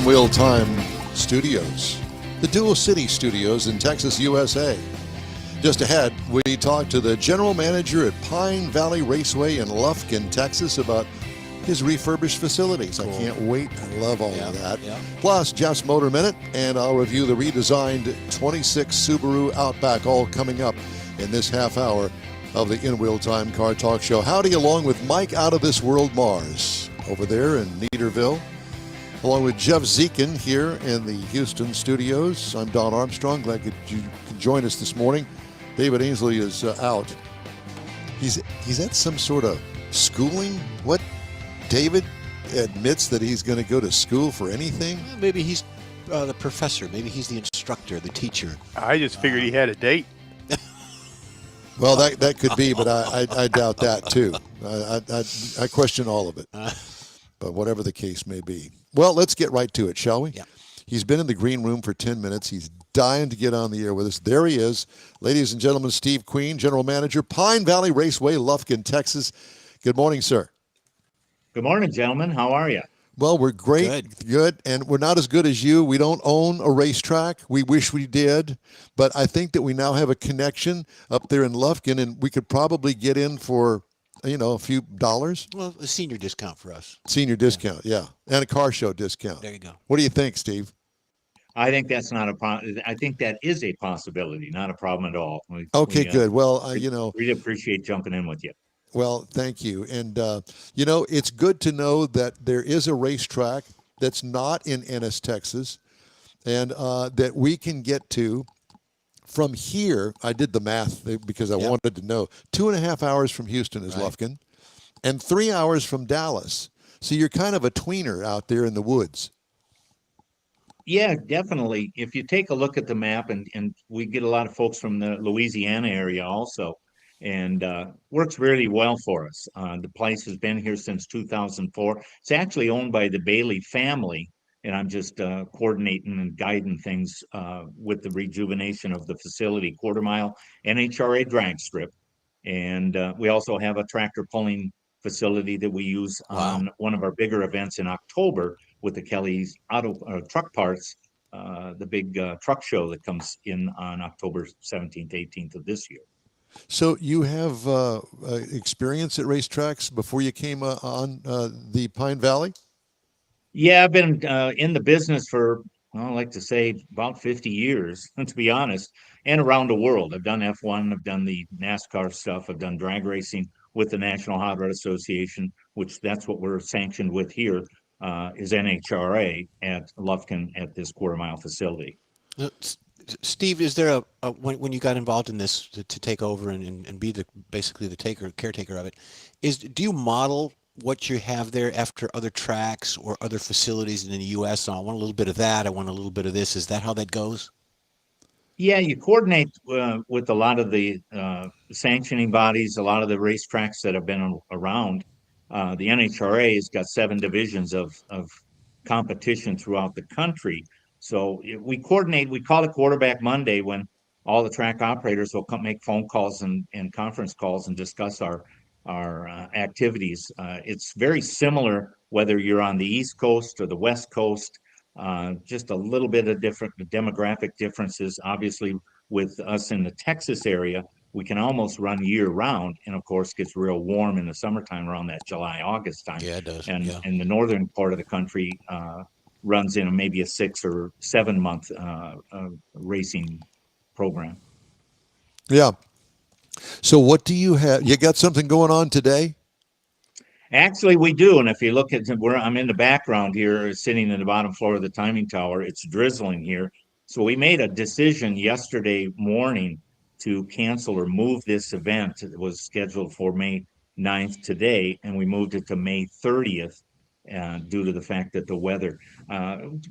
In-Wheel Time Studios, the Dual City Studios in Texas, USA. Just ahead, we talk to the general manager at Pine Valley Raceway in Lufkin, Texas, about his refurbished facilities. Cool. I can't wait. I love all of that. Yeah. Plus, Jeff's Motor Minute, and I'll review the redesigned 26 Subaru Outback, all coming up in this half hour of the In-Wheel Time Car Talk Show. Howdy, along with Mike Out of This World Mars over there in Neaterville, along with Jeff Zekin here in the Houston studios. I'm Don Armstrong. Glad that you could join us this morning. David Ainsley is out. He's at some sort of schooling. What? David admits that he's going to go to school for anything? Maybe he's the professor. Maybe he's the instructor, the teacher. I just figured he had a date. Well, that could be, but I doubt that too. I question all of it. But whatever the case may be. Well, let's get right to it, shall we? Yeah. He's been in the green room for 10 minutes. He's dying to get on the air with us. There he is. Ladies and gentlemen, Steve Queen, General Manager, Pine Valley Raceway, Lufkin, Texas. Good morning, sir. Good morning, gentlemen. How are you? Well, we're great, good, and we're not as good as you. We don't own a racetrack. We wish we did, but I think that we now have a connection up there in Lufkin, and we could probably get in for, a few dollars. Well, a senior discount for us. Senior discount, yeah, and a car show discount. There you go. What do you think, Steve? I think that's not a problem. I think that is a possibility, not a problem at all. Okay, good. Well, really appreciate jumping in with you. Well, thank you. And, it's good to know that there is a racetrack that's not in Ennis, Texas, and that we can get to from here. I did the math because I wanted to know. 2.5 hours from Houston is Lufkin, and 3 hours from Dallas. So you're kind of a tweener out there in the woods. Yeah, definitely. If you take a look at the map, and we get a lot of folks from the Louisiana area also, and works really well for us. The place has been here since 2004. It's actually owned by the Bailey family, and I'm just coordinating and guiding things with the rejuvenation of the facility, quarter-mile NHRA drag strip. And we also have a tractor pulling facility that we use on one of our bigger events in October with the Kelly's Auto Truck Parts, the big truck show that comes in on October 17th, 18th of this year. So you have experience at racetracks before you came on the Pine Valley? Yeah, I've been in the business for, I like to say, about 50 years, to be honest, and around the world. I've done F1, I've done the NASCAR stuff, I've done drag racing with the National Hot Rod Association, which that's what we're sanctioned with here, is NHRA at Lufkin at this quarter-mile facility. Steve, is there when you got involved in this to take over and be basically the caretaker of it, do you model what you have there after other tracks or other facilities in the U.S.? I want a little bit of that. I want a little bit of this. Is that how that goes? Yeah, you coordinate with a lot of the sanctioning bodies, a lot of the racetracks that have been around. The NHRA has got 7 divisions of competition throughout the country. So we coordinate. We call it Quarterback Monday, when all the track operators will come make phone calls and conference calls and discuss our activities. It's very similar whether you're on the East Coast or the West Coast. Just a little bit of different demographic differences. Obviously, with us in the Texas area, we can almost run year round, and of course, gets real warm in the summertime around that July, August time. Yeah, it does. And in the northern part of the country, runs in maybe a 6 or 7 month racing program. Yeah. So what do you have? You got something going on today? Actually, we do. And if you look at where I'm in the background here, sitting in the bottom floor of the timing tower, it's drizzling here. So we made a decision yesterday morning to cancel or move this event. It was scheduled for May 9th today, and we moved it to May 30th. Due to the fact that the weather,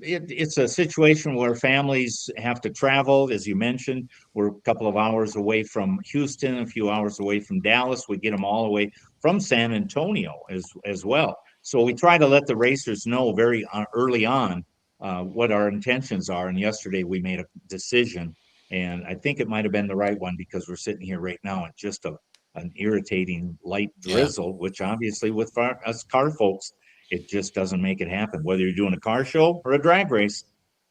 it's a situation where families have to travel. As you mentioned, we're a couple of hours away from Houston, a few hours away from Dallas. We get them all away from San Antonio as well. So we try to let the racers know very early on what our intentions are. And yesterday we made a decision, and I think it might have been the right one, because we're sitting here right now at just an irritating light drizzle, which obviously with us car folks, it just doesn't make it happen. Whether you're doing a car show or a drag race,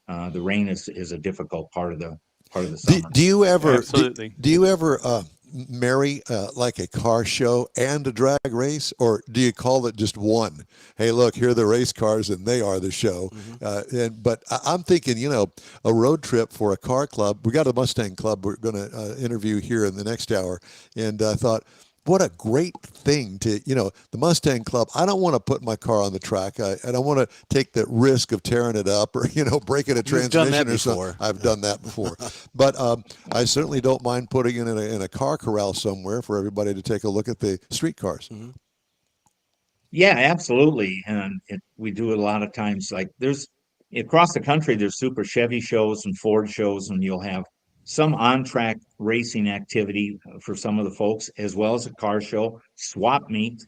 the rain is a difficult part of the summer. Do you ever Absolutely. do you ever marry like a car show and a drag race, or do you call it just one? Hey, look, here are the race cars, and they are the show. But I'm thinking, a road trip for a car club. We got a Mustang club we're going to interview here in the next hour, and I thought, what a great thing to, the Mustang Club. I don't want to put my car on the track. I don't want to take the risk of tearing it up or, breaking a transmission or something. I've done that before. But I certainly don't mind putting it in a car corral somewhere for everybody to take a look at the street cars. Mm-hmm. Yeah, absolutely. And we do it a lot of times. Like there's across the country, there's Super Chevy shows and Ford shows, and you'll have some on-track racing activity for some of the folks, as well as a car show, swap meet.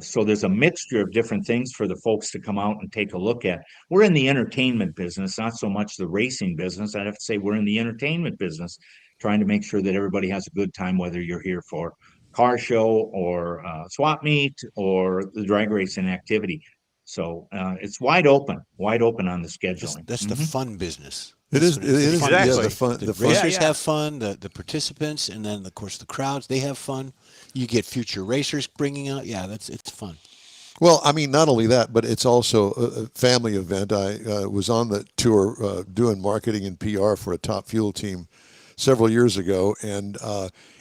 So there's a mixture of different things for the folks to come out and take a look at. We're in the entertainment business, not so much the racing business. I'd have to say we're in the entertainment business, trying to make sure that everybody has a good time, whether you're here for car show or swap meet or the drag racing activity. So it's wide open on the scheduling. That's the fun business. It is. It is. fun Exactly. Yeah, the fun. racers Yeah. have fun. The participants, and then of course the crowds. They have fun. You get future racers bringing out. Yeah, it's fun. Well, I mean, not only that, but it's also a family event. I was on the tour doing marketing and PR for a Top Fuel team several years ago, and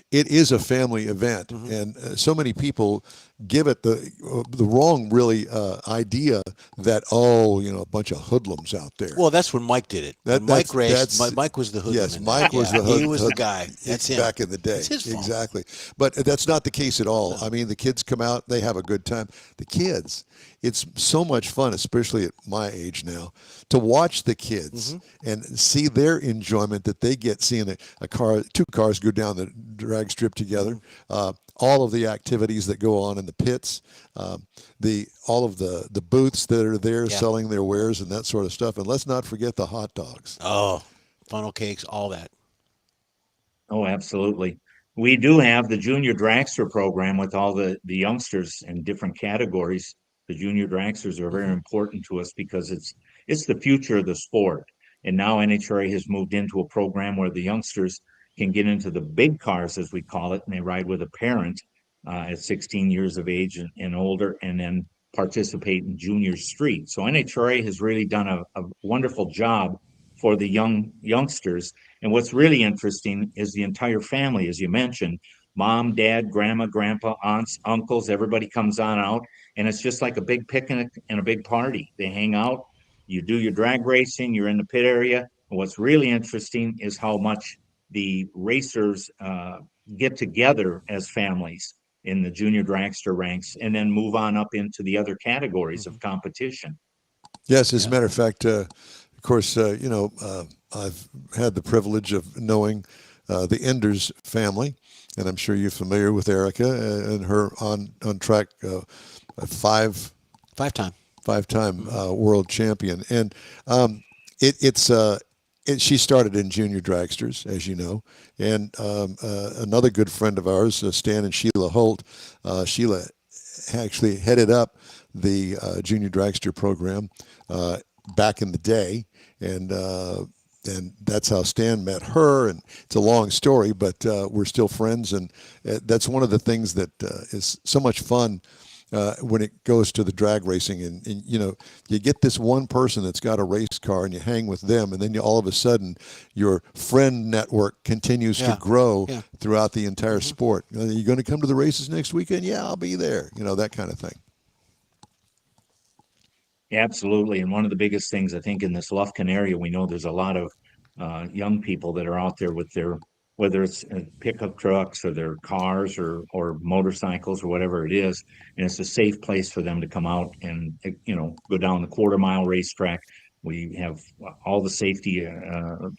it is a family event. And so many people give it the wrong really idea that a bunch of hoodlums out there. Well, that's when Mike did it. When Mike raced. Mike was the hoodlum. Yes, in Mike that. was Yeah, the hood. He was the guy. That's him. Back in the day. It's his fault. Exactly. But that's not the case at all. I mean, the kids come out, they have a good time. The kids, it's so much fun, especially at my age now, to watch the kids and see their enjoyment that they get seeing two cars go down the drag strip together. All of the activities that go on in the pits, all of the booths that are there selling their wares and that sort of stuff. And let's not forget the hot dogs. Oh, funnel cakes, all that. Oh, absolutely. We do have the junior dragster program with all the youngsters in different categories. The junior dragsters are very important to us because it's the future of the sport. And now NHRA has moved into a program where the youngsters can get into the big cars, as we call it, and they ride with a parent at 16 years of age and older, and then participate in junior street. So NHRA has really done a wonderful job for the youngsters. And what's really interesting is the entire family, as you mentioned, mom, dad, grandma, grandpa, aunts, uncles, everybody comes on out. And it's just like a big picnic and a big party. They hang out, you do your drag racing, you're in the pit area. And what's really interesting is how much the racers get together as families in the junior dragster ranks and then move on up into the other categories of competition. Yes, as a matter of fact, of course, I've had the privilege of knowing the Enders family, and I'm sure you're familiar with Erica and her on track Five-time world champion, and she started in junior dragsters, as you know, and another good friend of ours, Stan and Sheila Holt. Sheila actually headed up the junior dragster program back in the day, and that's how Stan met her. And it's a long story, but we're still friends, and that's one of the things that is so much fun. When it goes to the drag racing, and you get this one person that's got a race car and you hang with them, and then all of a sudden your friend network continues to grow throughout the entire sport. Are you going to come to the races next weekend? Yeah, I'll be there. That kind of thing. Absolutely. And one of the biggest things I think in this Lufkin area, we know there's a lot of young people that are out there with their, whether it's pickup trucks or their cars or motorcycles or whatever it is. And it's a safe place for them to come out and, go down the quarter-mile racetrack. We have all the safety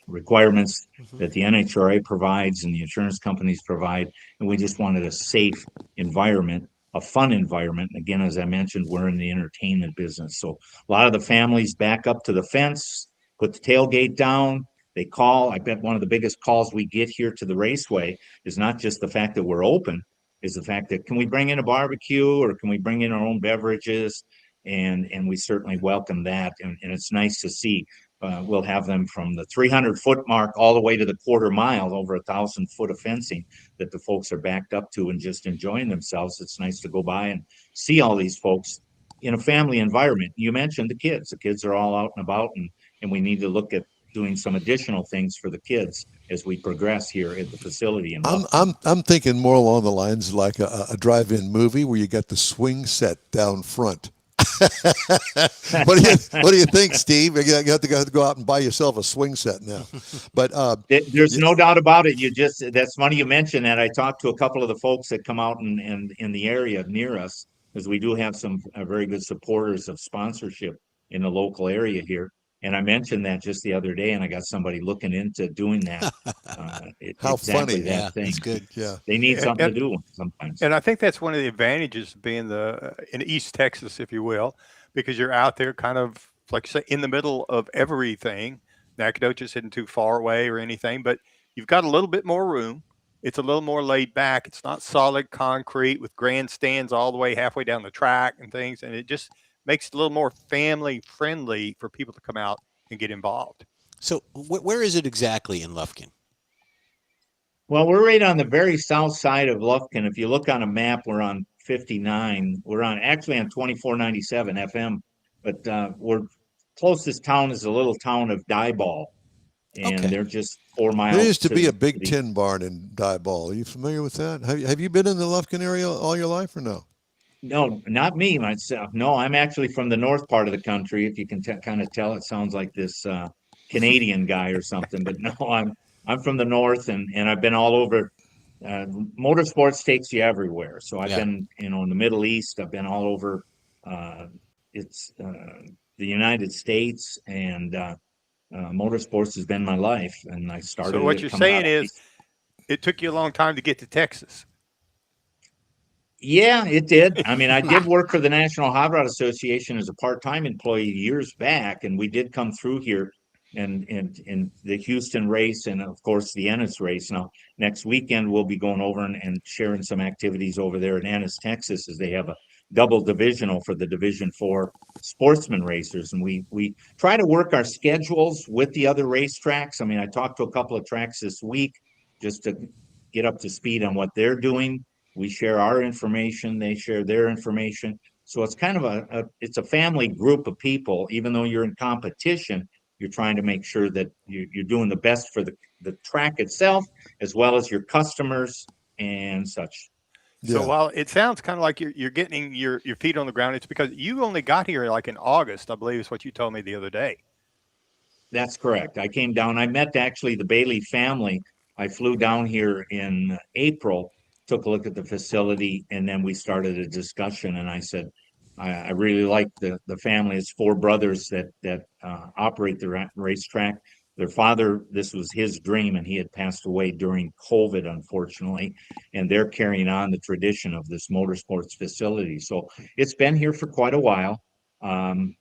requirements that the NHRA provides and the insurance companies provide. And we just wanted a safe environment, a fun environment. And again, as I mentioned, we're in the entertainment business. So a lot of the families back up to the fence, put the tailgate down. They call. I bet one of the biggest calls we get here to the raceway is not just the fact that we're open, is the fact that can we bring in a barbecue or can we bring in our own beverages? and we certainly welcome that. And it's nice to see. We'll have them from the 300-foot mark all the way to the quarter mile, over 1,000 foot of fencing that the folks are backed up to and just enjoying themselves. It's nice to go by and see all these folks in a family environment. You mentioned the kids. The kids are all out and about, and we need to look at doing some additional things for the kids as we progress here at the facility in Lufkin. I'm thinking more along the lines like a drive-in movie where you got the swing set down front. What do you think, Steve? You have to go out and buy yourself a swing set now. But There's no doubt about it. That's funny you mentioned that. I talked to a couple of the folks that come out and in the area near us, because we do have some very good supporters of sponsorship in the local area here. And I mentioned that just the other day, and I got somebody looking into doing that. How exactly funny. that Yeah, thing. that's good. Yeah. They need something to do sometimes. And I think that's one of the advantages of being in East Texas, if you will, because you're out there kind of like say in the middle of everything. Nacogdoches isn't too far away or anything, but you've got a little bit more room. It's a little more laid back. It's not solid concrete with grandstands all the way halfway down the track and things, and it just makes it a little more family friendly for people to come out and get involved. So where is it exactly in Lufkin? Well, we're right on the very south side of Lufkin. If you look on a map, we're on 59. We're actually on 2497 FM, but we're closest town is the little town of Dieball, and Okay. they're just 4 miles. There used to be a the Big city. Tin barn in Dieball. Are you familiar with that? Have you been in the Lufkin area all your life or no? No, not me myself. No, I'm actually from the north part of the country. If you can kind of tell, it sounds like this Canadian guy or something. But no, I'm from the north, and I've been all over. Motorsports takes you everywhere. So I've Yeah. been, in the Middle East. I've been all over. It's the United States, and motorsports has been my life. And I started So what it you're coming out saying of. is it took you a long time to get to Texas. Yeah, it did. I mean, I did work for the National Hot Rod Association as a part-time employee years back, and we did come through here and the Houston race, and of course the Ennis race. Now, next weekend we'll be going over and sharing some activities over there in Ennis, Texas, as they have a double divisional for the Division 4 sportsman racers, and we try to work our schedules with the other racetracks. I mean, I talked to a couple of tracks this week just to get up to speed on what they're doing. We share our information, they share their information. So it's kind of it's a family group of people. Even though you're in competition, you're trying to make sure that you're doing the best for the track itself, as well as your customers and such. So Yeah. while it sounds kind of like you're getting your feet on the ground, it's because you only got here like in August, I believe is what you told me the other day. That's correct. I came down. I met actually the Bailey family. I flew down here in April, took a look at the facility, and then we started a discussion. And I said, I really like the family. It's four brothers that operate the racetrack. Their father, this was his dream, and he had passed away during COVID, unfortunately. And they're carrying on the tradition of this motorsports facility. So it's been here for quite a while. And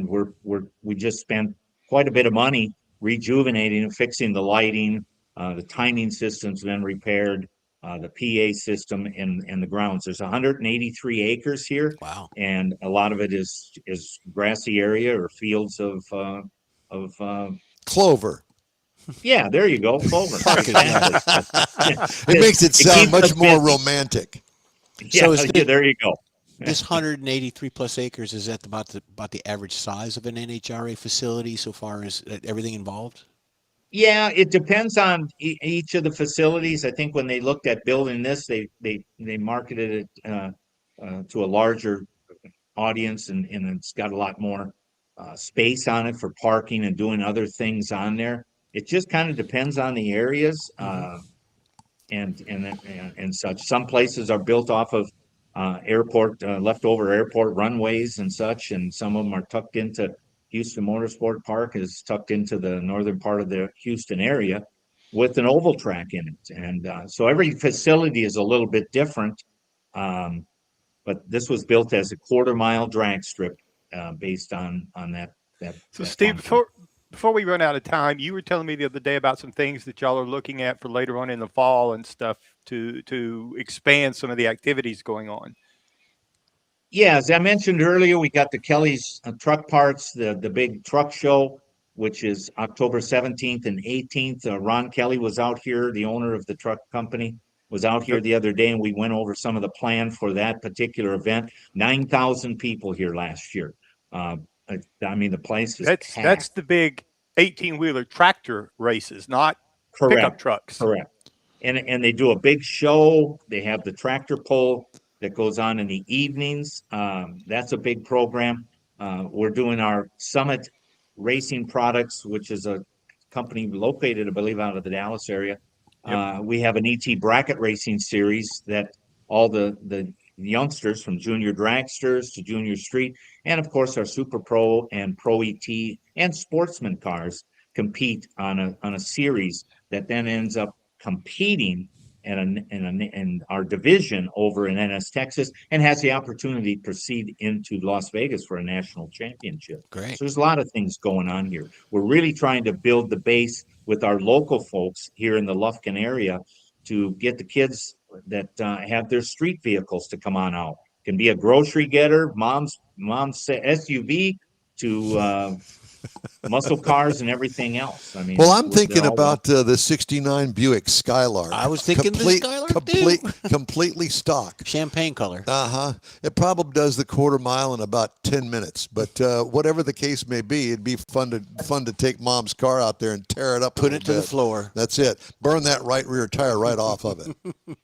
we just spent quite a bit of money rejuvenating and fixing the lighting. The timing system's been repaired. The PA system and the grounds. There's 183 acres here, Wow. and a lot of it is grassy area or fields of Clover. yeah. There you go, clover. Parking, yeah. Exactly. It makes it sound keeps us much more busy. romantic. Yeah, So is yeah, there you go. this 183 plus acres, is that about the average size of an NHRA facility so far as everything involved? Yeah, it depends on each of the facilities. I think when they looked at building this, they marketed it to a larger audience, and it's got a lot more space on it for parking and doing other things on there. It just kind of depends on the areas. And such. Some places are built off of leftover airport runways and such, and some of them are tucked into Houston Motorsport Park is tucked into the northern part of the Houston area with an oval track in it. And so every facility is a little bit different. But this was built as a quarter-mile drag strip based on that So that Steve, function. before we run out of time, you were telling me the other day about some things that y'all are looking at for later on in the fall and stuff to expand some of the activities going on. Yeah, as I mentioned earlier, we got the Kelly's Truck Parts, the big truck show, which is October 17th and 18th. Ron Kelly was out here, the owner of the truck company, was out here Yep. the other day, and we went over some of the plan for that particular event. 9,000 people here last year. Uh, I mean, the place is That's packed. the big 18-wheeler tractor races, not pickup Correct. trucks. Correct. And they do a big show. They have the tractor pull that goes on in the evenings. That's a big program. We're doing our Summit Racing Products, which is a company located, I believe, out of the Dallas area. Yep. We have an ET bracket racing series that all the youngsters from junior dragsters to junior street, and of course our Super Pro and Pro ET and sportsman cars compete on a series that then ends up competing in our division over in NS Texas and has the opportunity to proceed into Las Vegas for a national championship. Great. So there's a lot of things going on here. We're really trying to build the base with our local folks here in the Lufkin area to get the kids that have their street vehicles to come on out. Can be a grocery getter, mom's SUV to muscle cars and everything else. I mean, Well, I'm they're thinking all about the '69 Buick Skylark. I was thinking the Skylark too. Completely stock. Champagne color. It probably does the quarter mile in about 10 minutes. But whatever the case may be, it'd be fun to take Mom's car out there and tear it up. Put it to the floor. That's it. Burn that right rear tire right off of it.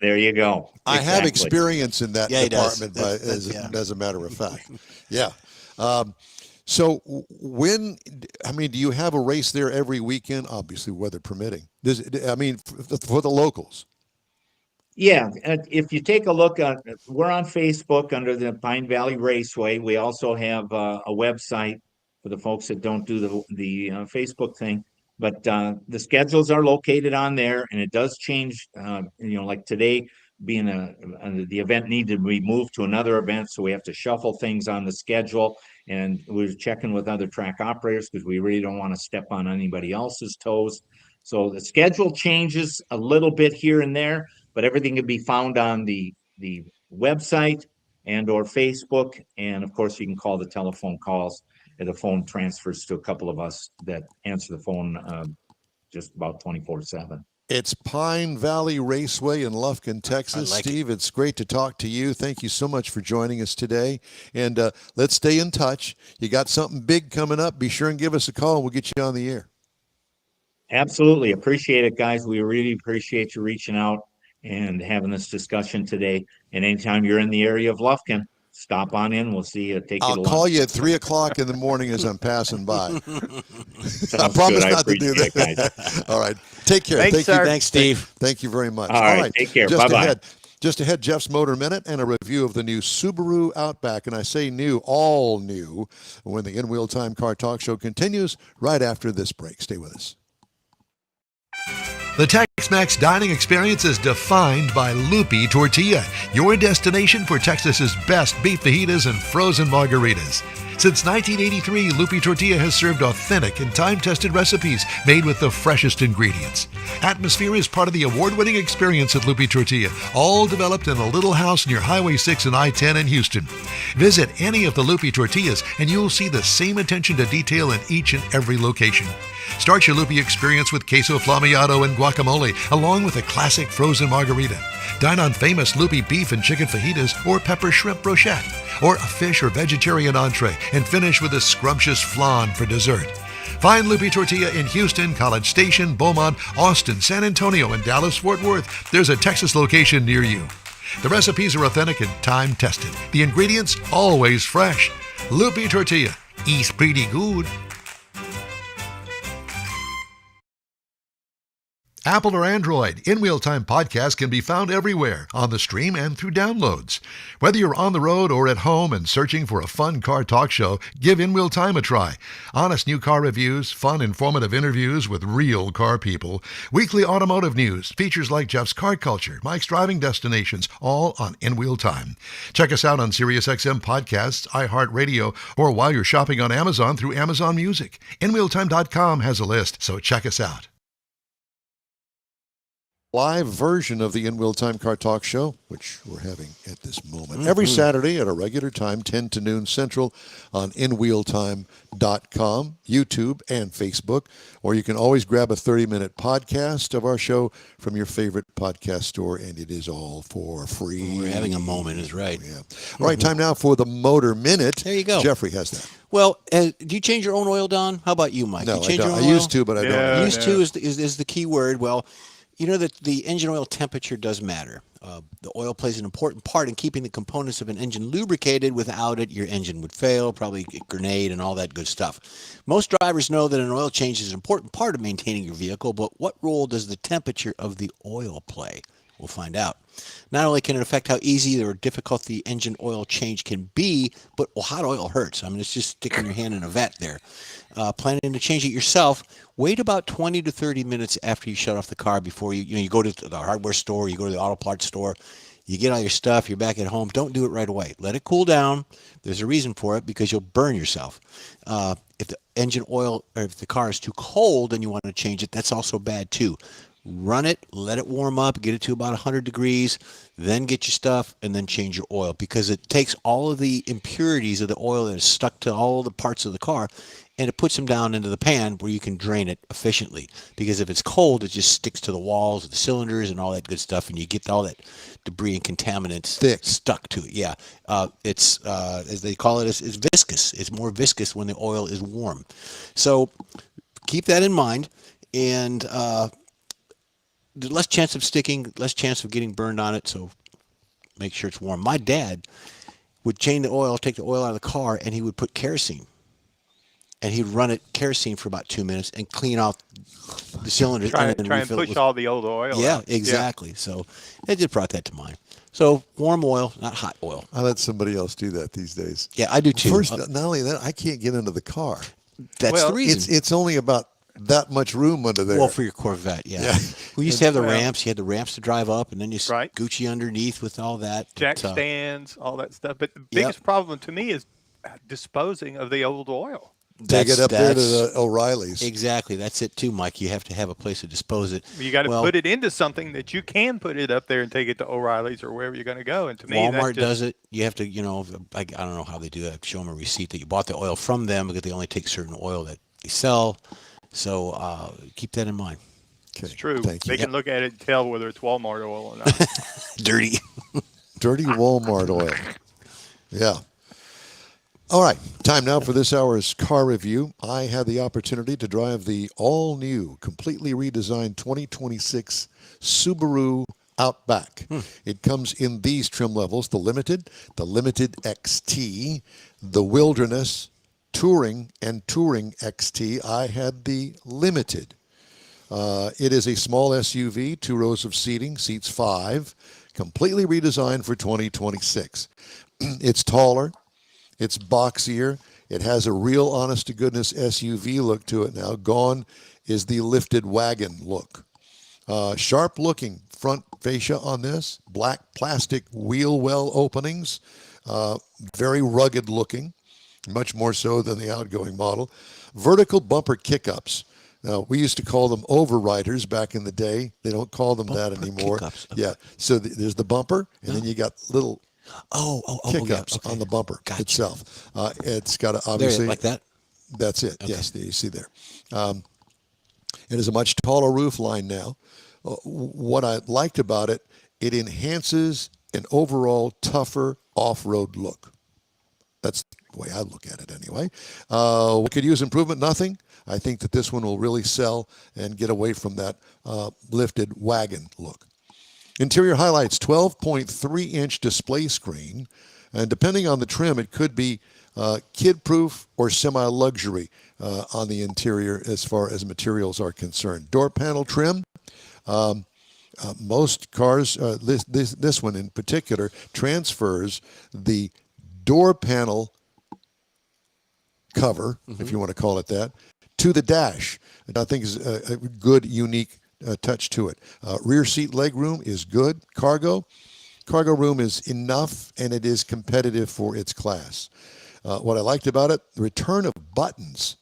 There you go. I have Exactly. experience in that Yeah, he does. department, Yeah. as a matter of fact. Yeah. So do you have a race there every weekend? Obviously, weather permitting. For the locals. Yeah, if you take a look at, we're on Facebook under the Pine Valley Raceway. We also have a website for the folks that don't do the Facebook thing. But the schedules are located on there, and it does change. Like today, being the event needed to be moved to another event, so we have to shuffle things on the schedule. And we're checking with other track operators because we really don't want to step on anybody else's toes. So the schedule changes a little bit here and there, but everything can be found on the website and or Facebook. And of course, you can call the telephone calls, and the phone transfers to a couple of us that answer the phone just about 24/7. It's Pine Valley Raceway in Lufkin, Texas. Steve, it's great to talk to you. Thank you so much for joining us today. And let's stay in touch. You got something big coming up, be sure and give us a call. We'll get you on the air. Absolutely. Appreciate it, guys. We really appreciate you reaching out and having this discussion today. And anytime you're in the area of Lufkin, stop on in. We'll see you. I'll call you at 3:00 in the morning as I'm passing by. I promise good. not to do that. It, guys. All right. Take care. Thanks, sir. Thanks, Steve. Thank you very much. All right. Take care. Bye-bye. Just ahead, Jeff's Motor Minute and a review of the new Subaru Outback. And I say new, all new, when the In Wheel Time Car Talk Show continues right after this break. Stay with us. The Tex-Mex dining experience is defined by Lupi Tortilla, your destination for Texas's best beef fajitas and frozen margaritas. Since 1983, Lupi Tortilla has served authentic and time-tested recipes made with the freshest ingredients. Atmosphere is part of the award-winning experience at Lupi Tortilla, all developed in a little house near Highway 6 and I-10 in Houston. Visit any of the Lupi Tortillas and you'll see the same attention to detail in each and every location. Start your Lupi experience with queso flammeado and guacamole, along with a classic frozen margarita. Dine on famous Lupi beef and chicken fajitas or pepper shrimp brochette, or a fish or vegetarian entree, and finish with a scrumptious flan for dessert. Find Lupi Tortilla in Houston, College Station, Beaumont, Austin, San Antonio, and Dallas-Fort Worth. There's a Texas location near you. The recipes are authentic and time-tested. The ingredients always fresh. Lupi Tortilla. Eats pretty good. Apple or Android, In Wheel Time podcast can be found everywhere, on the stream and through downloads. Whether you're on the road or at home and searching for a fun car talk show, give In Wheel Time a try. Honest new car reviews, fun, informative interviews with real car people, weekly automotive news, features like Jeff's Car Culture, Mike's Driving Destinations, all on In Wheel Time. Check us out on SiriusXM Podcasts, iHeartRadio, or while you're shopping on Amazon through Amazon Music. InWheelTime.com has a list, so check us out. live version of the In Wheel Time Car Talk Show, which we're having at this moment, every Saturday at a regular time, 10 to noon Central, on InWheelTime.com, YouTube, and Facebook. Or you can always grab a 30-minute podcast of our show from your favorite podcast store, and it is all for free. We're having a moment, is right. Yeah. All right, time now for the Motor Minute. There you go. Jeffrey has that. Well, do you change your own oil, Don? How about you, Mike? No, you change I your don't. own I oil? used to, but I don't. Used to is the key word. Well, you know that the engine oil temperature does matter. The oil plays an important part in keeping the components of an engine lubricated. Without it, your engine would fail, probably grenade, and all that good stuff. Most drivers know that an oil change is an important part of maintaining your vehicle, but what role does the temperature of the oil play? We'll find out. Not only can it affect how easy or difficult the engine oil change can be, but hot oil hurts. I mean, it's just sticking your hand in a vat there. Planning to change it yourself, wait about 20 to 30 minutes after you shut off the car before you go to the hardware store, you go to the auto parts store, you get all your stuff, you're back at home. Don't do it right away. Let it cool down. There's a reason for it, because you'll burn yourself. If the engine oil, or if the car is too cold and you want to change it, that's also bad too. Run it, let it warm up, get it to about 100 degrees, then get your stuff, and then change your oil, because it takes all of the impurities of the oil that is stuck to all the parts of the car, and it puts them down into the pan where you can drain it efficiently. Because if it's cold, it just sticks to the walls, the cylinders, and all that good stuff, and you get all that debris and contaminants stuck to it. Yeah, it's as they call it, it's viscous. It's more viscous when the oil is warm. So keep that in mind, and less chance of sticking, less chance of getting burned on it, so make sure it's warm. My dad would change the oil, take the oil out of the car, and he would put kerosene. And he'd run it kerosene for about 2 minutes and clean out the cylinders. Try and and push all the old oil out. Exactly. Yeah. So it just brought that to mind. So warm oil, not hot oil. I let somebody else do that these days. Yeah, I do too. First, not only that, I can't get into the car. That's the reason. It's only about that much room under there. Well, for your Corvette, yeah. We used to have the ramps. You had the ramps to drive up, and then you Gucci underneath with all that. Jack stands, all that stuff. But the biggest problem to me is disposing of the old oil. Take it up there to the O'Reilly's. Exactly. That's it too, Mike. You have to have a place to dispose it. You got to put it into something that you can put it up there and take it to O'Reilly's or wherever you're going to go. And to me, Walmart does it. You have to, I don't know how they do that. Show them a receipt that you bought the oil from them, because they only take certain oil that they sell. So keep that in mind. Okay. It's true. Thank you. They can look at it and tell whether it's Walmart oil or not. Dirty. Dirty Walmart oil. Yeah. All right. Time now for this hour's car review. I had the opportunity to drive the all-new, completely redesigned 2026 Subaru Outback. It comes in these trim levels: the Limited XT, the Wilderness, Touring, and Touring XT. I had the Limited. It is a small SUV, 2 rows of seating, seats 5, completely redesigned for 2026. It's taller, it's boxier, it has a real honest-to-goodness SUV look to it now. Gone is the lifted wagon look. Sharp-looking front fascia on this, black plastic wheel well openings, very rugged looking, much more so than the outgoing model. Vertical bumper kickups. Now, we used to call them overriders back in the day. They don't call them that anymore. Kickups. Yeah. So there's the bumper, and then you got little kickups okay. on the bumper itself. It's got to obviously like that. That's it. Okay. Yes, you see there. It is a much taller roof line now. What I liked about it, it enhances an overall tougher off-road look. That's the way I look at it anyway. We could use improvement, nothing. I think that this one will really sell and get away from that lifted wagon look. Interior highlights: 12.3-inch display screen, and depending on the trim, it could be kid-proof or semi-luxury on the interior as far as materials are concerned. Door panel trim. Most cars, this one in particular, transfers the door panel cover, if you want to call it that, to the dash. And I think is a good, unique touch to it. Rear seat legroom is good. Cargo room is enough, and it is competitive for its class. What I liked about it, the return of buttons.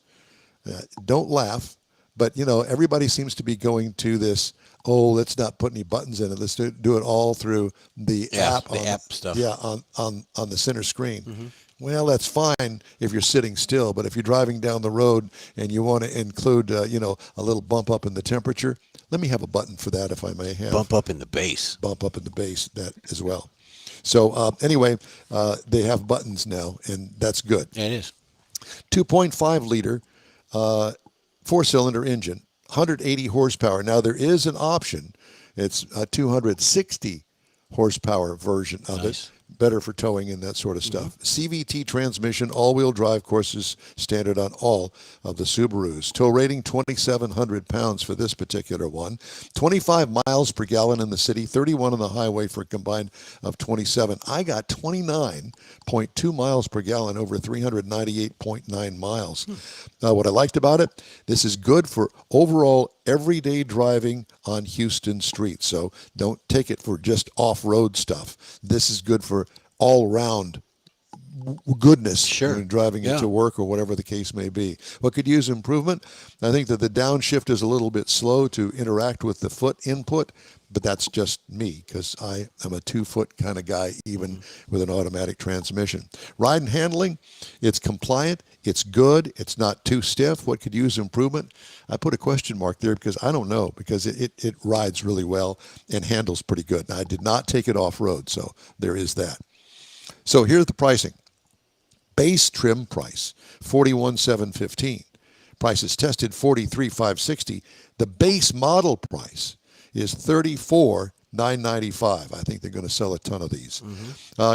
Don't laugh, But, everybody seems to be going to this, let's not put any buttons in it. Let's do it all through the app. The app stuff. Yeah, on the center screen. Mm-hmm. Well, that's fine if you're sitting still, but if you're driving down the road and you want to include, a little bump up in the temperature, let me have a button for that if I may have. Bump up in the base. Bump up in the base, that as well. So anyway, they have buttons now, and that's good. Yeah, it is. 2.5 liter, 4-cylinder engine, 180 horsepower. Now there is an option. It's a 260 horsepower version of it. Better for towing and that sort of stuff. CVT transmission, all-wheel drive courses, standard on all of the Subarus. Tow rating 2,700 pounds for this particular one. 25 miles per gallon in the city, 31 on the highway for a combined of 27. I got 29.2 miles per gallon over 398.9 miles. What I liked about it, this is good for overall everyday driving on Houston streets. So don't take it for just off-road stuff. This is good for all-round goodness when driving into work or whatever the case may be. What could use improvement? I think that the downshift is a little bit slow to interact with the foot input, but that's just me because I am a 2-foot kind of guy, even with an automatic transmission. Ride and handling, it's compliant, it's good, it's not too stiff. What could use improvement? I put a question mark there because I don't know, because it rides really well and handles pretty good. Now, I did not take it off-road, so there is that. So here's the pricing. Base trim price, $41,715. Prices tested, $43,560. The base model price is $34,995. I think they're going to sell a ton of these.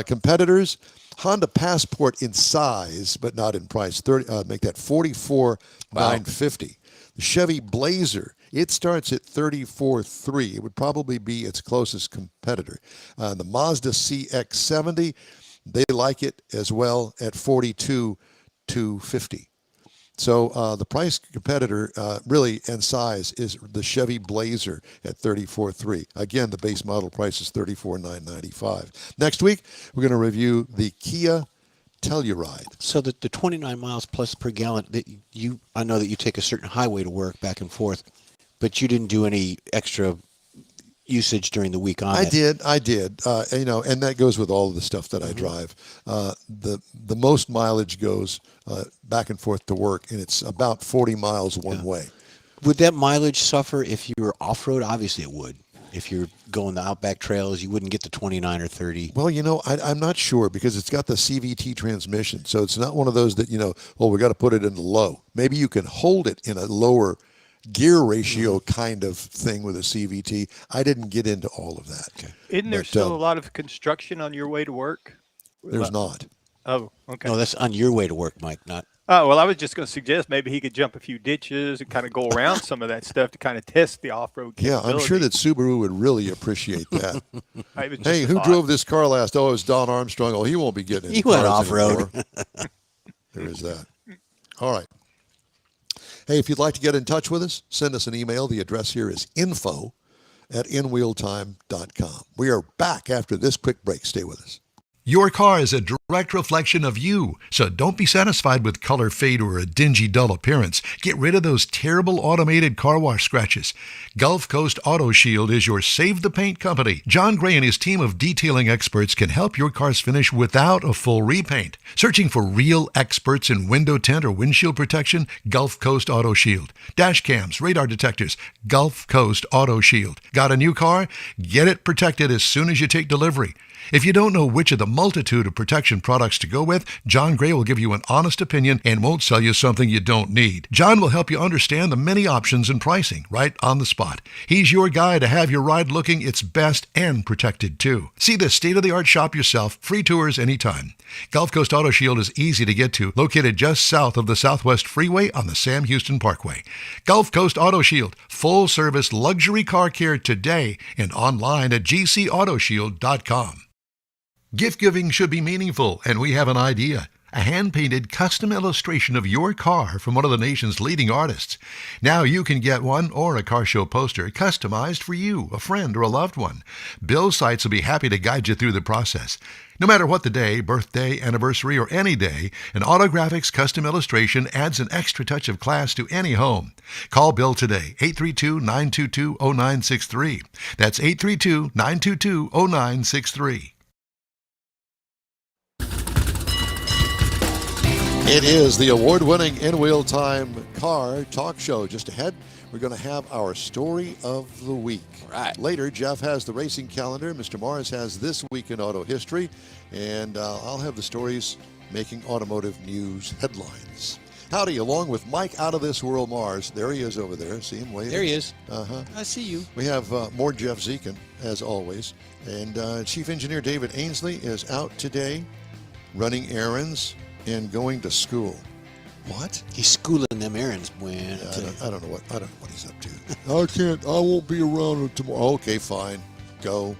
Competitors, Honda Passport in size, but not in price. Make that $44,950. The Chevy Blazer, it starts at $34,300. It would probably be its closest competitor. The Mazda CX-70, they like it as well at $42,250. So the price competitor really and size is the Chevy Blazer at $34,300. Again, the base model price is $34,995. Next week, we're going to review the Kia Telluride. So the 29 miles plus per gallon, I know that you take a certain highway to work back and forth, but you didn't do any extra usage during the week on it. I did. And that goes with all of the stuff that I drive. The most mileage goes back and forth to work, and it's about 40 miles one way. Would that mileage suffer if you were off-road? Obviously it would. If you're going the Outback trails, you wouldn't get to 29 or 30. Well, I'm not sure because it's got the CVT transmission. So it's not one of those that, we got to put it in the low. Maybe you can hold it in a lower gear ratio kind of thing with a CVT. I didn't get into all of that. Okay. Isn't there still a lot of construction on your way to work? There's not. Oh, okay. No, that's on your way to work, Mike, not. Oh, well, I was just going to suggest maybe he could jump a few ditches and kind of go around some of that stuff to kind of test the off-road capability. Yeah, I'm sure that Subaru would really appreciate that. Hey, who drove this car last? Oh, it was Don Armstrong. Oh, he won't be getting it. He went off-road. There is that. All right. Hey, if you'd like to get in touch with us, send us an email. The address here is info@inwheeltime.com. We are back after this quick break. Stay with us. Your car is a direct reflection of you, so don't be satisfied with color fade or a dingy, dull appearance. Get rid of those terrible automated car wash scratches. Gulf Coast Auto Shield is your save-the-paint company. John Gray and his team of detailing experts can help your car's finish without a full repaint. Searching for real experts in window tint or windshield protection? Gulf Coast Auto Shield. Dash cams, radar detectors, Gulf Coast Auto Shield. Got a new car? Get it protected as soon as you take delivery. If you don't know which of the multitude of protection products to go with, John Gray will give you an honest opinion and won't sell you something you don't need. John will help you understand the many options and pricing right on the spot. He's your guy to have your ride looking its best and protected too. See the state-of-the-art shop yourself. Free tours anytime. Gulf Coast Auto Shield is easy to get to, located just south of the Southwest Freeway on the Sam Houston Parkway. Gulf Coast Auto Shield, full-service luxury car care today and online at gcautoshield.com. Gift giving should be meaningful, and we have an idea. a hand-painted custom illustration of your car from one of the nation's leading artists. Now you can get one or a car show poster customized for you, a friend, or a loved one. Bill's Sites will be happy to guide you through the process. No matter what the day, birthday, anniversary, or any day, an Autographics custom illustration adds an extra touch of class to any home. Call Bill today, 832-922-0963. That's 832-922-0963. It is the award-winning In-Wheel Time car talk show. Just ahead, we're going to have our story of the week. All right. Later, Jeff has the racing calendar. Mr. Morris has This Week in Auto History. And I'll have the stories making automotive news headlines. Howdy, along with Mike Out of This World Mars. There he is over there. See him waving? There he is. Uh-huh. I see you. We have more Jeff Zekin, as always. And Chief Engineer David Ainsley is out today running errands and going to school. What? He's schooling them errands. When I don't know what he's up to. I won't be around tomorrow. Okay, fine. Go.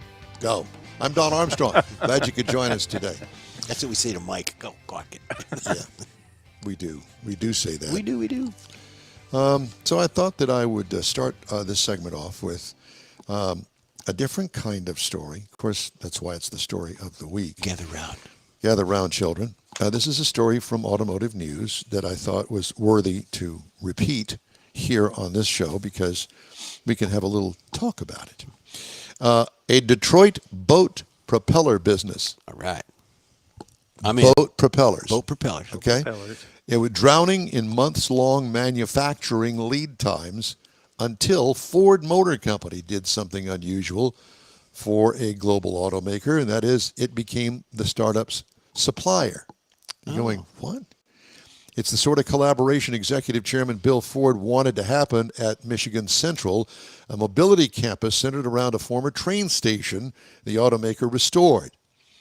I'm Don Armstrong. Glad you could join us today. That's what we say to Mike. Go, clock it. Yeah, we do. We do say that. We do. So I thought that I would start this segment off with a different kind of story. Of course, that's why it's the story of the week. Gather round. Gather round, children. This is a story from Automotive News that I thought was worthy to repeat here on this show because we can have a little talk about it. A Detroit boat propeller business. All right. I'm in. Boat propellers. Boat propellers. Okay. Propellers. It was drowning in months-long manufacturing lead times until Ford Motor Company did something unusual for a global automaker, and that is it became the startup's supplier. You're going, what? It's the sort of collaboration Executive Chairman Bill Ford wanted to happen at Michigan Central, a mobility campus centered around a former train station the automaker restored.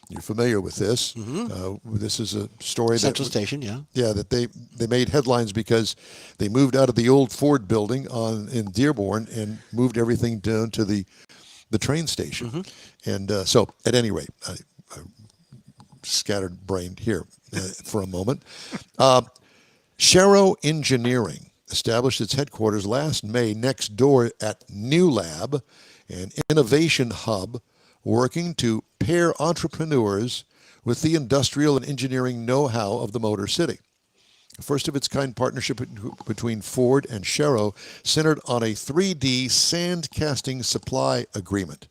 You're familiar with this. Mm-hmm. This is a story Central Station, yeah. Yeah, that they made headlines because they moved out of the old Ford building in Dearborn and moved everything down to the train station. Mm-hmm. And so, at any rate, I scattered brained here for a moment. Sharrow Engineering established its headquarters last May next door at New Lab, an innovation hub working to pair entrepreneurs with the industrial and engineering know-how of the Motor City. A first-of-its-kind partnership between Ford and Sharrow centered on a 3D sand casting supply agreement.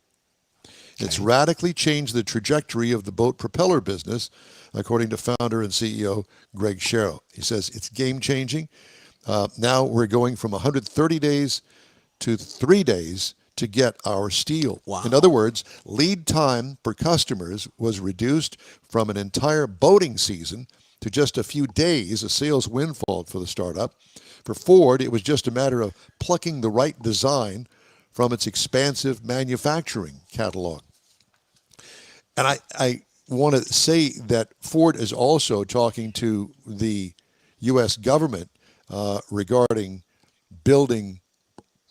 It's radically changed the trajectory of the boat propeller business, according to founder and CEO Greg Sharrow. He says it's game-changing. Now we're going from 130 days to 3 days to get our steel. Wow. In other words, lead time for customers was reduced from an entire boating season to just a few days, a sales windfall for the startup. For Ford, it was just a matter of plucking the right design from its expansive manufacturing catalog. And I want to say that Ford is also talking to the U.S. government regarding building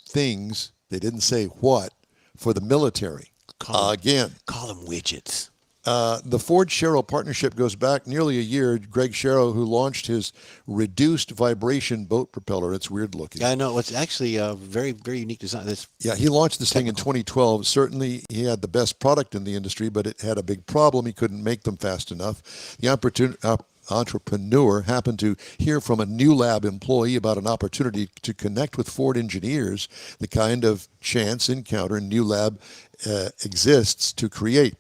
things, they didn't say what, for the military. Call them widgets. The Ford-Sharrow partnership goes back nearly a year. Greg Sharrow, who launched his reduced vibration boat propeller. It's weird looking. Yeah, I know. It's actually a very, very unique design. He launched this thing in 2012. Certainly, he had the best product in the industry, but it had a big problem. He couldn't make them fast enough. The entrepreneur happened to hear from a New Lab employee about an opportunity to connect with Ford engineers, the kind of chance encounter New Lab exists to create.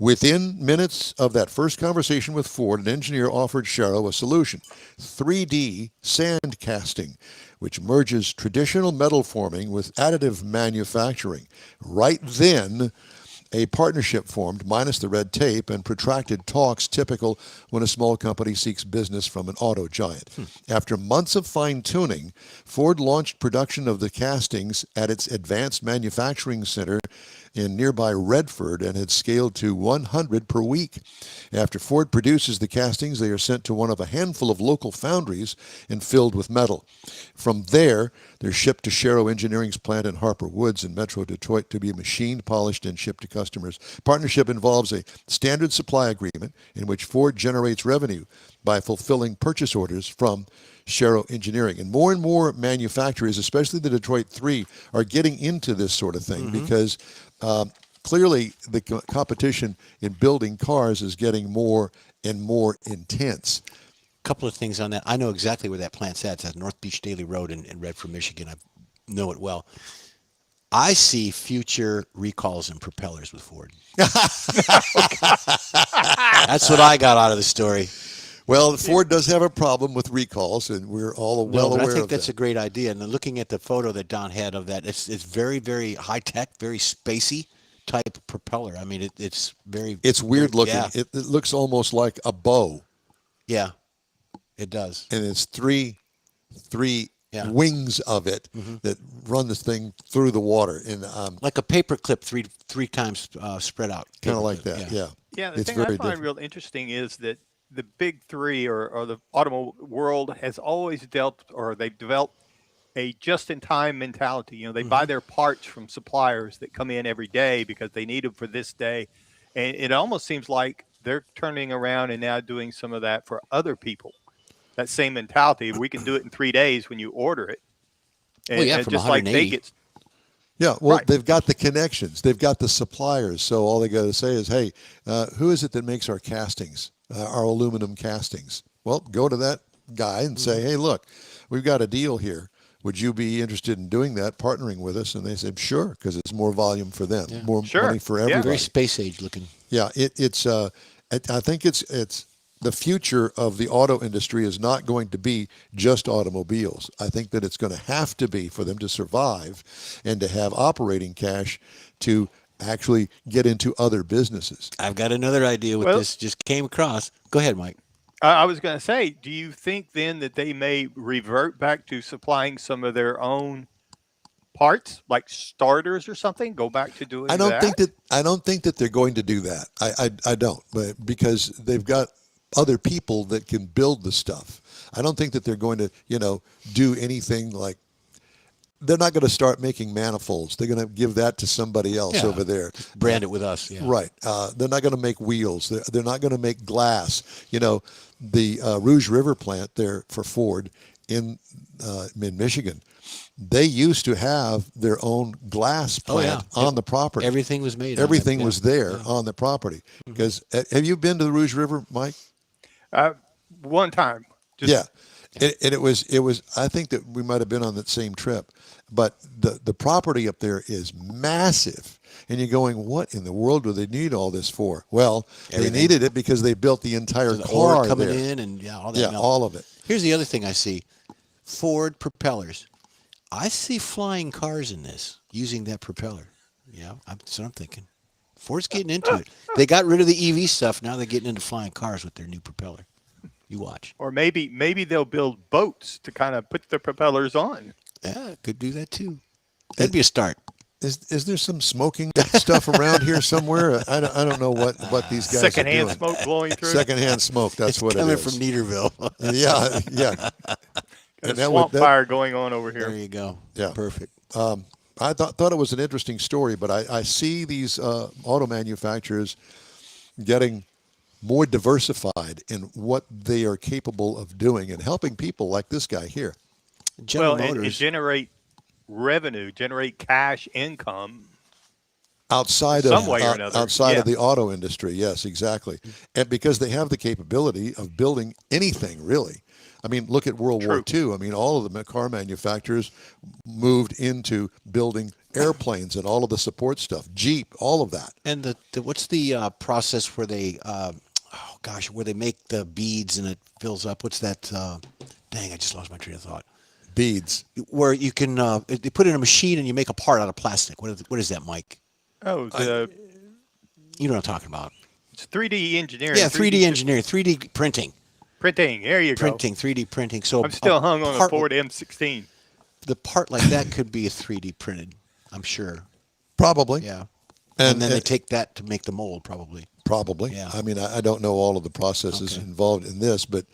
Within minutes of that first conversation with Ford, an engineer offered Sharrow a solution, 3D sand casting, which merges traditional metal forming with additive manufacturing. Right then, a partnership formed, minus the red tape and protracted talks typical when a small company seeks business from an auto giant. After months of fine-tuning, Ford launched production of the castings at its advanced manufacturing center in nearby Redford and had scaled to 100 per week. After Ford produces the castings, they are sent to one of a handful of local foundries and filled with metal. From there, they're shipped to Sharrow Engineering's plant in Harper Woods in Metro Detroit to be machined, polished, and shipped to customers. Partnership involves a standard supply agreement in which Ford generates revenue by fulfilling purchase orders from Sharrow Engineering. And more manufacturers, especially the Detroit 3, are getting into this sort of thing because clearly the competition in building cars is getting more and more intense. Couple of things on that. I know exactly where that plant's at. It's at North Beach Daily Road in Redford, Michigan. I know it well. I see future recalls in propellers with Ford. That's what I got out of the story. Well, Ford does have a problem with recalls, and we're all well aware of that. I think that's a great idea. And looking at the photo that Don had of that, it's very, very high tech, very spacey type propeller. I mean, it's very. It's weird looking. Yeah. It looks almost like a bow. Yeah, it does. And it's three wings of it that run this thing through the water, and like a paper clip, three times spread out. kind of like that. Yeah. Yeah, the It's thing I very find different. real interesting is that the big three or the automobile world has always they've developed a just-in-time mentality. You know, they buy their parts from suppliers that come in every day because they need them for this day. And it almost seems like they're turning around and now doing some of that for other people. That same mentality. We can do it in 3 days when you order it. And, Well, yeah, and from just like they 180. get Yeah, well, Right. they've got the connections. They've got the suppliers. So all they got to say is, hey, who is it that makes our castings, our aluminum castings? Well, go to that guy and say, hey, look, we've got a deal here. Would you be interested in doing that, partnering with us? And they said, sure, because it's more volume for them, more Sure. money for Yeah. everybody. Very space age looking. Yeah, I think it's the future of the auto industry is not going to be just automobiles. I think that it's going to have to be for them to survive and to have operating cash to actually get into other businesses. I've got another idea with Well- this. Just came across. Go ahead, Mike. I was going to say, do you think then that they may revert back to supplying some of their own parts, like starters or something? Go back to doing I don't that? think that they're going to do that. I don't, but because they've got other people that can build the stuff. I don't think that they're going to, do anything like. They're not going to start making manifolds. They're going to give that to somebody else Yeah. over there. Brand it with us. Yeah. Right. They're not going to make wheels. They're not going to make glass. The Rouge River plant there for Ford in Michigan, they used to have their own glass plant on the property. Everything was made. on Everything that, was yeah. there on the property. Because have you been to the Rouge River, Mike? One time. Just, Yeah. And it was. I think that we might have been on that same trip, but the property up there is massive, and you're going, what in the world do they need all this for? Well, Everything. they needed it because they built the entire The ore car coming there. in and all that. Yeah, No. all of it. Here's the other thing I see: Ford propellers. I see flying cars in this using that propeller. Yeah, that's what I'm thinking. Ford's getting into it. They got rid of the EV stuff. Now they're getting into flying cars with their new propeller. You watch. or maybe they'll build boats to kind of put the propellers on. Yeah, could do that too. That'd be a start. Is there some smoking stuff around here somewhere? I don't know what these guys Secondhand are doing. smoke blowing through. Secondhand smoke. That's It's what it coming is. from Neaterville. Yeah. Got And a that swamp would- that- fire going on over There here. you go. Yeah. Perfect. I thought it was an interesting story, but I see these auto manufacturers getting more diversified in what they are capable of doing and helping people like this guy here. General Well, and Motors. generate revenue, generate cash income. Outside Some of way or another, outside of yeah. the auto industry, yes, exactly, and because they have the capability of building anything really. I mean, look at World War II. I mean, all of the car manufacturers moved into building airplanes and all of the support stuff, Jeep, all of that. And the what's the process where they where they make the beads and it fills up? What's that? Dang, I just lost my train of thought. Beads. Where you can they put it in a machine and you make a part out of plastic. What is that, Mike? Oh, You know what I'm talking about? it's 3D engineering. Yeah, 3D engineering, 3D printing, printing. There you go. 3D printing. So I'm still hung on a part- Ford M16. The part like that could be a 3D printed. I'm sure. Probably. Yeah. And- And then they and- take that to make the mold, probably. Probably. Yeah. I mean, I don't know all of the processes Okay. involved in this, but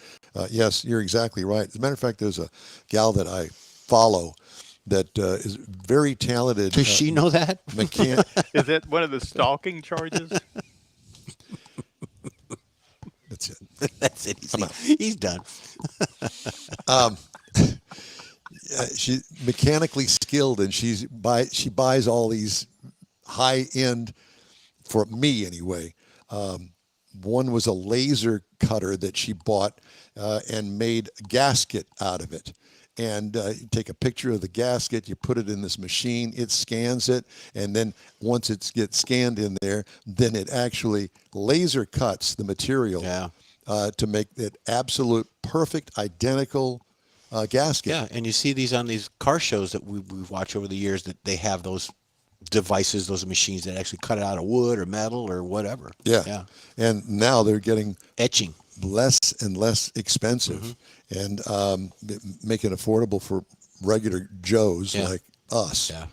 yes, you're exactly right. As a matter of fact, there's a gal that I follow that is very talented. Does she know that? Is that one of the stalking charges? That's it. That's it. He's done. She's mechanically skilled, and she buys all these high end, for me anyway. One was a laser cutter that she bought and made a gasket out of it. And you take a picture of the gasket, you put it in this machine, it scans it, and then once it gets scanned in there, then it actually laser cuts the material to make it absolute perfect, identical gasket. Yeah, and you see these on these car shows that we've watched over the years, that they have those devices, those machines that actually cut it out of wood or metal or whatever. Yeah. And now they're getting etching less and less expensive, and make it affordable for regular Joes like us. Yeah.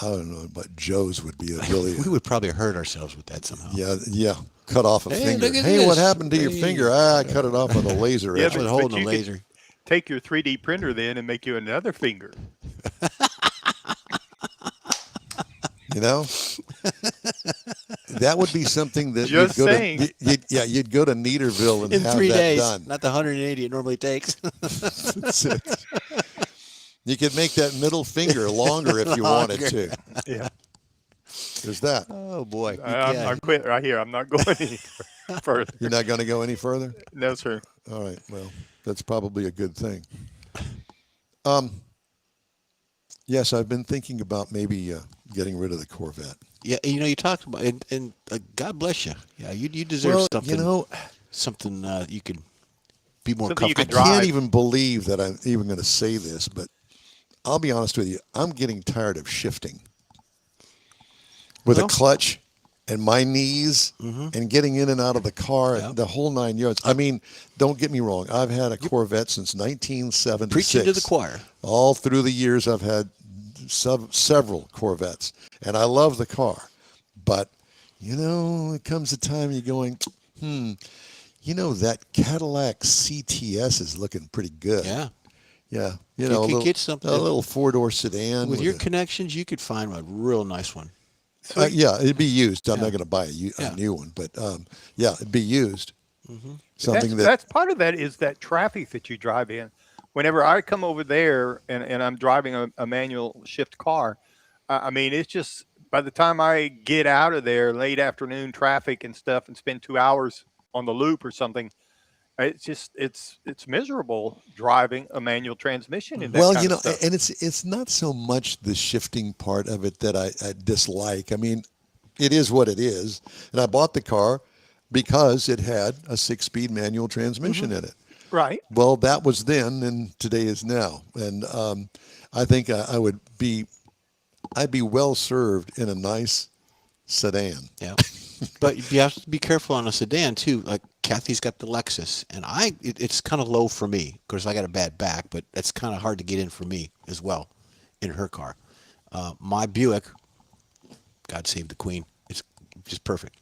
I don't know, but Joes would be a really. We would probably hurt ourselves with that somehow. Yeah. Cut off a finger. Hey, what happened to your finger? I cut it off with a laser. Yeah, but holding a laser. Take your 3D printer then and make you another finger. You know, that would be something that Just you'd go saying. to. You'd go to Neaterville and In have 3 that days, done. not the 180 it normally takes. That's it. You could make that middle finger longer if you wanted to. Yeah. There's that. Oh boy, I'm quit right here. I'm not going any further. You're not going to go any further? No, sir. All right. Well, that's probably a good thing. Yes, I've been thinking about maybe getting rid of the Corvette. Yeah, you talked about and God bless you. Yeah, you deserve something. Something you could be more Something you comfortable. could I can't drive. even believe that I'm even going to say this, but I'll be honest with you. I'm getting tired of shifting with a clutch and my knees and getting in and out of the car, the whole 9 yards. I mean, don't get me wrong. I've had a Corvette since 1976. Preaching to the choir. All through the years, I've had several Corvettes, and I love the car. But, it comes a time you're going, that Cadillac CTS is looking pretty good. Yeah. Yeah. You could get something. A little four-door sedan. With your connections, you could find a real nice one. Yeah, it'd be used. I'm not going to buy a new one, but it'd be used. Something that's part of that is that traffic that you drive in. Whenever I come over there and I'm driving a manual shift car, I mean, it's just by the time I get out of there, late afternoon traffic and stuff, and spend 2 hours on the loop or something, it's just it's miserable driving a manual transmission in that kind of stuff. And it's not so much the shifting part of it that I dislike. I mean, it is what it is, and I bought the car because it had a 6-speed manual transmission in it. Right. Well, that was then, and today is now, and I think I'd be well served in a nice sedan. Yeah. But you have to be careful on a sedan too. Like Kathy's got the Lexus, and it's kind of low for me because I got a bad back, but it's kind of hard to get in for me as well in her car. My Buick, God save the Queen, it's just perfect.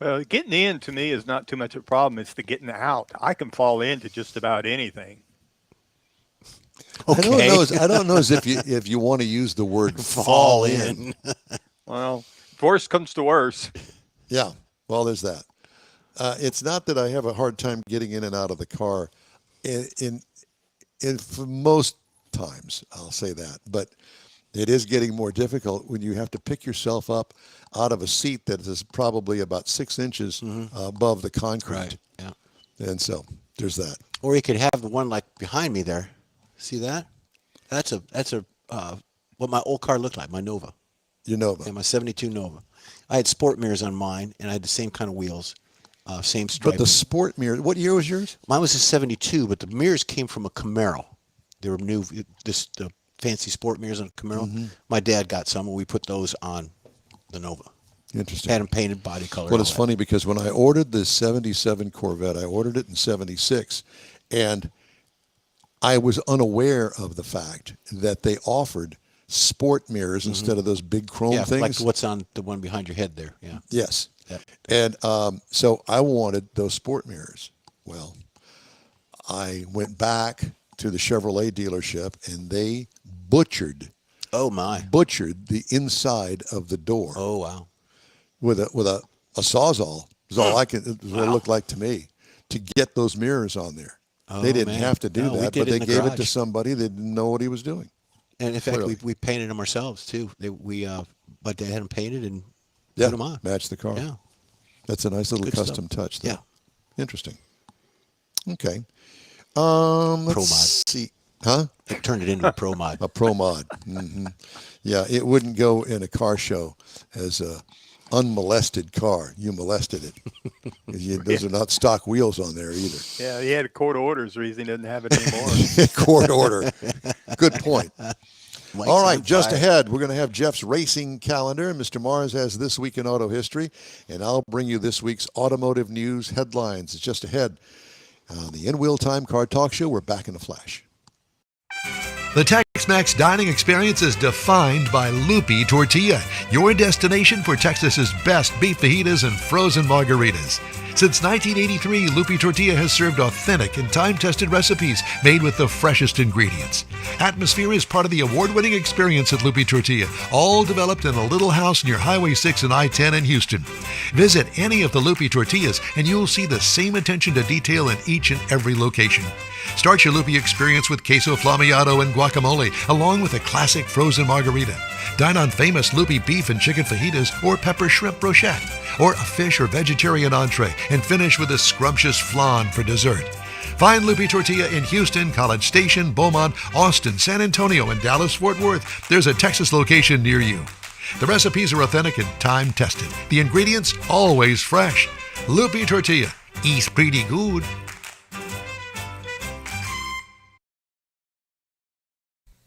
Well, getting in to me is not too much of a problem. It's the getting out. I can fall into just about anything. Okay. I don't know as if you want to use the word fall in. Well, if worse comes to worse. Yeah. Well, there's that. It's not that I have a hard time getting in and out of the car. In for most times, I'll say that, but it is getting more difficult when you have to pick yourself up out of a seat that is probably about 6 inches above the concrete. Right. Yeah. And so there's that. Or you could have the one like behind me there. See that? That's what my old car looked like, my Nova. Your Nova. Yeah, my 72 Nova. I had sport mirrors on mine, and I had the same kind of wheels, same stripe. But the sport mirror, what year was yours? Mine was a 72, but the mirrors came from a Camaro. They were new, the fancy sport mirrors on a Camaro. My dad got some, and we put those on the Nova. Interesting. Had them painted body color. Well, it's funny because when I ordered the 77 Corvette, I ordered it in 76, and I was unaware of the fact that they offered sport mirrors instead of those big chrome things. Like what's on the one behind your head there. Yeah. Yes. Yep. And so I wanted those sport mirrors. Well, I went back to the Chevrolet dealership, and they butchered Oh my. the inside of the door Oh wow. with a sawzall. Is all I can. Is what it looked like to me to get those mirrors on there. Oh, They didn't man. have to do No, we that, did but it they in the gave it to garage. somebody that didn't know what he was doing. And in fact, Clearly. we painted them ourselves too. But they had them painted and Yeah, put them on. match the car. Yeah. That's a nice little Good custom stuff. touch. Though. Yeah. Interesting. Okay. Pro Let's see. Huh? I turned it into a pro mod. A pro mod. Yeah, it wouldn't go in a car show as a unmolested car. You molested it. Those are not stock wheels on there either. Yeah, he had a court orders reason he doesn't have it anymore. Court order. Good point. Mike's All right, on just fire. ahead, we're going to have Jeff's racing calendar. Mr. Mars has This Week in Auto History, and I'll bring you this week's automotive news headlines. It's just ahead on the In Wheel Time Car Talk Show. We're back in a flash. The Tex-Mex dining experience is defined by Loopy Tortilla, your destination for Texas's best beef fajitas and frozen margaritas. Since 1983, Loopy Tortilla has served authentic and time-tested recipes made with the freshest ingredients. Atmosphere is part of the award-winning experience at Loopy Tortilla, all developed in a little house near Highway 6 and I-10 in Houston. Visit any of the Loopy Tortillas and you'll see the same attention to detail in each and every location. Start your Loopy experience with queso flammeado and guacamole, along with a classic frozen margarita. Dine on famous Loopy beef and chicken fajitas or pepper shrimp brochette, or a fish or vegetarian entree, and finish with a scrumptious flan for dessert. Find Loopy Tortilla in Houston, College Station, Beaumont, Austin, San Antonio, and Dallas-Fort Worth. There's a Texas location near you. The recipes are authentic and time-tested. The ingredients always fresh. Loopy Tortilla. Eats pretty good.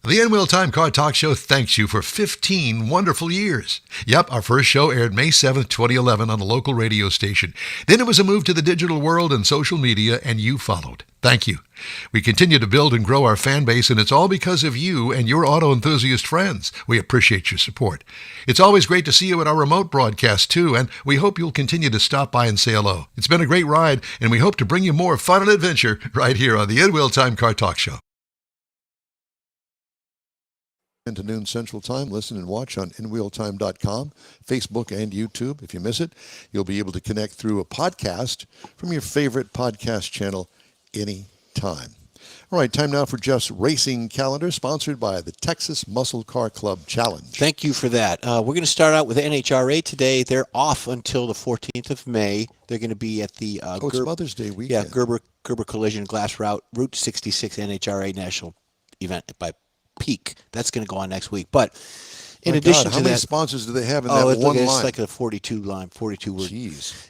The In Wheel Time Car Talk Show thanks you for 15 wonderful years. Yep, our first show aired May 7th, 2011 on a local radio station. Then it was a move to the digital world and social media, and you followed. Thank you. We continue to build and grow our fan base, and it's all because of you and your auto enthusiast friends. We appreciate your support. It's always great to see you at our remote broadcast, too, and we hope you'll continue to stop by and say hello. It's been a great ride, and we hope to bring you more fun and adventure right here on the In Wheel Time Car Talk Show. To noon Central Time. Listen and watch on InWheelTime.com, Facebook, and YouTube. If you miss it, you'll be able to connect through a podcast from your favorite podcast channel anytime. All right, time now for Jeff's racing calendar, sponsored by the Texas Muscle Car Club Challenge. Thank you for that. We're going to start out with NHRA today. They're off until the 14th of May. They're going to be at the It's Mother's Day weekend. Gerber Collision Glass Route 66 NHRA National Event by Peak. That's going to go on next week. But in addition how to many that, sponsors do they have in that one it's line? like a 42 word. Jeez.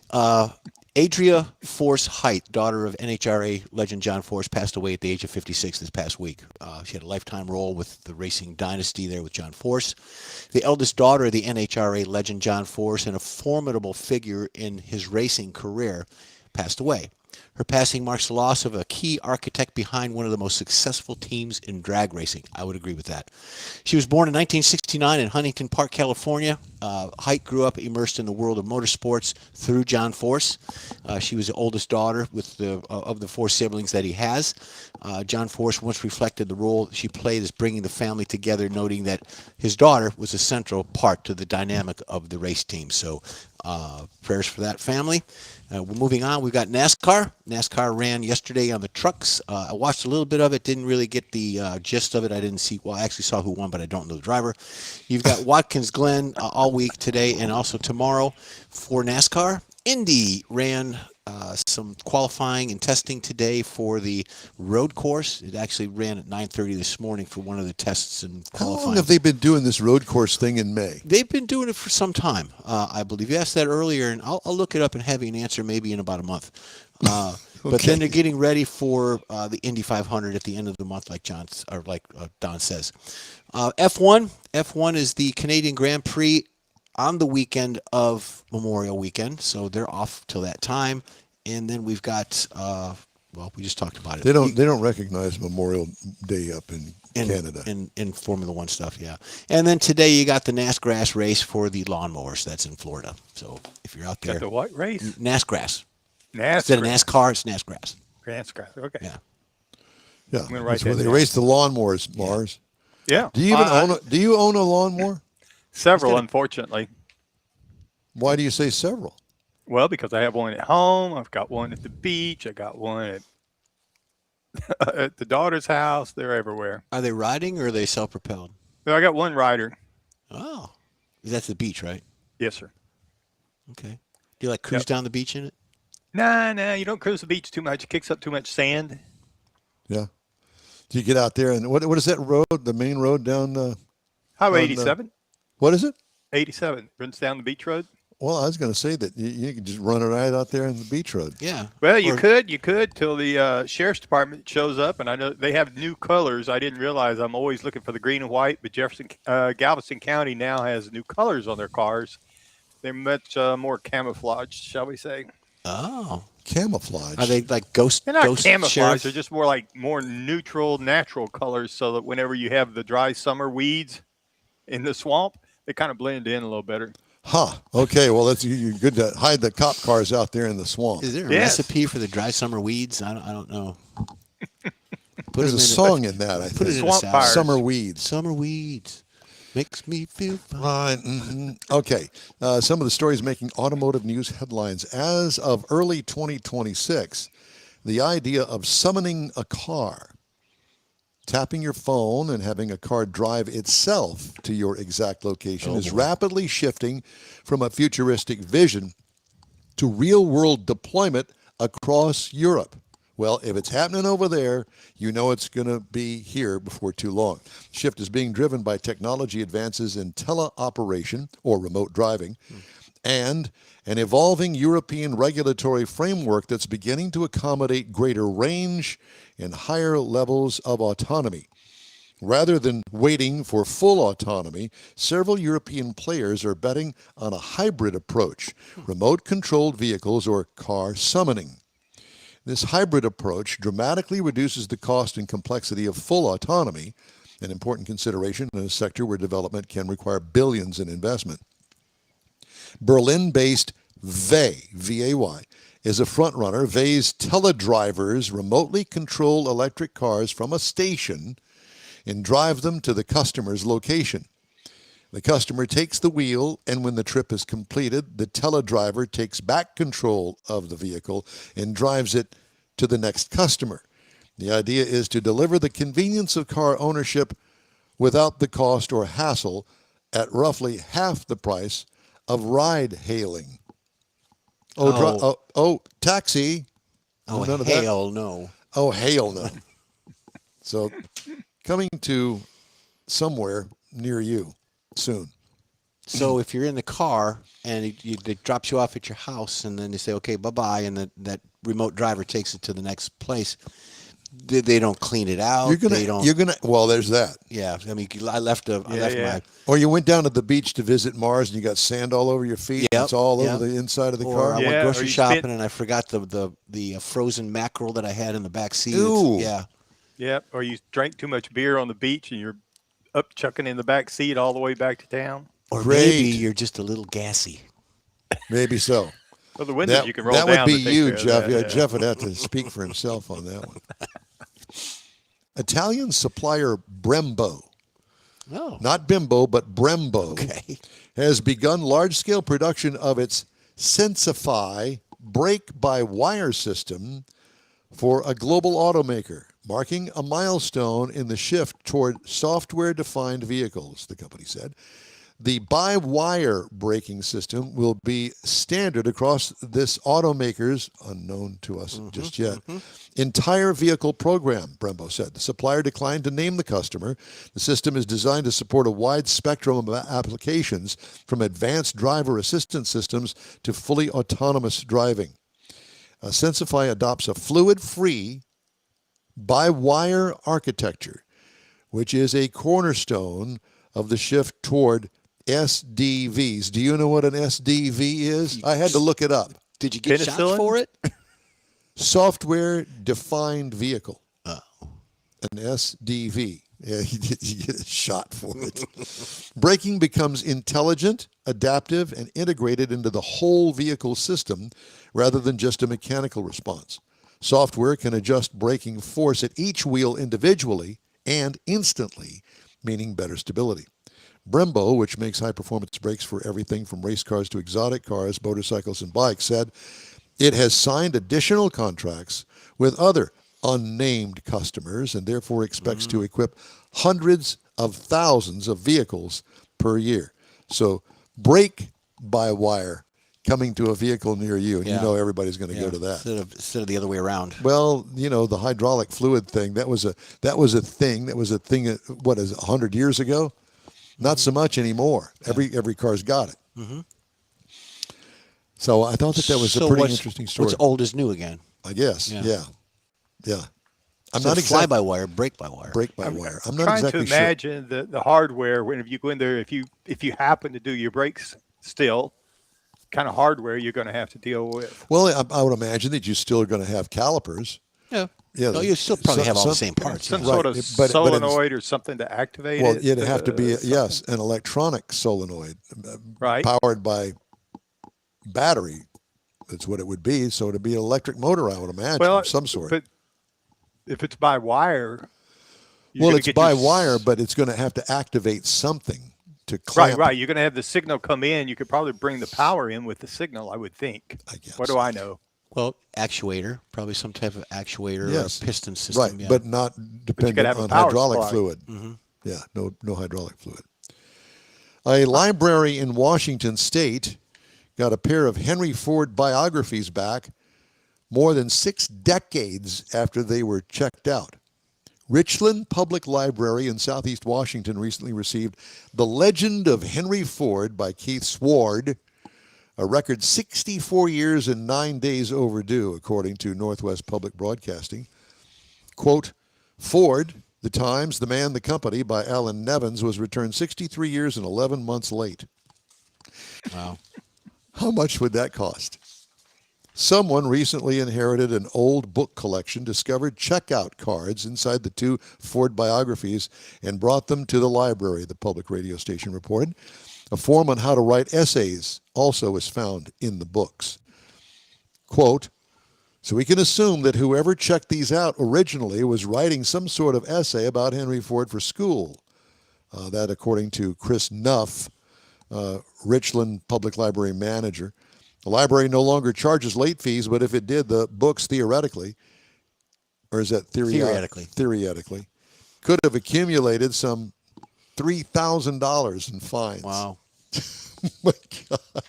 Adria Force Height, daughter of NHRA legend John Force, passed away at the age of 56 this past week. She had a lifetime role with the racing dynasty there with John Force. The eldest daughter of the NHRA legend John Force and a formidable figure in his racing career passed away. Her passing marks the loss of a key architect behind one of the most successful teams in drag racing. I would agree with that. She was born in 1969 in Huntington Park, California. Height grew up immersed in the world of motorsports through John Force. She was the oldest daughter of the four siblings that he has. John Force once reflected the role she played as bringing the family together, noting that his daughter was a central part to the dynamic of the race team. So prayers for that family. We're moving on. We've got NASCAR. NASCAR ran yesterday on the trucks. I watched a little bit of it. Didn't really get the gist of it. I didn't see. Well, I actually saw who won, but I don't know the driver. You've got Watkins Glen all week today and also tomorrow for NASCAR. Indy ran some qualifying and testing today for the road course. It actually ran at 9:30 this morning for one of the tests and How qualifying. long have they been doing this road course thing in May? They've been doing it for some time, I believe. You asked that earlier, and I'll look it up and have you an answer maybe in about a month. But then they're getting ready for the Indy 500 at the end of the month, like Don says. F1 is the Canadian Grand Prix on the weekend of Memorial Weekend, so they're off till that time. And then we've got, we just talked about it. They don't recognize Memorial Day up in Canada. In Formula One stuff, yeah. And then today you got the NASGrass race for the lawnmowers. That's in Florida. So if you're out there. Got the what race? NASGrass. NASCAR. Instead of NASCAR, it's NASGrass. NASCAR. Okay. Yeah. Yeah, I'm gonna write that's where that they down. race the lawnmowers, Mars. Yeah. Do you even own do you own a lawnmower? Several, unfortunately. Why do you say several? Well, because I have one at home. I've got one at the beach. I got one at the daughter's house. They're everywhere. Are they riding or are they self-propelled? So I got one rider. Oh, that's the beach, right? Yes, sir. Okay. Do you like cruise down the beach in it? Nah, you don't cruise the beach too much. It kicks up too much sand. Yeah. Do you get out there and what is that road? The main road down Highway on, 87. What is it? 87 runs down the beach road. Well, I was going to say that you can just run it right out there in the beach road. Yeah. Well, you could till the sheriff's department shows up, and I know they have new colors. I didn't realize. I'm always looking for the green and white, but Galveston County now has new colors on their cars. They're much more camouflaged, shall we say? Oh. Camouflage. Are they like ghost? They're not ghost camouflage. sheriff? They're just more neutral, natural colors, so that whenever you have the dry summer weeds in the swamp, they kind of blend in a little better. Huh. Okay. Well, that's you're good to hide the cop cars out there in the swamp. Is there a Yes. recipe for the dry summer weeds? I don't know. There's a song in that, I Put it think. in a Swamp salad. fires. Summer weeds. Summer weeds makes me feel fine. Right. Okay. Some of the stories making automotive news headlines. As of early 2026, the idea of summoning a car, tapping your phone and having a car drive itself to your exact location is rapidly shifting from a futuristic vision to real-world deployment across Europe. Well, if it's happening over there, you know it's going to be here before too long. The shift is being driven by technology advances in teleoperation or remote driving and an evolving European regulatory framework that's beginning to accommodate greater range and higher levels of autonomy. Rather than waiting for full autonomy, several European players are betting on a hybrid approach, remote-controlled vehicles or car summoning. This hybrid approach dramatically reduces the cost and complexity of full autonomy, an important consideration in a sector where development can require billions in investment. Berlin-based VAY, V-A-Y, is a frontrunner. VAY's teledrivers remotely control electric cars from a station and drive them to the customer's location. The customer takes the wheel, and when the trip is completed, the teledriver takes back control of the vehicle and drives it to the next customer. The idea is to deliver the convenience of car ownership without the cost or hassle at roughly half the price of ride hailing. Taxi. Oh, None of that. hell no. Oh, hail no. So coming to somewhere near you soon. So if you're in the car and it drops you off at your house and then they say, okay, bye-bye, and that remote driver takes it to the next place, they don't clean it out. Well, there's that. Yeah, I mean, I left my... Or you went down to the beach to visit Mars and you got sand all over your feet. Yep, It's all yep. over the inside of the Or car. I went Yeah, grocery or you shopping spent- and I forgot the frozen mackerel that I had in the back seat. Ooh. Yeah. Yep. Or you drank too much beer on the beach and you're up chucking in the back seat all the way back to town. Or Great. maybe you're just a little gassy. Maybe so. Well, the windows you can roll down. That would be to take you, care of Jeff. that, Yeah, Jeff would have to speak for himself on that one. Italian supplier Brembo, Oh. not Bimbo, but Brembo, Okay. has begun large-scale production of its Sensify brake-by-wire system for a global automaker, marking a milestone in the shift toward software-defined vehicles, the company said. The by-wire braking system will be standard across this automaker's, unknown to us just yet, entire vehicle program, Brembo said. The supplier declined to name the customer. The system is designed to support a wide spectrum of applications, from advanced driver assistance systems to fully autonomous driving. Sensify adopts a fluid-free, by-wire architecture, which is a cornerstone of the shift toward SDVs. Do you know what an SDV is? I had to look it up. Did you get shots Penicillin? for it? Software defined vehicle. Oh. An SDV. Yeah, you get a shot for it. Braking becomes intelligent, adaptive, and integrated into the whole vehicle system rather than just a mechanical response. Software can adjust braking force at each wheel individually and instantly, meaning better stability. Brembo, which makes high-performance brakes for everything from race cars to exotic cars, motorcycles, and bikes, said it has signed additional contracts with other unnamed customers and therefore expects to equip hundreds of thousands of vehicles per year. So brake-by-wire coming to a vehicle near you, and you know everybody's going to go to that. Instead of the other way around. Well, the hydraulic fluid thing, that was a thing, what is it, 100 years ago? Not so much anymore. Every car's got it. Mm-hmm. So I thought that was a pretty interesting story. What's old is new again. I guess. Yeah. I'm So not fly by wire, brake by wire. Brake by wire. I'm not trying exactly to imagine the hardware when you go in there. If you happen to do your brakes still, kind of hardware you're going to have to deal with. Well, I would imagine that you still are going to have calipers. Yeah. Yeah. No, you still probably have all the same parts. Some yeah. sort of But solenoid or something to activate Well, it. it'd have to be, yes, an electronic solenoid Right. powered by battery. That's what it would be. So it'd be an electric motor, I would imagine, of some sort. But if it's by wire, Well, it's by wire, but it's going to have to activate something to clamp. Right. You're going to have the signal come in. You could probably bring the power in with the signal, I would think. I guess. What do I know? Well, actuator, probably some type of actuator Yes. or a piston system. Right, yeah. but not dependent have a on power hydraulic supply. fluid. Mm-hmm. Yeah, no hydraulic fluid. A library in Washington State got a pair of Henry Ford biographies back more than 6 decades after they were checked out. Richland Public Library in Southeast Washington recently received The Legend of Henry Ford by Keith Sward, a record 64 years and 9 days overdue, according to Northwest Public Broadcasting. Quote, Ford, The Times, The Man, The Company by Alan Nevins was returned 63 years and 11 months late. Wow. How much would that cost? Someone recently inherited an old book collection, discovered checkout cards inside the 2 Ford biographies, and brought them to the library, the public radio station reported. A form on how to write essays also is found in the books. Quote, so we can assume that whoever checked these out originally was writing some sort of essay about Henry Ford for school. That according to Chris Nuff, Richland Public Library manager. The library no longer charges late fees, but if it did, the books theoretically, or is that theoretically, could have accumulated some $3,000 in fines. Wow. My God.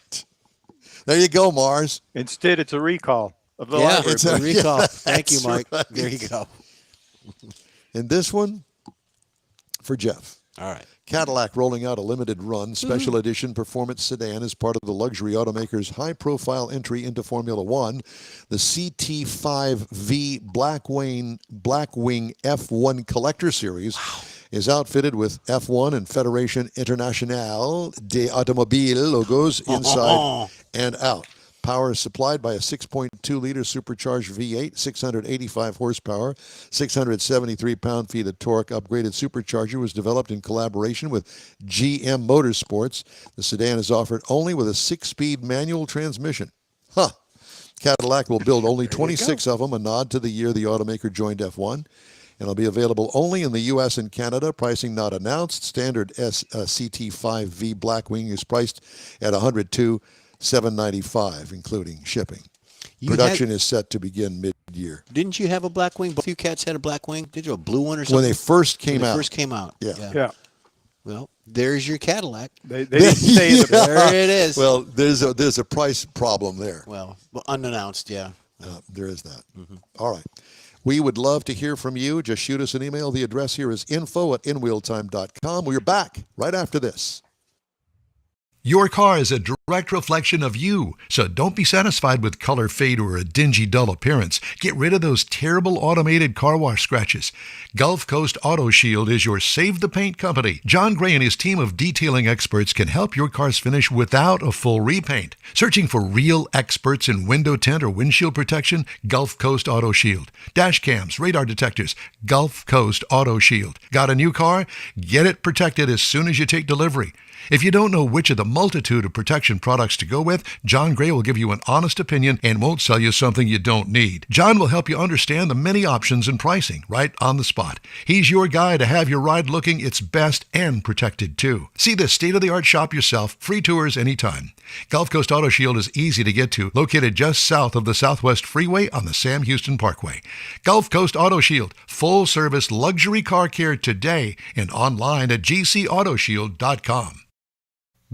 There you go, Mars. Instead, it's a recall of the Yeah, library. it's a recall. Thank you, that's Mike. right. There you go. And this one for Jeff. All right. Cadillac rolling out a limited run special edition performance sedan as part of the luxury automaker's high-profile entry into Formula One. The CT5V Blackwing F1 Collector Series is outfitted with F1 and Fédération Internationale des Automobiles logos inside and out. Power is supplied by a 6.2-liter supercharged V8, 685 horsepower, 673 pound-feet of torque. Upgraded supercharger was developed in collaboration with GM Motorsports. The sedan is offered only with a 6-speed manual transmission. Cadillac will build only 26 of them, a nod to the year the automaker joined F1. And it'll be available only in the U.S. and Canada. Pricing not announced. Standard CT5V Blackwing is priced at $102,795, including shipping. Production is set to begin mid-year. Didn't you have a Blackwing? Both you cats had a Blackwing. Did you have a blue one or something? When they first came out. First came out. Yeah. Well, there's your Cadillac. They didn't say the There it is. Well, there's a price problem there. Well, unannounced, yeah. There is that. Mm-hmm. All right. We would love to hear from you. Just shoot us an email. The address here is info@inwheeltime.com. We're back right after this. Your car is a direct reflection of you, so don't be satisfied with color fade or a dingy, dull appearance. Get rid of those terrible automated car wash scratches. Gulf Coast Auto Shield is your Save the Paint company. John Gray and his team of detailing experts can help your car's finish without a full repaint. Searching for real experts in window tint or windshield protection? Gulf Coast Auto Shield. Dash cams, radar detectors, Gulf Coast Auto Shield. Got a new car? Get it protected as soon as you take delivery. If you don't know which of the multitude of protection products to go with, John Gray will give you an honest opinion and won't sell you something you don't need. John will help you understand the many options and pricing right on the spot. He's your guy to have your ride looking its best and protected too. See this state-of-the-art shop yourself. Free tours anytime. Gulf Coast Auto Shield is easy to get to, located just south of the Southwest Freeway on the Sam Houston Parkway. Gulf Coast Auto Shield, full-service luxury car care today and online at gcautoshield.com.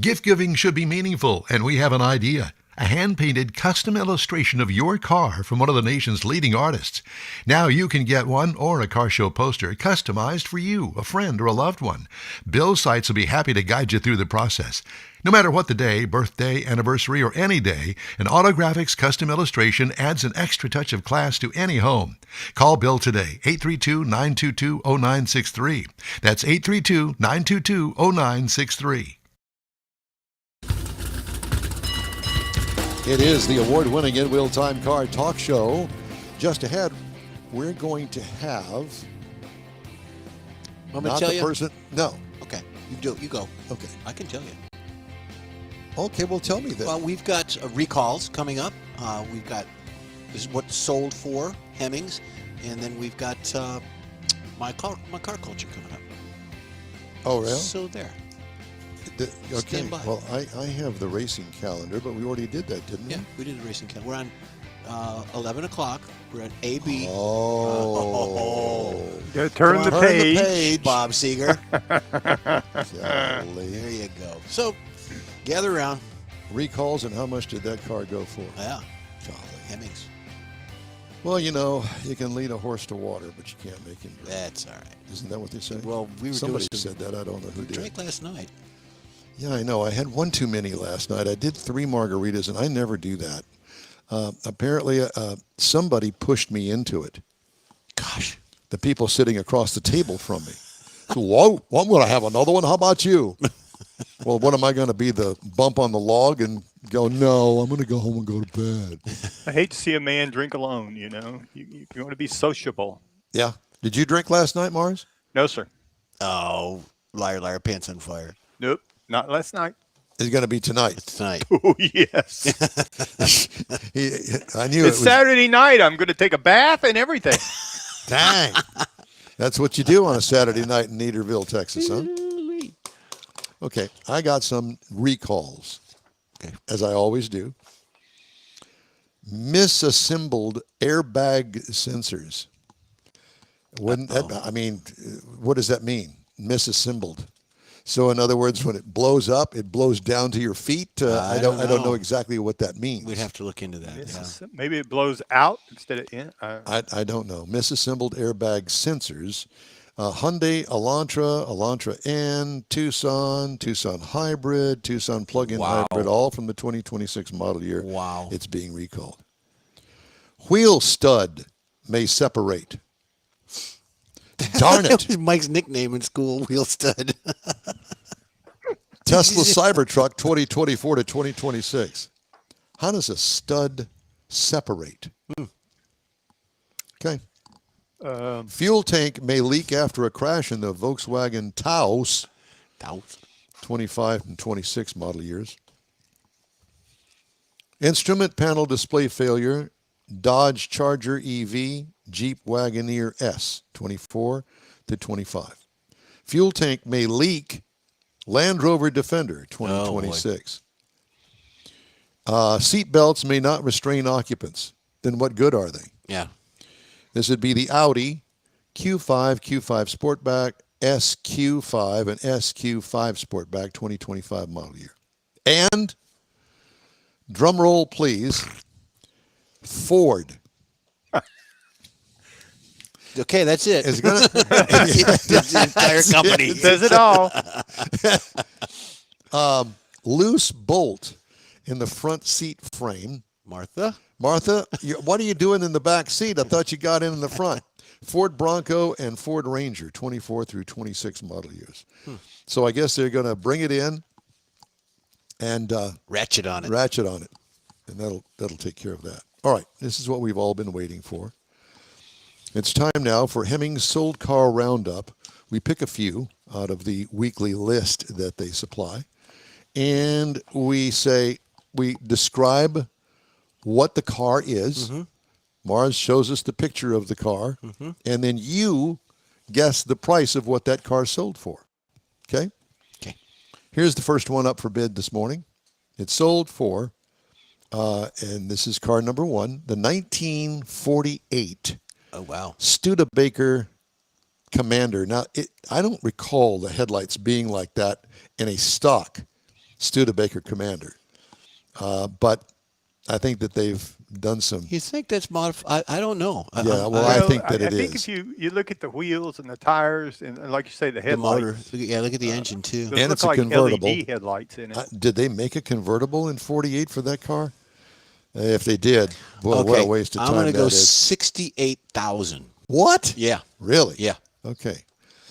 Gift giving should be meaningful, and we have an idea. A hand-painted custom illustration of your car from one of the nation's leading artists. Now you can get one or a car show poster customized for you, a friend, or a loved one. Bill Sites will be happy to guide you through the process. No matter what the day, birthday, anniversary, or any day, an Autographics custom illustration adds an extra touch of class to any home. Call Bill today, 832-922-0963. That's 832-922-0963. It is the award-winning In-Wheel Time Car Talk Show. Just ahead, we're going to have... Want me to tell you? No. Okay, you do. You go. Okay. I can tell you. Okay, well, tell me then. Well, we've got recalls coming up. We've got this is what sold for Hemmings, and then we've got my car culture coming up. Oh, really? So there. Okay. Stand by. Well, I have the racing calendar, but we already did that, didn't we? Yeah, we did the racing calendar. We're on 11 o'clock. We're at AB. Oh. Go turn the page. Bob Seeger. Golly. There you go. So, gather around. Recalls, and how much did that car go for? Yeah. Golly. Hemmings. Well, you know, you can lead a horse to water, but you can't make him drink. That's all right. Isn't that what they say? Well, we were Somebody doing said that. I don't know who we did. drank last night. Yeah, I know. I had one too many last night. I did 3 margaritas, and I never do that. Apparently, somebody pushed me into it. Gosh. The people sitting across the table from me. So, whoa, well, I'm going to have another one. How about you? Well, what am I going to be, the bump on the log and go, no, I'm going to go home and go to bed. I hate to see a man drink alone, you know. You want to be sociable. Yeah. Did you drink last night, Mars? No, sir. Oh, liar, liar, pants on fire. Nope. Not last night. It's going to be tonight. It's tonight. Oh, yes. I knew It's Saturday night. I'm going to take a bath and everything. Dang. That's what you do on a Saturday night in Neederville, Texas, huh? Okay, I got some recalls, as I always do. Misassembled airbag sensors. Wouldn't that, I mean, what does that mean? Misassembled. So in other words, when it blows up, it blows down to your feet. I don't know exactly what that means. We'd have to look into that. Yeah. Maybe it blows out instead of in. I don't know. Misassembled airbag sensors. Hyundai Elantra, Elantra N, Tucson Hybrid, Tucson plug-in hybrid, all from the 2026 model year. Wow. It's being recalled. Wheel stud may separate. Darn That it. was Mike's nickname in school, Wheel Stud. Tesla Cybertruck 2024 to 2026. How does a stud separate? Okay. Fuel tank may leak after a crash in the Volkswagen Taos 25 and 26 model years. Instrument panel display failure, Dodge Charger EV, Jeep Wagoneer S 24 to 25. Fuel tank may leak, Land Rover Defender 2026. Seat belts may not restrain occupants. Then what good are they? Yeah. This would be the Audi Q5, Q5 Sportback, SQ5, and SQ5 Sportback 2025 model year. And, drum roll please, Ford. Okay, that's it. Is gonna, That's the entire company. Says it all. loose bolt in the front seat frame. Martha, What are you doing in the back seat? I thought you got in the front. Ford Bronco and Ford Ranger, 24 through 26 model years. So I guess they're going to bring it in and ratchet on it. And that'll take care of that. All right, this is what we've all been waiting for. It's time now for Hemmings Sold Car Roundup. We pick a few out of the weekly list that they supply, and we describe what the car is. Mars shows us the picture of the car, and then you guess the price of what that car sold for. Okay? Okay. Here's the first one up for bid this morning. It sold for, and this is car number one, the 1948 Oh, wow. Studebaker Commander. Now, I don't recall the headlights being like that in a stock Studebaker Commander, but I think that they've done some. You think that's modified? I don't know. Yeah, well, I think that it I think is. if you look at the wheels and the tires and like you say, the the headlights. motor. Yeah, look at the engine too. Those And look it's a like convertible. LED headlights in it. Did they make a convertible in 48 for that car? If they did, boy, what a waste of time I'm going to that go is. 68,000. What? Yeah. Really? Yeah. Okay.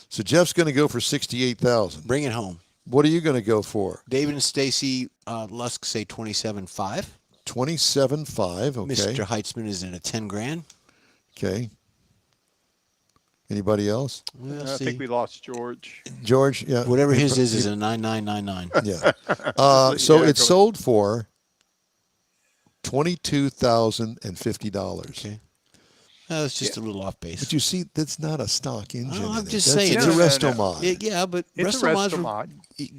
So Jeff's going to go for 68,000. Bring it home. What are you going to go for? David and Stacy Lusk say 27.5. 27.5. Okay. Mr. Heitzman is in a 10 grand. Okay. Anybody else? We'll I see. think we lost George. George? Yeah. Whatever his is a 9999. Yeah. So Yeah, it go sold for $22,050. Okay. It's just a little off base. But you see, that's not a stock engine. Oh, I'm in it. just That's- saying. It's a No, no, no. resto mod. Yeah, but It's a resto resto mods mod.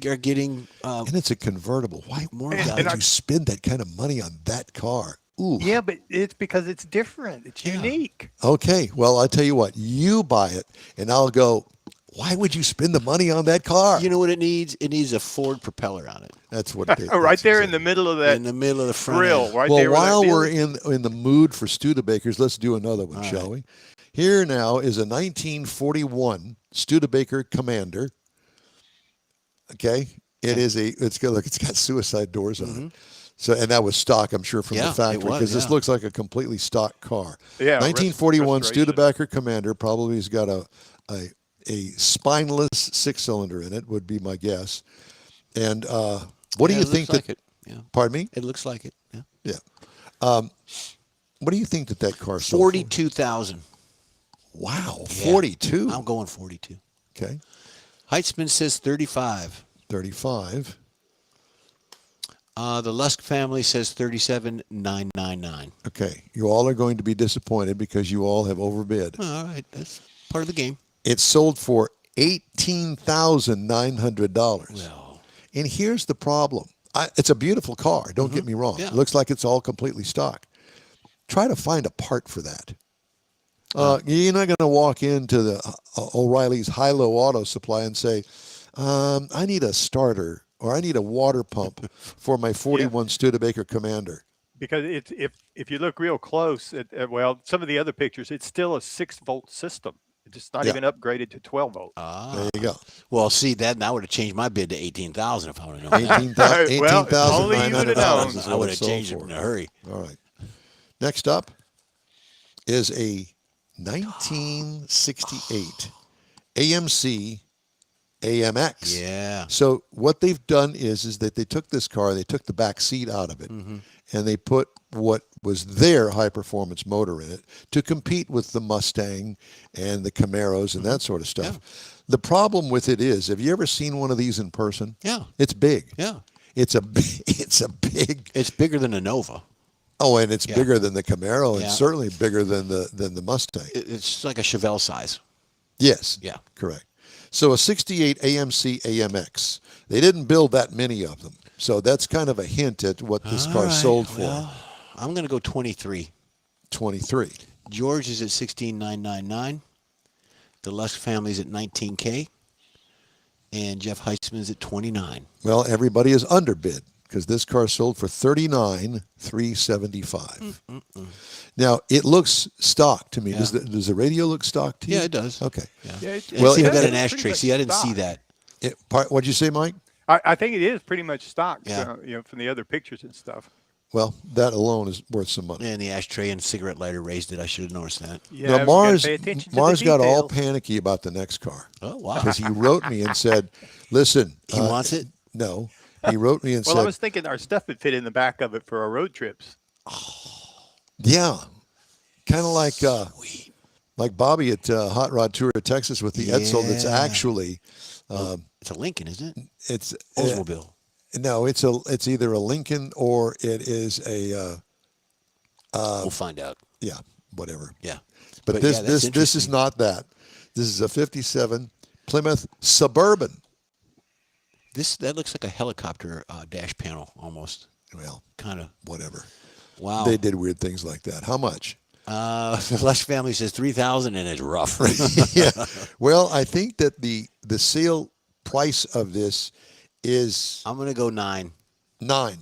are getting And it's a convertible. Why more And- would value. and you spend that kind of money on that car? Ooh. Yeah, but it's because it's different. It's Yeah. unique. Okay. Well, I tell you what. You buy it, and I'll go. Why would you spend the money on that car? You know what it needs? It needs a Ford propeller on it. That's what. Right there in the middle of that In the middle of the front grill. end. Right Well, there. where that while deal we're is. in the mood for Studebakers, let's do another one, All shall we? Here now is a 1941 Studebaker Commander. Okay, it's got suicide doors on it. So, and that was stock, I'm sure, from Yeah, the it factory, was, because this yeah. looks like a completely stock car. Yeah, 1941 restoration. Studebaker Commander probably has got a spineless six-cylinder in it, would be my guess. And what do Yeah, you it think looks that? like it. Yeah. Pardon me? It looks like it. Yeah. Yeah. What do you think that car sold for? 42,000. Wow, Yeah. 42. I'm going 42. Okay, Heitzman says 35. 35. The Lusk family says 37,999. Okay, you all are going to be disappointed because you all have overbid. All right, that's part of the game. It sold for $18,900. Well, And here's the problem. It's a beautiful car. Don't get me wrong. Yeah. It looks like it's all completely stock. Try to find a part for that. You're not going to walk into the O'Reilly's high-low auto supply and say, I need a starter or I need a water pump for my 41 Studebaker Commander. Because it's if you look real close at some of the other pictures, it's still a 6-volt system. It's just not Yeah. even upgraded to 12 volt. There you go. well, see that would have changed my bid to 18,000 if I would have known that. Well, only you would have known. $18,900 is I what would it have sold changed it for. in a hurry. All right. Next up is a 1968 AMC AMX. Yeah. So what they've done is that they took this car, they took the back seat out of it, and they put what was their high performance motor in it to compete with the Mustang and the Camaros and that sort of stuff. Yeah. The problem with it is, have you ever seen one of these in person? Yeah. It's big. Yeah. It's a big. It's bigger than a Nova. Oh, and it's Yeah. bigger than the Camaro, and Yeah. certainly bigger than the Mustang. It's like a Chevelle size. Yes. Yeah. Correct. So a 68 AMC AMX. They didn't build that many of them. So that's kind of a hint at what this All car right, sold for. well, I'm going to go 23. 23. George is at 16,999. The Lusk family's at 19K. And Jeff Heitzman's at 29. Well, everybody is underbid because this car sold for $39,375. Now, it looks stock to me. Yeah. Does the radio look stock to you? Yeah, it does. Okay. Yeah. Yeah, Well, see, I've got it's an pretty ashtray. much See, I didn't see stock. that. What'd you say, Mike? I think it is pretty much stock. Yeah. From the other pictures and stuff. Well, that alone is worth some money. And the ashtray and cigarette lighter raised it. I should have noticed that. Yeah, Now, we gotta Mars pay attention to the got all details. panicky about the next car Oh, wow. because he wrote me and said, listen. He wants it? No. He wrote me and Well, said, I was thinking our stuff would fit in the back of it for our road trips. yeah, kind of like Bobby at Hot Rod Tour of Texas with the Edsel that's Yeah. actually, It's a Lincoln, isn't it? it's Oldsmobile. No, it's either a Lincoln or it is a We'll find out. yeah, whatever. Yeah. But yeah, this that's this is interesting. not that. This is a 57 Plymouth Suburban. That looks like a helicopter dash panel almost. Well, Kind of. whatever. Wow. They did weird things like that. How much? The Lush family says 3,000 and it's rough. Yeah. Well, I think that the sale price of this is I'm gonna go 9. 9.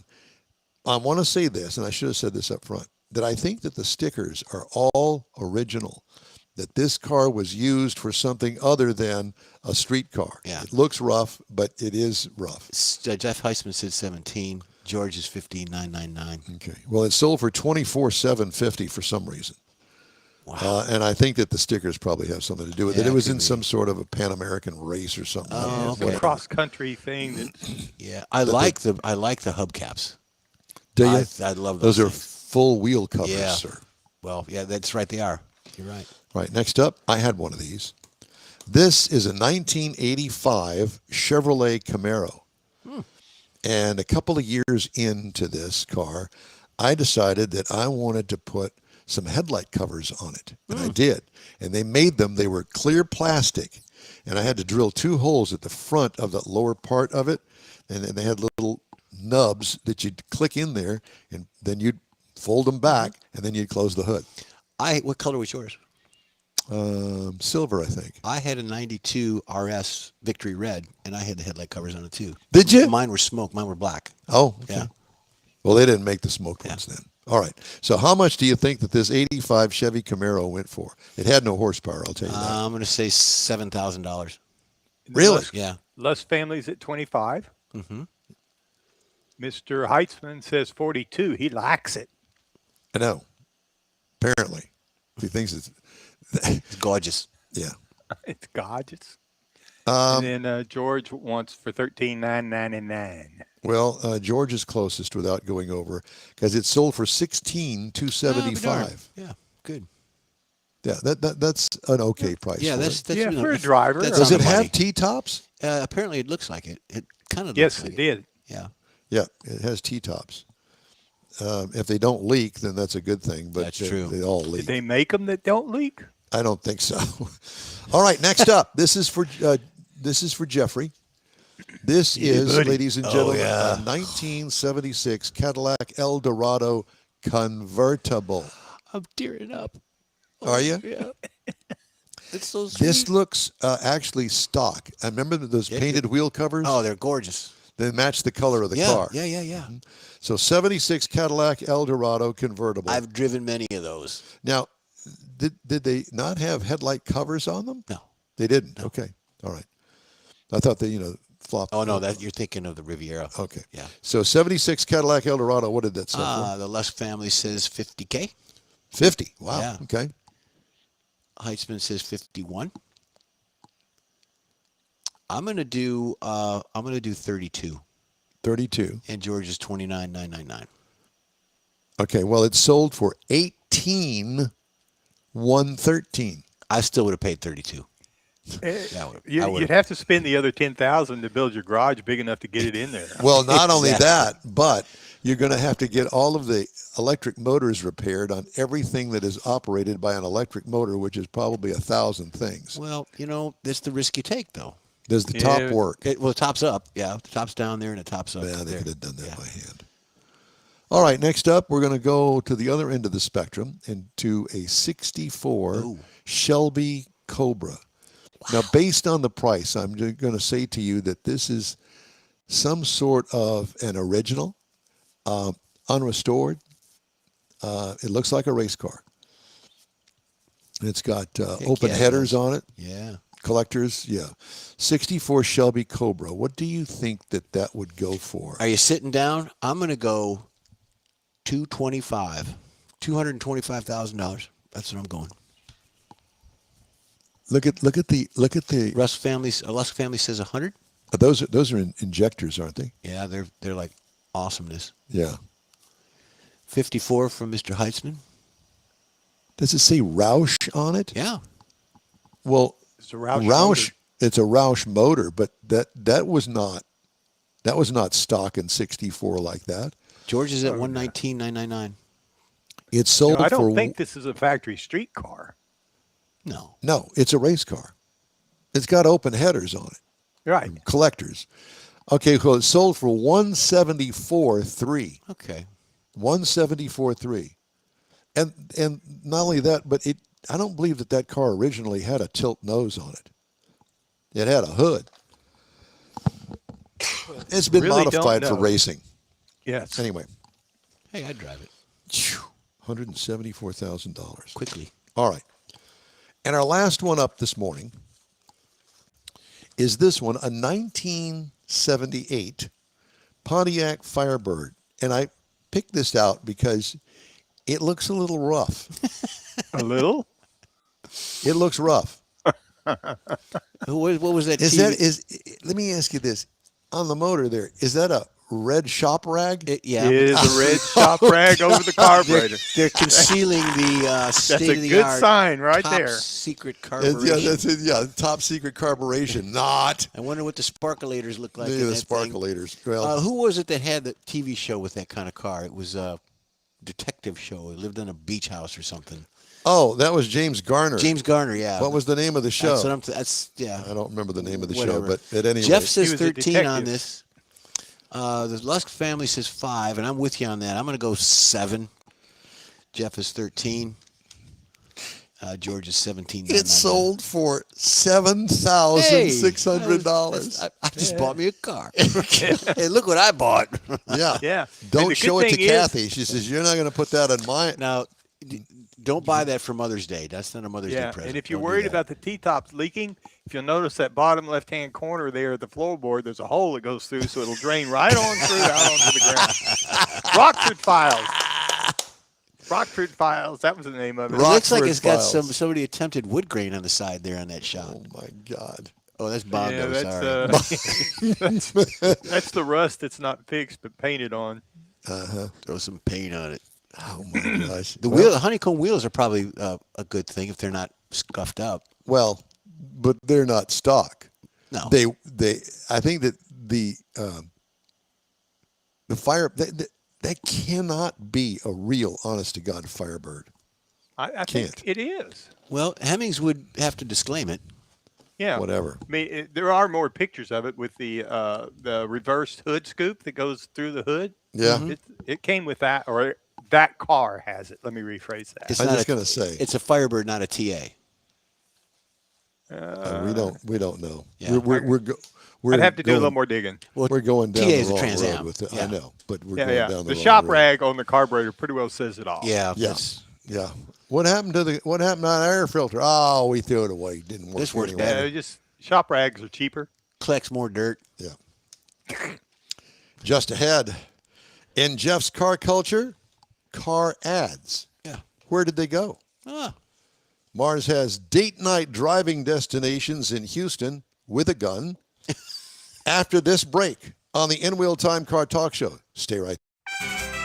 I want to say this, and I should have said this up front, that I think that the stickers are all original. That this car was used for something other than a street car. Yeah. It looks rough, but it is rough. Jeff Heisman said 17. George is 15,999. Okay. Well, it sold for $24,750 for some reason. Wow. And I think that the stickers probably have something to do with it. Yeah, It was could in be. some sort of a Pan American race or something. Oh, like that. okay. Whatever. cross country thing. That's, Yeah, I like the hubcaps. Do you? I love Those those. are things. full wheel covers, Yeah. sir. Well, yeah, that's right. They are. You're right. Right. Next up, I had one of these. This is a 1985 Chevrolet Camaro. And a couple of years into this car, I decided that I wanted to put some headlight covers on it. And I did. And they made them. They were clear plastic. And I had to drill 2 holes at the front of the lower part of it. And then they had little nubs that you'd click in there. And then you'd fold them back. And then you'd close the hood. What color was yours? Silver, I think. I had a 92 RS Victory Red, and I had the headlight covers on it too. Did you? Mine were smoke. Mine were black. Oh, okay. Yeah. Well, they didn't make the smoked ones then. All right. So how much do you think that this 85 Chevy Camaro went for? It had no horsepower, I'll tell you that. I'm going to say $7,000. Really? Yeah. Lush family's at 25. Mm-hmm. Mr. Heitzman says 42. He likes it. I know. Apparently. He thinks it's, It's gorgeous. yeah. It's gorgeous. And then George wants for $13,999. Well, George is closest without going over because it sold for $16,275. Yeah, good. Yeah, that's an okay price. Yeah, for that's it. Yeah, you know, for a driver. that's Does on it the money. have T-tops? Apparently, it looks like it. It kind of Yes, looks like it did. Yeah, Yeah, it has T-tops. If they don't leak, then that's a good thing. But That's true. They all leak. Did they make them that don't leak? I don't think so. All right, next up. This is for Jeffrey. This is, buddy. ladies and gentlemen, yeah. a 1976 Cadillac Eldorado convertible. I'm tearing up. Are you? Yeah, it's so sweet. This looks actually stock. I remember those painted wheel covers. Oh, they're gorgeous. They match the color of the Yeah, car. yeah. So 76 Cadillac Eldorado convertible. I've driven many of those. Now, did they not have headlight covers on them? No. They didn't. Okay. All right. I thought they, flopped. Oh no, that you're thinking of the Riviera. Okay. Yeah. So 76 Cadillac Eldorado, what did that sell for? The Lush family says 50K. 50. Wow. Yeah. Okay. Heitzman says 51. I'm gonna do 32. 32. And George is 29,999. Okay. Well, it sold for 18,113. I still would have paid 32. I would've. You'd have to spend the other $10,000 to build your garage big enough to get it in there. Well, not only Exactly. that, but you're going to have to get all of the electric motors repaired on everything that is operated by an electric motor, which is probably 1,000 things. Well, that's the risk you take, though. Does the top Yeah. work? The top's up. Yeah, the top's down there and the top's up. Yeah, they there. could have done that Yeah. by hand. All right, next up, we're going to go to the other end of the spectrum and to a 64 Ooh. Shelby Cobra. Now, based on the price, I'm going to say to you that this is some sort of an original, unrestored. It looks like a race car. It's got open yeah, it headers does. on it. Yeah. Collectors, yeah. 64 Shelby Cobra. What do you think that would go for? Are you sitting down? I'm going to go $225,000. That's what I'm going. Look at the Lush family says 100. those are injectors, aren't they? Yeah, they're like awesomeness. Yeah. 54 from Mr. Heitzman. Does it say Roush on it? Yeah. Well, It's a Roush Roush. It's a Roush motor, but that That was not stock in 64 like that. George is at 119,999. It's sold I for... don't think this is a factory street car. No. No, it's a race car. It's got open headers on it. Right. Collectors. Okay, well, it's sold for 174.3. Okay. 174.3. And not only that, but I don't believe that car originally had a tilt nose on it. It had a hood. It's been Really modified don't for know. racing. Yes. Anyway, Hey, I'd drive it $174,000. quickly. All right. And our last one up this morning is this one, a 1978 Pontiac Firebird. And I picked this out because it looks a little rough. A little? It looks rough. What was that? Let me ask you this. On the motor there, is that a red shop rag? Yeah. It is a red shop rag over the carburetor. They're concealing the That's a state-of-the-art good sign right top there. secret Yeah, carburation. that's it. Yeah, top secret carburation. Not. I wonder what the sparkulators look like. Yeah, in the that thing. sparkulators. Well, Who was it that had the TV show with that kind of car? It was a detective show. He lived in a beach house or something. oh, that was James Garner. James Garner, yeah. What was the name of the show? That's yeah. I don't remember the name of the Whatever. show, but at any Jeff rate. says He was a 13 on detective. this. The Lusk family says 5, and I'm with you on that. I'm going to go 7. Jeff is 13. George is 17. It sold for $7,600. I just bought me a car. Hey, look what I bought. Yeah. Yeah. And Don't the show good it to thing is- Kathy. She says, you're not going to put that on mine. Now, don't buy that for Mother's Day. That's not a Mother's Day Yeah, present. and if you're Don't do worried that. about the T-tops leaking, if you'll notice that bottom left-hand corner there at the floorboard, there's a hole that goes through, so it'll drain right on through out onto the ground. Rockford Files. Rockford Files. That was the name of it. It looks like Rockford it's got Files. somebody attempted wood grain on the side there on that shot. Oh, my God. Oh, that's Bondo. Yeah, Sorry. that's the rust that's not fixed but painted on. Throw some paint on it. Oh, my gosh. The honeycomb wheels are probably a good thing if they're not scuffed up. Well, but they're not stock. No. I think that the fire, that cannot be a real, honest to God Firebird. I think Can't. it is. Well, Hemmings would have to disclaim it. Yeah. Whatever. I mean, there are more pictures of it with the reversed hood scoop that goes through the hood. Yeah. It came with that, or that car has it. Let me rephrase that. It's I'm not just going to say, It's a Firebird, not a TA. we don't know. Yeah. We're I'd have to do a going- little more digging. Well, We're going down TA the is a wrong Trans road Am. with it. Yeah. I know, but we're Yeah, going yeah. down the The wrong shop road. rag on the carburetor pretty well says it all. Yeah. Yeah. that's- Yeah. What happened to the air filter? Oh, we threw it away. Didn't work. This works anyway. better. Just shop rags are cheaper. Collects more dirt. Yeah. Just ahead, in Jeff's car culture, car ads. Yeah. Where did they go? Ah, Mars has date night driving destinations in Houston with a gun. After this break on the In Wheel Time Car Talk Show. Stay right.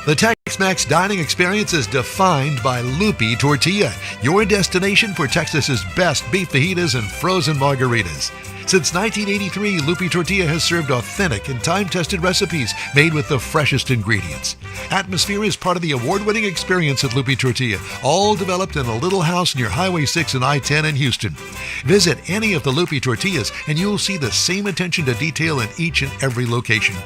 The Tex-Mex dining experience is defined by Loopy Tortilla, your destination for Texas's best beef fajitas and frozen margaritas. Since 1983, Loopy Tortilla has served authentic and time-tested recipes made with the freshest ingredients. Atmosphere is part of the award-winning experience at Loopy Tortilla, all developed in a little house near Highway 6 and I-10 in Houston. Visit any of the Loopy Tortillas and you'll see the same attention to detail in each and every location.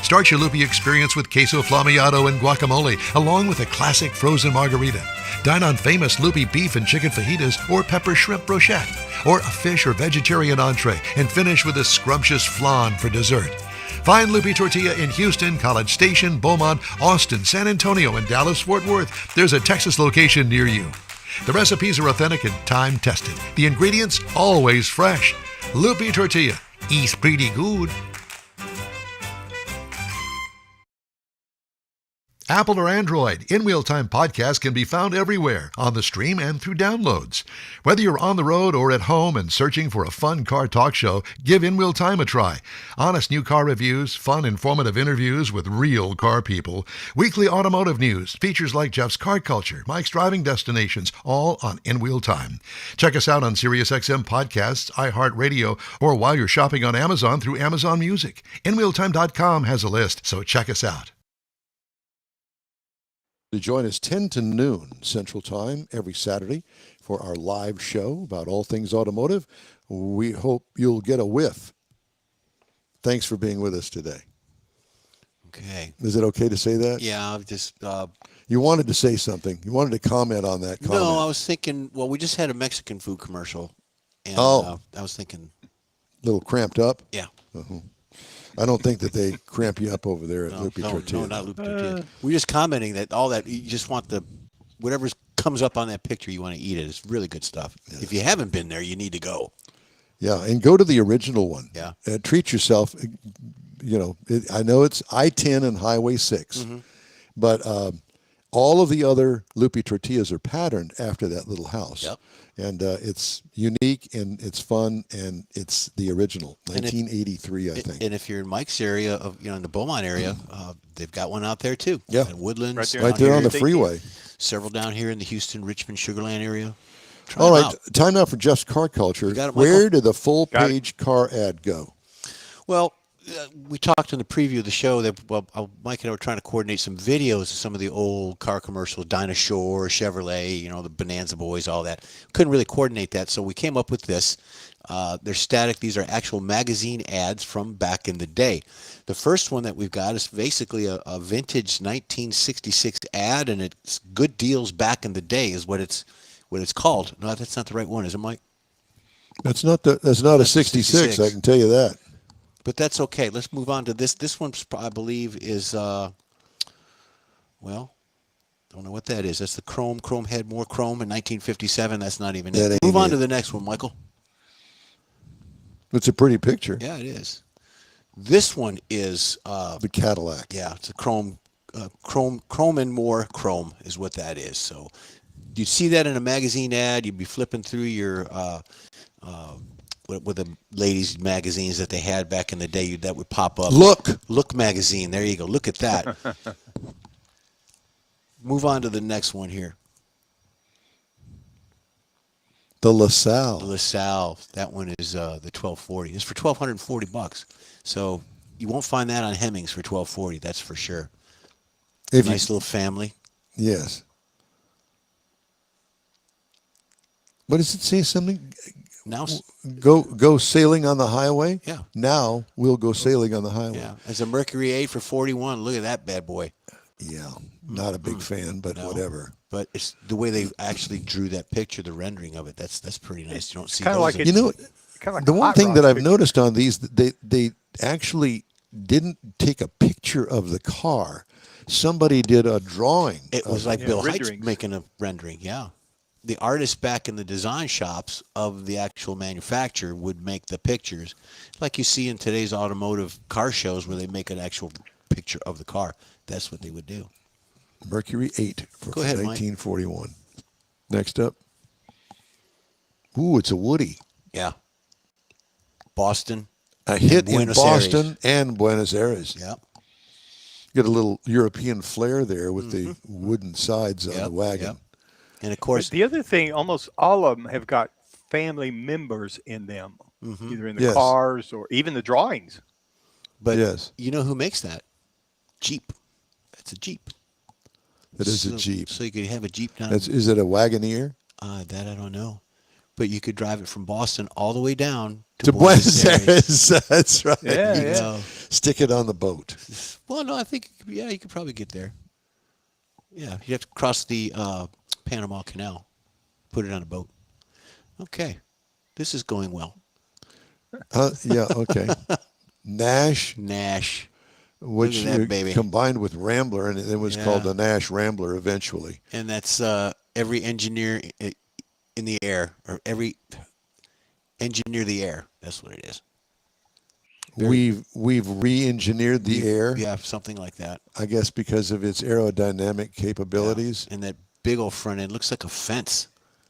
Start your Loopy experience with queso flammeado and guacamole, along with a classic frozen margarita. Dine on famous Loopy beef and chicken fajitas or pepper shrimp brochette, or a fish or vegetarian entree, and finish with a scrumptious flan for dessert. Find Loopy Tortilla in Houston, College Station, Beaumont, Austin, San Antonio, and Dallas-Fort Worth. There's a Texas location near you. The recipes are authentic and time-tested. The ingredients always fresh. Loopy Tortilla. Eats pretty good. Apple or Android, In Wheel Time podcast can be found everywhere, on the stream and through downloads. Whether you're on the road or at home and searching for a fun car talk show, give In Wheel Time a try. Honest new car reviews, fun, informative interviews with real car people, weekly automotive news, features like Jeff's Car Culture, Mike's Driving Destinations, all on In Wheel Time. Check us out on SiriusXM Podcasts, iHeartRadio, or while you're shopping on Amazon through Amazon Music. InWheelTime.com has a list, so check us out. To join us 10 to noon Central Time every Saturday for our live show about all things automotive. We hope you'll get a whiff. Thanks for being with us today. Okay. Is it okay to say that? Yeah, I've just... You wanted to say something. You wanted to comment on that comment. No, I was thinking, well, we just had a Mexican food commercial. And, Oh. I was thinking... A little cramped up? Yeah. Uh-huh. I don't think that they cramp you up over there at No, Loopy Tortilla. no, not Loopy Tortilla. We're just commenting that all that, you just want whatever comes up on that picture, you want to eat it. It's really good stuff. Yes. If you haven't been there, you need to go. Yeah, and go to the original one. Yeah. Treat yourself. You know, I know it's I-10 and Highway 6, but all of the other Loopy Tortillas are patterned after that little house. Yep. And it's unique, and it's fun, and it's the original, 1983, I think. And if you're in Mike's area, in the Beaumont area, they've got one out there too. Yeah. At Woodlands. Right there on the freeway. Several down here in the Houston, Richmond, Sugar Land area. Try All them right, out. time out for Jeff's Car Culture. Where did the full-page car ad go? Well, we talked in the preview of the show that Mike and I were trying to coordinate some videos of some of the old car commercials, Dinah Shore, Chevrolet, the Bonanza Boys, all that. Couldn't really coordinate that, so we came up with this. They're static. These are actual magazine ads from back in the day. The first one that we've got is basically a vintage 1966 ad, and it's good deals back in the day is what it's called. No, that's not the right one, is it, Mike? That's not a 66, I can tell you that. But that's okay. Let's move on to this. This one, I believe, is, don't know what that is. That's the Chrome. Chrome had more Chrome in 1957. That's not even it. Move on to the next one, Michael. It's a pretty picture. Yeah, it is. This one is... the Cadillac. Yeah, it's a Chrome. Chrome and more Chrome is what that is. So you'd see that in a magazine ad. You'd be flipping through your... with the ladies' magazines that they had back in the day, that would pop up. Look magazine. There you go. Look at that. Move on to the next one here. The LaSalle. The LaSalle. That one is the 1240. It's for $1,240. So you won't find that on Hemmings for $1,240. That's for sure. Nice little family. Yes. What does it say? Something. Now, go sailing on the highway? Yeah. Now we'll go sailing on the highway. Yeah. As a Mercury 8 for $41. Look at that bad boy. Yeah. Not a big fan, but whatever. But it's the way they actually drew that picture, the rendering of it. That's pretty nice. You don't see kind of like the one thing that I've noticed on these, they actually didn't take a picture of the car. Somebody did a drawing. It was like Bill Hikes making a rendering. Yeah. The artists back in the design shops of the actual manufacturer would make the pictures like you see in today's automotive car shows where they make an actual picture of the car. That's what they would do. Mercury 8 for Go ahead, 1941. Mike. Next up. Ooh, it's a Woody. Yeah. Boston. A hit in Buenos Boston Aires. And Buenos Aires. Yeah. Get a little European flair there with the wooden sides on the wagon. Yep. And of course, but the other thing, almost all of them have got family members in them, either in the cars or even the drawings. But you know who makes that? Jeep. It's a Jeep. It is a Jeep. So you could have a Jeep down. Is it a Wagoneer? That I don't know. But you could drive it from Boston all the way down to Buenos Aires. That's right. Yeah. Stick it on the boat. Well, no, I think, you could probably get there. Yeah, you have to cross the Panama Canal, put it on a boat. Okay, this is going well. Yeah, okay. Nash, which that, combined with Rambler, and it was called the Nash Rambler eventually. And that's every engineer in the air, or every engineer the air. That's what it is. Very- we've re-engineered the air. Yeah, something like that. I guess because of its aerodynamic capabilities. And that big old front end looks like a fence,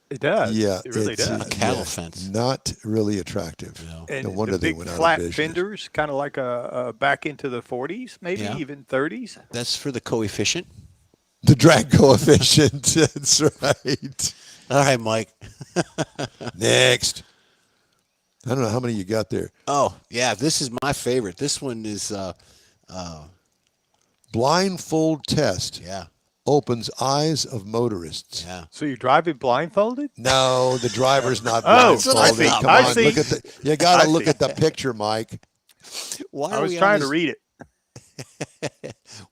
It does. Yeah, it really it's, does. a cattle fence. Not really attractive. No. And No wonder the they big went out of flat business. fenders, kind of like a back into the 40s, maybe Yeah. even 30s. That's for the coefficient. The drag coefficient. That's right. All right, Mike. Next. I don't know how many you got there. Oh, yeah, this is my favorite. This one is, Blindfold test yeah, opens eyes of motorists. yeah. So you're driving blindfolded? No, the driver's not Oh, blindfolded. I Come on, see. look at the. You got to I look see. at the picture, Mike, Why I are was we trying on to read it.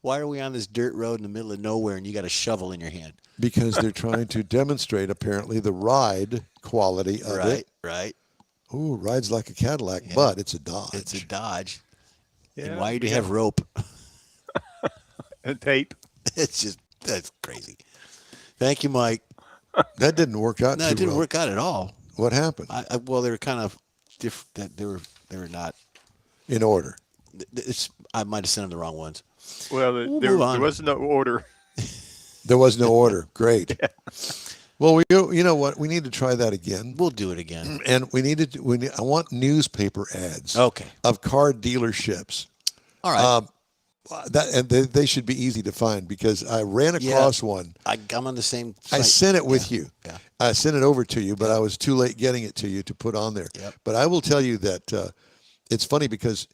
Why are we on this dirt road in the middle of nowhere and you got a shovel in your hand? because they're trying to demonstrate apparently the ride quality of Right, it. right. Ooh, rides like a Cadillac, Yeah. but it's a Dodge. It's a Dodge. Yeah, And why do we you have rope? got tape. It's just, that's crazy. Thank you, Mike. That didn't work out No, too it didn't well. work out at all. What happened? Well, they were kind of different. They were not. In order. I might have sent them the wrong ones. Well, We'll there move on. was no order. There was no order. Great. Well, you know what? We need to try that again. We'll do it again. And I want newspaper ads Okay. of car dealerships. All right. They should be easy to find because I ran across one. I'm on the same I site. sent it with you. Yeah. I sent it over to you, but I was too late getting it to you to put on there. Yep. But I will tell you that it's funny because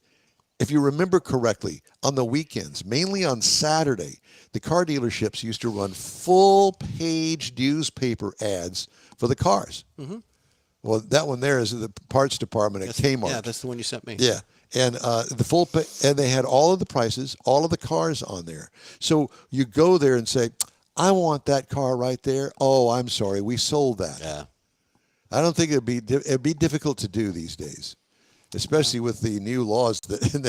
if you remember correctly, on the weekends, mainly on Saturday, the car dealerships used to run full-page newspaper ads for the cars. Mm-hmm. Well, that one there is the parts department at Kmart. Yeah, that's the one you sent me. Yeah, and and they had all of the prices, all of the cars on there. So you go there and say, "I want that car right there." Oh, I'm sorry, we sold that. Yeah. I don't think it'd be difficult to do these days, especially with the new laws and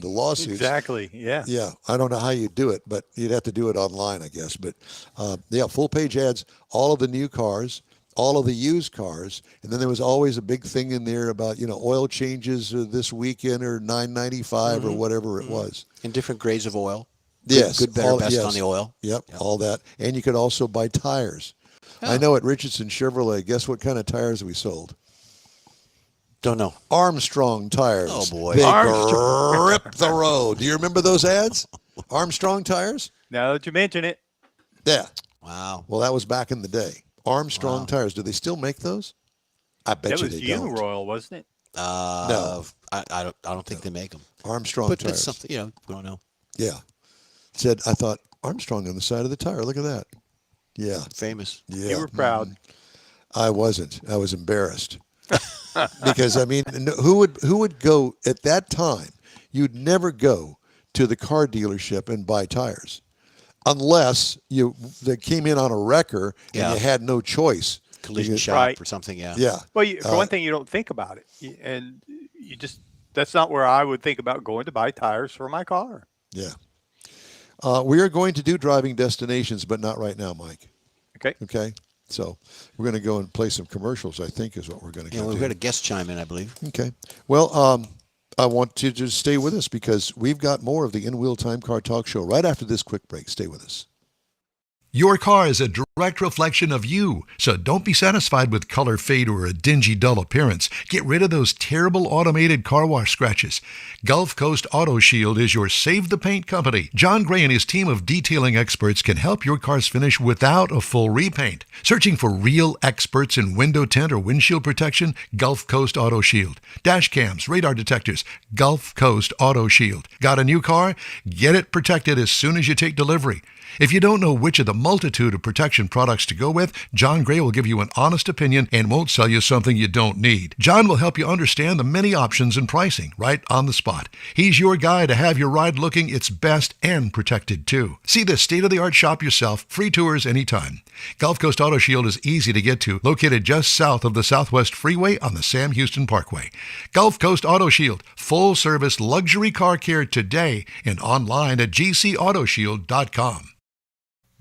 the lawsuits. Exactly. Yeah. Yeah, I don't know how you do it, but you'd have to do it online, I guess. But yeah, full page ads, all of the new cars, all of the used cars, and then there was always a big thing in there about oil changes this weekend or $9.95 or whatever it was. And different grades of oil. Yes, Good, better, best on the oil. Yep, all that, and you could also buy tires. I know at Richardson Chevrolet, guess what kind of tires we sold? Don't know. Armstrong tires. Oh, boy. They Armstrong. grip the road. Do you remember those ads? Armstrong tires? Now that you mention it, Yeah. Wow. Well, that was back in the day. Armstrong tires. Do they still make those? I bet that you was they don't. Uniroyal, wasn't it? No. I don't think they make them. Armstrong But tires. it's something, we don't know. Yeah. I thought Armstrong on the side of the tire. Look at that. Yeah. Famous. Yeah. You were proud. I wasn't. I was embarrassed. Because who would go at that time? You'd never go to the car dealership and buy tires, unless they came in on a wrecker and Yeah. you had no choice. Collision You- shop Right. or something, yeah. Yeah. Well, for one thing, you don't think about it, and you just—that's not where I would think about going to buy tires for my car. Yeah. We are going to do driving destinations, but not right now, Mike. Okay. Okay. So we're going to go and play some commercials, I think, is what we're going to Yeah, do. we've got a guest chime in, I believe. Okay. Well, I want you to just stay with us because we've got more of the In-Wheel Time Car Talk Show right after this quick break. Stay with us. Your car is a direct reflection of you, so don't be satisfied with color fade or a dingy, dull appearance. Get rid of those terrible automated car wash scratches. Gulf Coast Auto Shield is your Save the Paint company. John Gray and his team of detailing experts can help your car's finish without a full repaint. Searching for real experts in window tint or windshield protection? Gulf Coast Auto Shield. Dash cams, radar detectors, Gulf Coast Auto Shield. Got a new car? Get it protected as soon as you take delivery. If you don't know which of the multitude of protection products to go with, John Gray will give you an honest opinion and won't sell you something you don't need. John will help you understand the many options and pricing right on the spot. He's your guy to have your ride looking its best and protected too. See the state-of-the-art shop yourself. Free tours anytime. Gulf Coast Auto Shield is easy to get to, located just south of the Southwest Freeway on the Sam Houston Parkway. Gulf Coast Auto Shield, full-service luxury car care today and online at gcautoshield.com.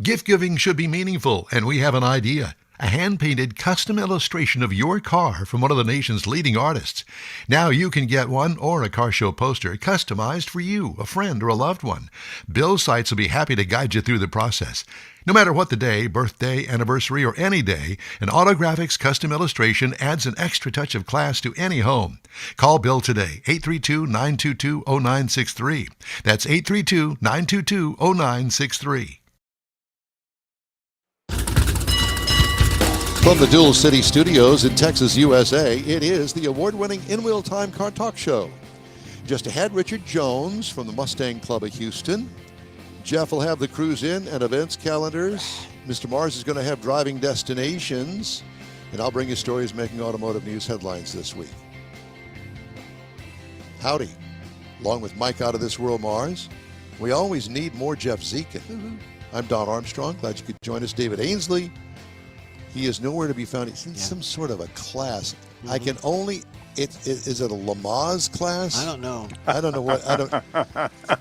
Gift giving should be meaningful, and we have an idea. a hand-painted custom illustration of your car from one of the nation's leading artists. Now you can get one or a car show poster customized for you, a friend, or a loved one. Bill's sites will be happy to guide you through the process. No matter what the day, birthday, anniversary, or any day, an Autographics custom illustration adds an extra touch of class to any home. Call Bill today, 832-922-0963. That's 832-922-0963. From the Dual City Studios in Texas, USA, it is the award-winning In-Wheel Time Car Talk Show. Just ahead, Richard Jones from the Mustang Club of Houston. Jeff will have the cruise in and events calendars. Mr. Mars is going to have driving destinations. And I'll bring you stories making automotive news headlines this week. Howdy. Along with Mike Out of This World Mars, we always need more Jeff Zekin. I'm Don Armstrong. Glad you could join us. David Ainsley. He is nowhere to be found. He's in some sort of a class. I can only... Is it a Lamaze class? I don't know. I don't know what. I don't.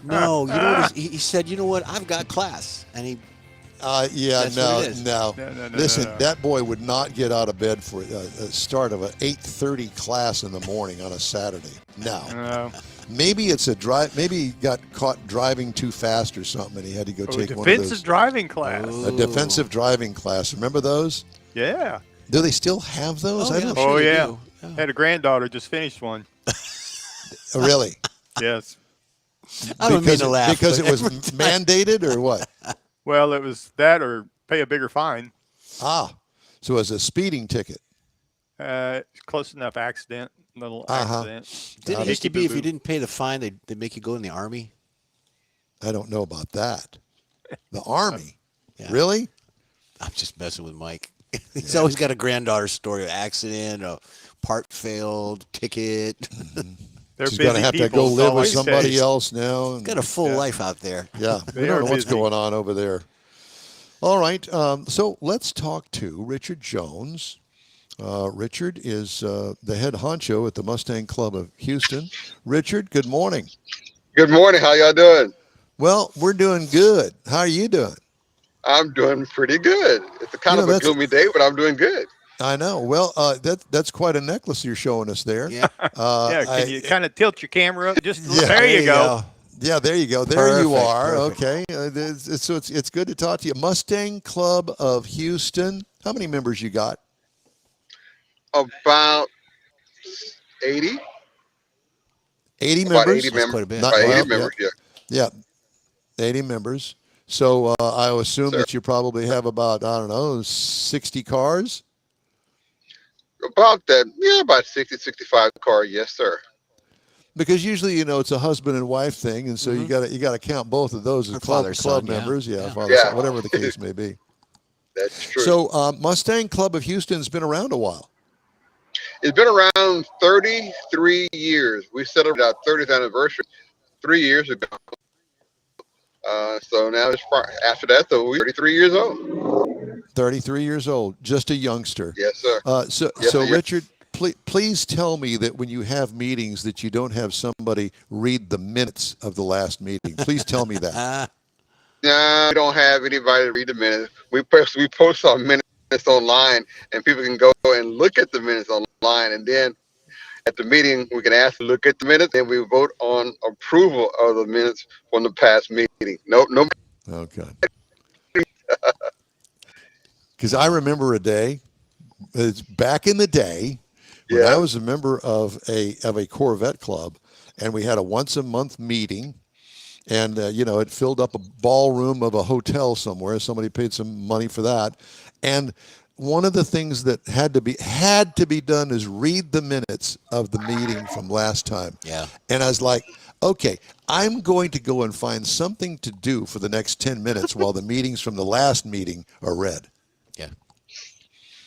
No, you know what he said. You know what? I've got class, and he. Yeah, That's what it is. no. Listen, that boy would not get out of bed for a start of an 8:30 class in the morning on a Saturday. No. Maybe it's a drive. Maybe he got caught driving too fast or something, and he had to go take one of those. Defensive driving class. A defensive driving class. Remember those? Yeah. Do they still have those? Oh, I yeah. don't. Oh, Sure yeah. do. Had a granddaughter just finished one. Really? Yes. I don't mean to laugh. Because but it was every time- mandated, or what? Well, it was that or pay a bigger fine. So it was a speeding ticket. Close enough accident. Little Uh-huh. accident. Didn't it used to Hickey be if you boo-boo. didn't pay the fine, they'd make you go in the army? I don't know about that. The Army? Yeah. Really? I'm just messing with Mike. He's always got a granddaughter story, an accident, a part failed, ticket. They're She's going to busy have to people, go it's live with always somebody safe. else now. Got a full life out there. Yeah, we They don't are know what's busy. going on over there. All right, so let's talk to Richard Jones. Richard is the head honcho at the Mustang Club of Houston. Richard, good morning. Good morning. How y'all doing? Well, we're doing good. How are you doing? I'm doing pretty good. It's a kind You of know, a that's- gloomy day, but I'm doing good. I know. Well, that's quite a necklace you're showing us there. Yeah. Yeah, can you kind of tilt your camera up? Just Yeah, there you go. Yeah, there you go. There you Perfect, are. perfect. Okay. So it's good to talk to you. Mustang Club of Houston. How many members you got? About 80. 80 About members. 80 That's members. quite a bit. About 80 Well, members, yeah. Yeah, 80 members. So I assume Sir. that you probably have about, I don't know, 60 cars? About that. Yeah, about 60, 65 car. Yes, sir. Because usually, it's a husband and wife thing, and so you got to count both of those as Or club father-son, yeah. members. Yeah, Yeah. father, Yeah. son, whatever the case may be. That's true. So Mustang Club of Houston's been around a while. It's been around 33 years. We celebrated our 30th anniversary 3 years ago. So now it's after that, so we're 33 years old. 33 years old, just a youngster. Yes, sir. So Yes, sir. Richard, please tell me that when you have meetings that you don't have somebody read the minutes of the last meeting. Please tell me that. No, we don't have anybody to read the minutes. We post our minutes online, and people can go and look at the minutes online. And then at the meeting, we can ask to look at the minutes, and we vote on approval of the minutes from the past meeting. No. Okay. Because I remember a day, it's back in the day, when Yeah. I was a member of a Corvette club, and we had a once a month meeting, and it filled up a ballroom of a hotel somewhere. Somebody paid some money for that, and one of the things that had to be done is read the minutes of the meeting from last time. Yeah. And I was like, okay, I'm going to go and find something to do for the next 10 minutes while the meetings from the last meeting are read. Yeah.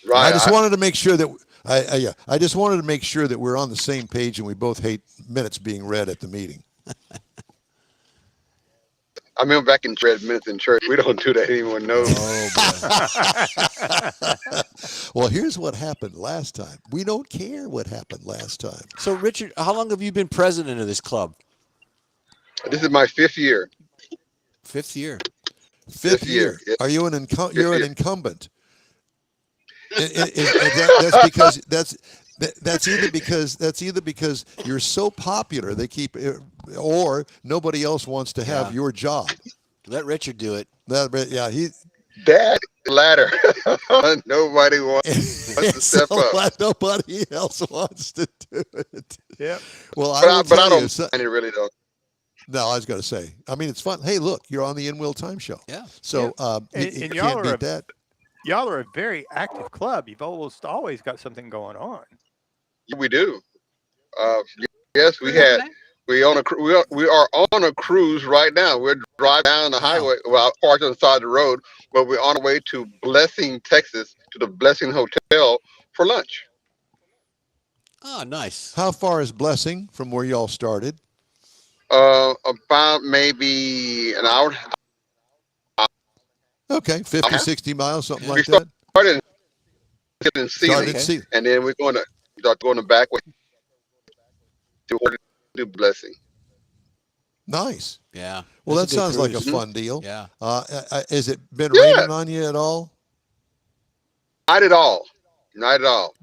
Right. I just wanted to make sure that I just wanted to make sure that we're on the same page and we both hate minutes being read at the meeting. I remember back in read minutes in church. We don't do that anymore. No. Oh boy. Well, here's what happened last time. We don't care what happened last time. So, Richard, how long have you been president of this club? This is my 5th year. 5th year. Fifth year. year. Are you you're an incumbent? That's because that's either because you're so popular they keep, or nobody else wants to have Yeah. your job. Let Richard do it. Yeah, he. That ladder. Nobody wants to So step up. nobody else wants to do it. Yep. Well, I But will I tell you. don't mind it really though. No, I was going to say. I mean, it's fun. Hey, look, you're on the In Will Time Show. Yeah. So And, you and can't beat that. y'all are a very active club. You've almost always got something going on. Yeah, we do. Uh, yes, we are on a cruise right now. We're driving down the Wow. highway, well, parked on the side of the road, but we're on our way to Blessing, Texas, to the Blessing Hotel for lunch. Oh, nice. How far is Blessing from where y'all started? About maybe an hour. Okay, 50, Uh-huh. 60 miles, something Yeah. We like that. started in Started Sealy, in Okay. Sealy. and then we're going to start going the back way to Blessing. Nice. Yeah. Well, that That's a good sounds like a cruise. fun deal. Yeah. Has it been Yeah, raining on you at all? not at all. Not at all.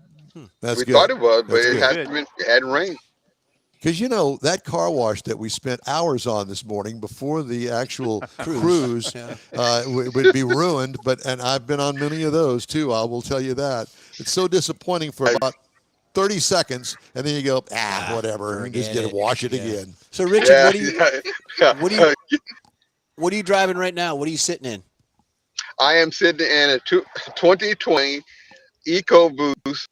That's We thought good. it was, but That's it good. Good. hasn't been. It hadn't rained. Because that car wash that we spent hours on this morning before the actual cruise Yeah. would be ruined. And I've been on many of those too. I will tell you that it's so disappointing for about 30 seconds, and then you go, whatever, and just Forget get to it. wash it Yeah. again. So Richard, Yeah, yeah. what do you what are you driving right now? What are you sitting in? I am sitting in a 2020 EcoBoost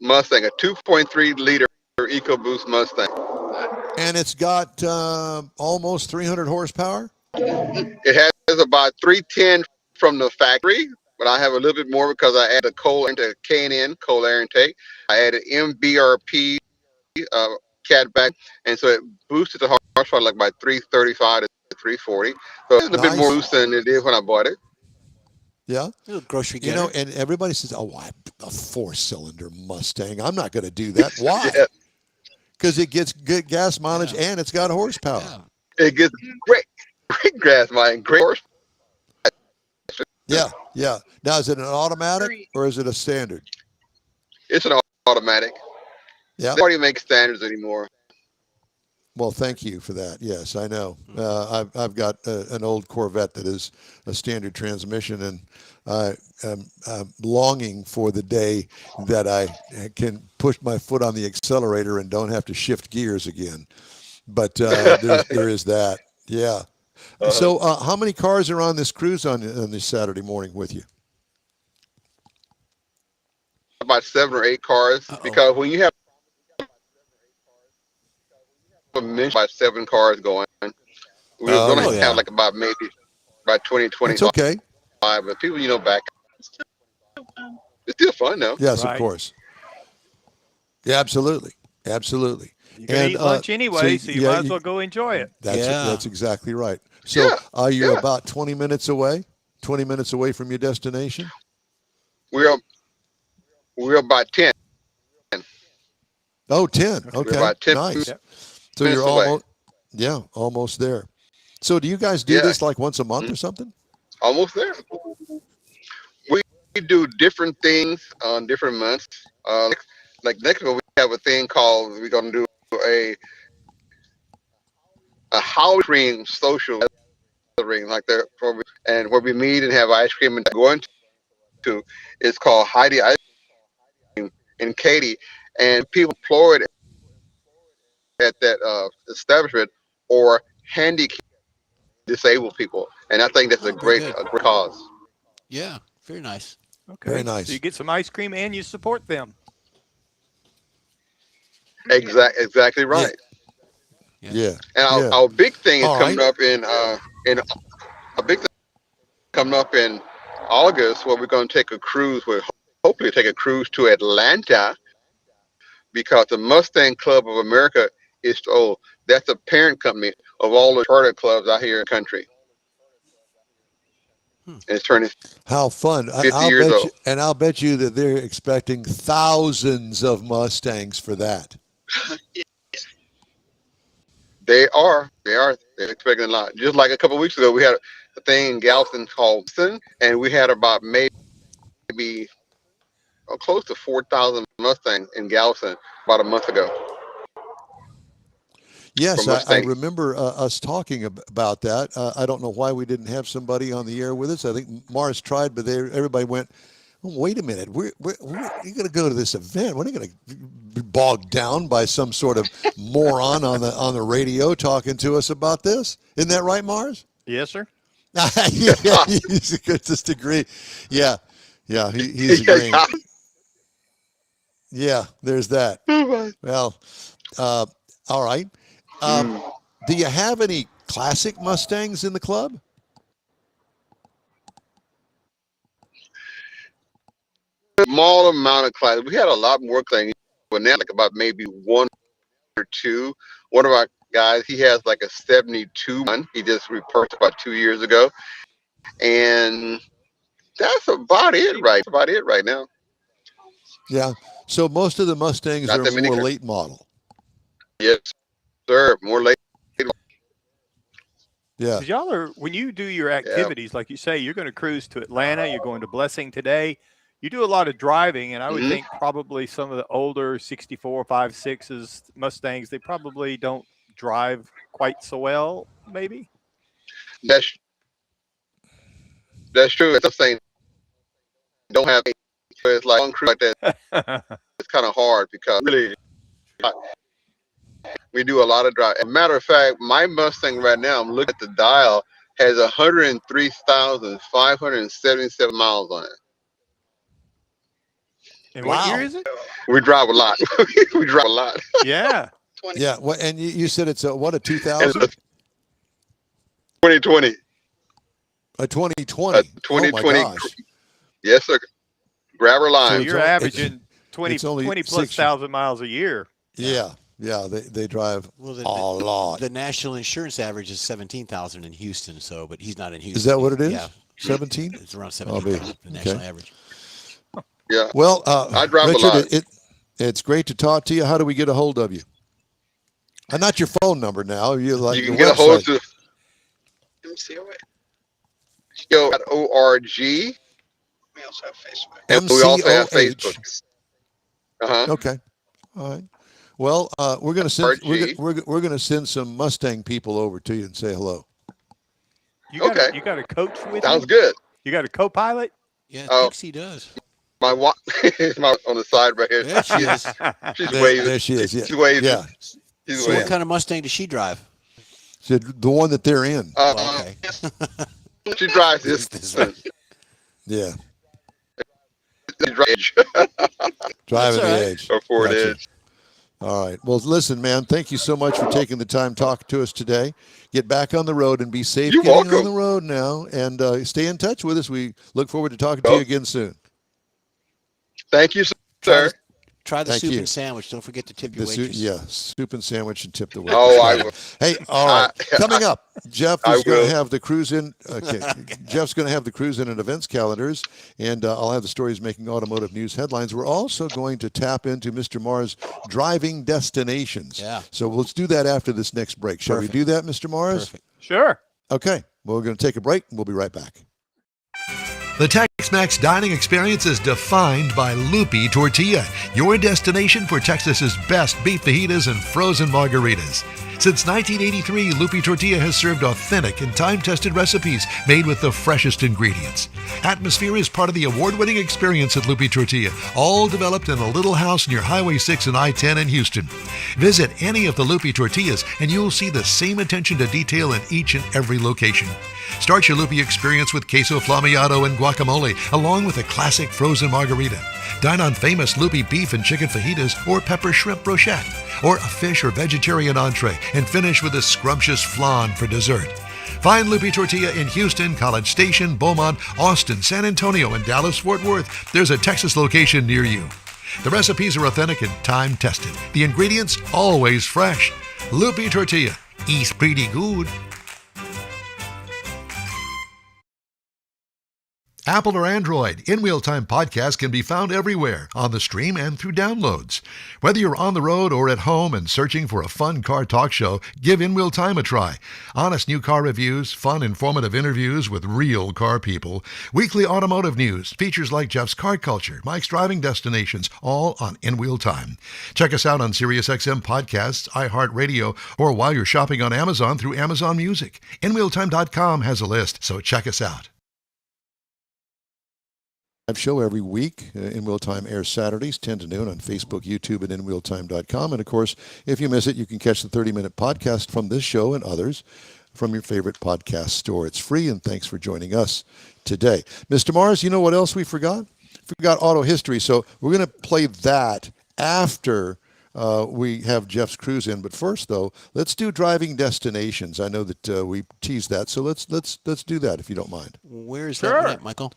Mustang, a 2.3 liter EcoBoost Mustang. And it's got almost 300 horsepower. It has about 310 from the factory, but I have a little bit more because I added coal into K&N, coal air intake. I added MBRP uh, catback, and so it boosted the horsepower like by 335 to 340. So it's a little bit more Nice. boost than it did when I bought it. Yeah. A little grocery getter. And everybody says, "Oh, a four-cylinder Mustang. I'm not going to do that." Why? Yeah, Because it gets good gas mileage and it's got horsepower. Yeah. it gets great grass mileage, great horsepower. Yeah, yeah. Now, is it an automatic or is it a standard? It's an automatic. Yeah. They already make standards anymore. Well, thank you for that. Yes, I know. I've got an old Corvette that is a standard transmission, and I'm longing for the day that I can push my foot on the accelerator and don't have to shift gears again. But there is that. Yeah. So, how many cars are on this cruise on this Saturday morning with you? About 7 or 8 cars, Uh-oh. because when you have a mention about 7 cars going, we're Oh, going to yeah. have like about maybe by 2025. It's okay. But people, back. It's still fun though. Yes, Right. of course. Yeah, absolutely, absolutely. You're going to eat lunch anyway, so you might as well go enjoy it. That's exactly right. So you're about 20 minutes away. 20 minutes away from your destination. We're about 10. Oh, 10. We're Okay, about 10 nice. Yep. So minutes you're away. almost there. So do you guys do Yeah. this like once a month or something? Almost there. We do different things on different months. Like next month we have a thing called, we're going to do a Halloween cream social gathering like that, and where we meet and have ice cream and going to. It's called Heidi Ice Cream in Katy, and people employed at that establishment or handicapped disabled people, and I think that's Oh, very good. a great cause. Yeah. Very nice. Okay. Very nice. So you get some ice cream and you support them. Exactly right. Yeah. And Yeah. our big thing is All coming right. up in a big thing coming up in August, where we're going to take a cruise. We're hopefully take a cruise to Atlanta, because the Mustang Club of America is that's the parent company of all the charter clubs out here in the country. And it's turning How fun! 50 years old. I'll bet you that they're expecting thousands of Mustangs for that. They're expecting a lot. Just like a couple of weeks ago, we had a thing in Galveston called Sun, and we had about maybe close to 4,000 Mustangs in Galveston about a month ago. Yes, For I Mustang. remember us talking about that. I don't know why we didn't have somebody on the air with us. I think Mars tried, but everybody went, oh, wait a minute. We're going to go to this event. We're not going to be bogged down by some sort of moron on the radio talking to us about this. Isn't that right, Mars? Yes, sir. Yeah, he's a good just agree. Yeah, he's agreeing. Yeah, there's that. Well, all right. Do you have any classic Mustangs in the club? Small amount of classes. We had a lot more things, but now like about maybe one or two. One of our guys, he has like a 72 one. He just repurchased about 2 years ago, and that's about it right now. Yeah. So most of the Mustangs Not are that many. more late model. Yes, sir. More late. Yeah. 'Cause y'all are, when you do your activities, like you say, you're going to cruise to Atlanta, you're going to Blessing today. You do a lot of driving, and I would think probably some of the older 64, 5, 6s Mustangs, they probably don't drive quite so well, maybe. That's true. It's saying don't have. It's like one crew like that. It's kind of hard because really we do a lot of drive. As a matter of fact, my Mustang right now, I'm looking at the dial, has 103,577 miles on it. And what year is it? We drive a lot. We drive a lot. Yeah. Yeah. Well, and you said it's a 2000? 2020. A 2020. 2020. Oh my gosh. Yes, sir. Grabber So line. you're averaging 20 it's only plus 6 thousand miles a year. Yeah. They drive a lot. The national insurance average is 17,000 in Houston. So, but he's not in Houston. Is that what it is? Yeah. 17? It's around 17,000, the national average. Yeah. Well, I drive Richard, a lot. It's great to talk to you. How do we get a hold of you? Not your phone number now. You You your can get a website. hold to MCOA.org. We also have Facebook. And we also have Facebook. Okay. All right. Well, we're going to send RG. we're going to send some Mustang people over to you and say hello. You got Okay. you got a coach with Sounds you? good. You got a co-pilot? Yeah, Oh. Dixie does. My wife is on the side right here. There she is. She's There waving. she is. Yeah. She's waving. Yeah. She's So what waving. kind of Mustang does she drive? So the one that they're in. Well, okay. She drives this. Yeah. She drives Driving all the right. Edge. or Ford Gotcha. Edge. All right. Well, listen, man, thank you so much for taking the time talking to us today. Get back on the road and be safe You're getting on welcome. the road now. And stay in touch with us. We look forward to talking to you again soon. Thank you, sir. Try the Thank soup you. and sandwich. Don't forget to tip your waitress. Soup and sandwich and tip the waitress. Oh, I will. Hey, all right. Coming up, Jeff I is going will. to have the cruise in. Okay. Jeff's going to have the cruise in and events calendars, and I'll have the stories making automotive news headlines. We're also going to tap into Mr. Mars' driving destinations. Yeah. So let's do that after this next break. Shall Perfect. we do that, Mr. Mars? Perfect. Sure. Okay. Well, we're going to take a break, and we'll be right back. The Tex-Mex dining experience is defined by Lupi Tortilla, your destination for Texas's best beef fajitas and frozen margaritas. Since 1983, Lupi Tortilla has served authentic and time-tested recipes made with the freshest ingredients. Atmosphere is part of the award-winning experience at Lupi Tortilla, all developed in a little house near Highway 6 and I-10 in Houston. Visit any of the Lupi Tortillas and you'll see the same attention to detail in each and every location. Start your Lupi experience with queso flamiado and guacamole, along with a classic frozen margarita. Dine on famous Lupi beef and chicken fajitas or pepper shrimp brochette, or a fish or vegetarian entree, and finish with a scrumptious flan for dessert. Find Lupi Tortilla in Houston, College Station, Beaumont, Austin, San Antonio, and Dallas-Fort Worth. There's a Texas location near you. The recipes are authentic and time-tested. The ingredients always fresh. Lupi Tortilla. Eats pretty good. Apple or Android, In Wheel Time podcast can be found everywhere, on the stream and through downloads. Whether you're on the road or at home and searching for a fun car talk show, give In Wheel Time a try. Honest new car reviews, fun, informative interviews with real car people, weekly automotive news, features like Jeff's Car Culture, Mike's Driving Destinations, all on In Wheel Time. Check us out on SiriusXM Podcasts, iHeartRadio, or while you're shopping on Amazon through Amazon Music. InWheelTime.com has a list, so check us out. Live show every week. In Wheel Time airs Saturdays, 10 to noon on Facebook, YouTube, and InWheelTime.com. And, of course, if you miss it, you can catch the 30-minute podcast from this show and others from your favorite podcast store. It's free, and thanks for joining us today. Mr. Mars, you know what else we forgot? Forgot auto history, so we're going to play that after we have Jeff's cruise in. But first, though, let's do driving destinations. I know that we teased that, so let's do that if you don't mind. Where is that at, Michael?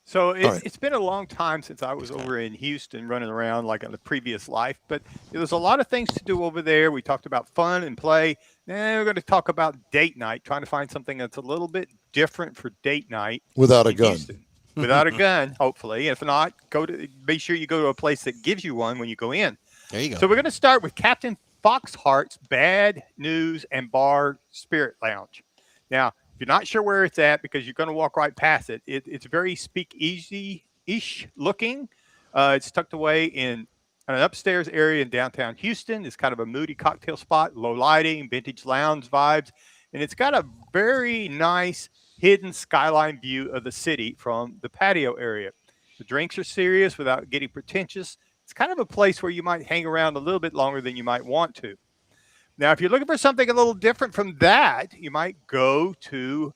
So right. it's been a long time since I was over in Houston running around like in a previous life, but there's a lot of things to do over there. We talked about fun and play. Now we're going to talk about date night, trying to find something that's a little bit different for date night. Without a in gun. Houston. Without a gun, hopefully. If not, be sure you go to a place that gives you one when you go in. There you go. So we're going to start with Captain Foxhart's Bad News and Bar Spirit Lounge. Now, if you're not sure where it's at, because you're going to walk right past it, it's very speakeasy-ish looking. It's tucked away in an upstairs area in downtown Houston. It's kind of a moody cocktail spot, low lighting, vintage lounge vibes, and it's got a very nice hidden skyline view of the city from the patio area. The drinks are serious without getting pretentious. It's kind of a place where you might hang around a little bit longer than you might want to. Now, if you're looking for something a little different from that, you might go to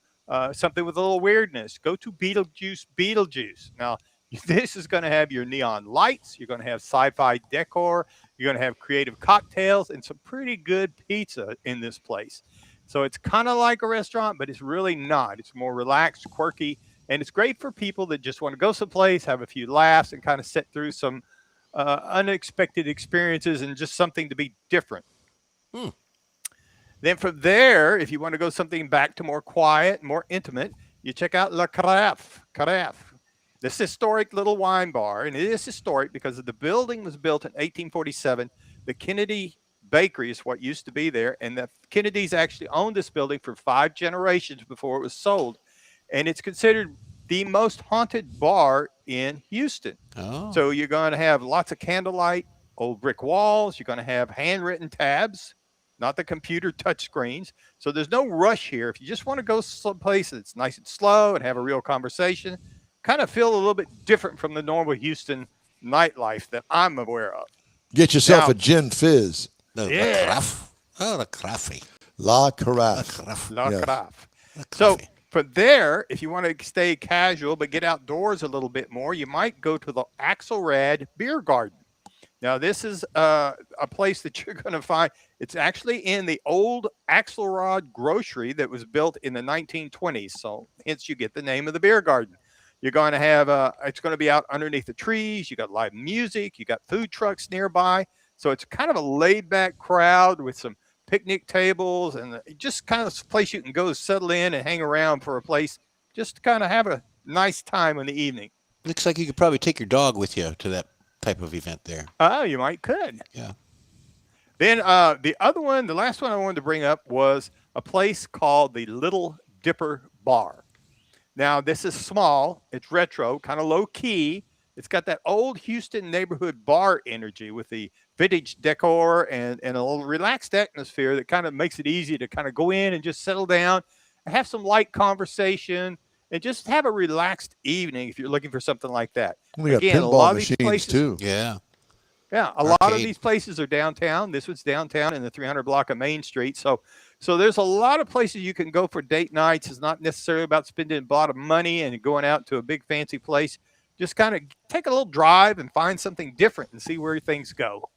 something with a little weirdness. Go to Beetlejuice. Now, this is going to have your neon lights. You're going to have sci-fi decor. You're going to have creative cocktails and some pretty good pizza in this place. So it's kind of like a restaurant, but it's really not. It's more relaxed, quirky, and it's great for people that just want to go someplace, have a few laughs, and kind of sit through some unexpected experiences and just something to be different. Then from there, if you want to go something back to more quiet, more intimate, you check out La Carafe. This historic little wine bar, and it is historic because the building was built in 1847. The Kennedy Bakery is what used to be there, and the Kennedys actually owned this building for 5 generations before it was sold, and it's considered the most haunted bar in Houston. Oh. So you're going to have lots of candlelight, old brick walls. You're going to have handwritten tabs, not the computer touch screens. So there's no rush here. If you just want to go someplace that's nice and slow and have a real conversation, kind of feel a little bit different from the normal Houston nightlife that I'm aware of. Get yourself Now- a gin fizz. The Yeah. carafe. Oh, the carafe. La Carafe. Carafe. La Yes. Carafe. The So carafe. from there, if you want to stay casual but get outdoors a little bit more, you might go to the Axelrad Beer Garden. Now, this is a place that you're going to find. It's actually in the old Axelrod grocery that was built in the 1920s. So hence you get the name of the beer garden. You're going to have, it's going to be out underneath the trees. You got live music. You got food trucks nearby. So it's kind of a laid back crowd with some picnic tables and just kind of a place you can go settle in and hang around for a place just to kind of have a nice time in the evening. Looks like you could probably take your dog with you to that type of event there. Oh, you could. Yeah. Then the other one, the last one I wanted to bring up was a place called the Little Dipper Bar. Now, this is small. It's retro, kind of low key. It's got that old Houston neighborhood bar energy with the vintage decor and a little relaxed atmosphere that kind of makes it easy to kind of go in and just settle down and have some light conversation and just have a relaxed evening if you're looking for something like that. We got Again, a lot pinball of these machines, places- too. Yeah. Yeah, a lot of Arcade. these places are downtown. This was downtown in the 300 block of Main Street. So there's a lot of places you can go for date nights. It's not necessarily about spending a lot of money and going out to a big fancy place. Just kind of take a little drive and find something different and see where things go.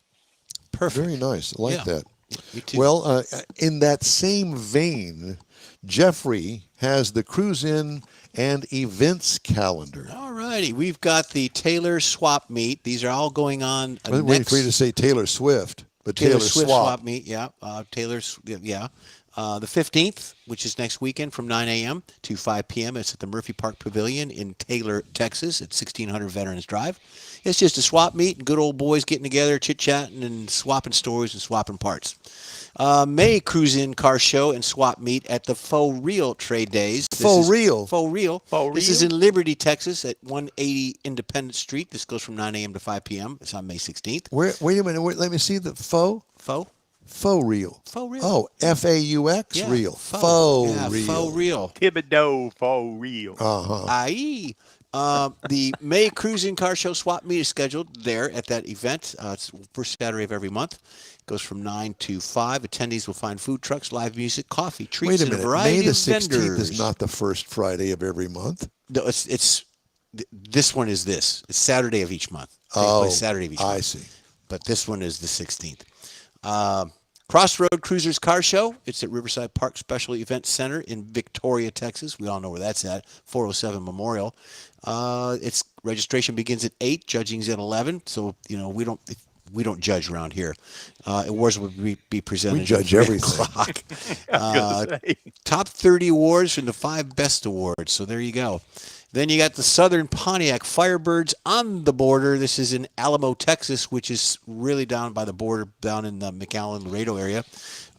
Perfect. Very nice. I like Yeah. that. Me too. Well, in that same vein, Jeffrey has the cruise in and events calendar. All righty. We've got the Taylor Swap Meet. These are all going on I was waiting for you to say Taylor Swift, but Taylor, Swift Swap. Meet. Yeah. Taylor's. Yeah. The 15th, which is next weekend from 9 a.m. to 5 p.m., it's at the Murphy Park Pavilion in Taylor, Texas, at 1600 Veterans Drive. It's just a swap meet and good old boys getting together, chit-chatting and swapping stories and swapping parts. May cruise-in car show and swap meet at the Faux Real Trade Days. Faux Real? Faux Real. Faux This is Real? in Liberty, Texas, at 180 Independence Street. This goes from 9 a.m. to 5 p.m. It's on May 16th. Wait a minute. Let me see the faux. Faux? Faux real. Faux real. Oh, F-A-U-X Yeah, real. faux. Faux Yeah, real. Faux Real. Thibodeau for real. Uh-huh. Aye. The May Cruising Car Show swap meet is scheduled there at that event. It's first Saturday of every month. It goes from 9 to 5. Attendees will find food trucks, live music, coffee, treats, Wait a and minute. a variety May the of 16th vendors. is not the first Friday of every month. No, this one is this. It's Saturday of each month. Takes Oh, place Saturday of each month. I see. But this one is the 16th. Crossroad Cruisers Car Show. It's at Riverside Park Special Event Center in Victoria, Texas. We all know where that's at. 407 Memorial. Its registration begins at 8. Judging's at 11. So we don't judge around here. Awards will be presented. We judge at 3 everything. o'clock. I was gonna say. Top 30 awards from the 5 best awards. So there you go. Then you got the Southern Pontiac Firebirds on the border. This is in Alamo, Texas, which is really down by the border, down in the McAllen, Laredo area.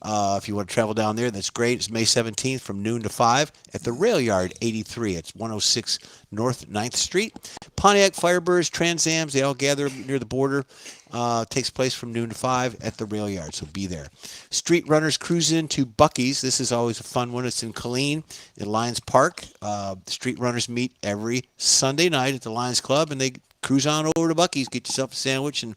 If you want to travel down there, that's great. It's May 17th from noon to 5 at the Rail Yard 83. It's 106 North 9th Street. Pontiac Firebirds, Trans Ams, they all gather near the border. Takes place from noon to 5 at the Rail Yard, so be there. Street Runners cruise into Buc-ee's. This is always a fun one. It's in Killeen in Lions Park. Street Runners meet every Sunday night at the Lions Club, and they cruise on over to Buc-ee's, get yourself a sandwich and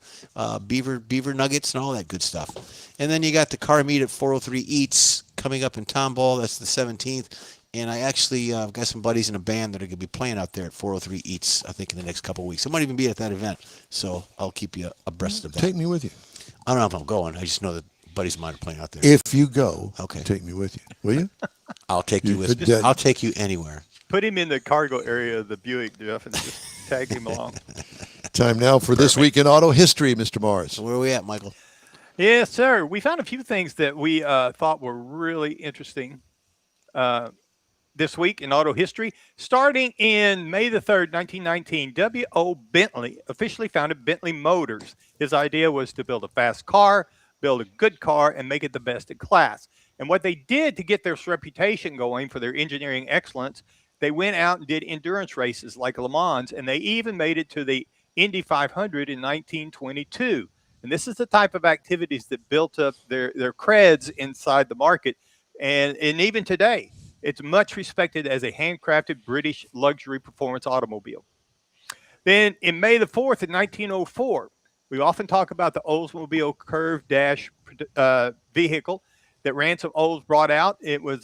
beaver nuggets and all that good stuff. And then you got the car meet at 403 Eats coming up in Tomball. That's the 17th. And I actually got some buddies in a band that are going to be playing out there at 403 Eats, I think, in the next couple of weeks. I might even be at that event, so I'll keep you abreast of that. Take me with you. I don't know if I'm going. I just know that buddies of mine are playing out there. If you go, Okay. take me with you. Will you? I'll take you with me. That- I'll take you anywhere. Put him in the cargo area of the Buick, Jeff, and just tag him along. Time now for This Week in Auto History, Mr. Morris. So where are we at, Michael? Yes, sir. We found a few things that we thought were really interesting this week in auto history. Starting in May the 3rd, 1919, W.O. Bentley officially founded Bentley Motors. His idea was to build a fast car, build a good car, and make it the best in class. And what they did to get their reputation going for their engineering excellence, they went out and did endurance races like Le Mans, and they even made it to the Indy 500 in 1922. And this is the type of activities that built up their creds inside the market. And even today, it's much respected as a handcrafted British luxury performance automobile. Then in May the 4th in 1904, we often talk about the Oldsmobile curved dash vehicle that Ransom Olds brought out. It was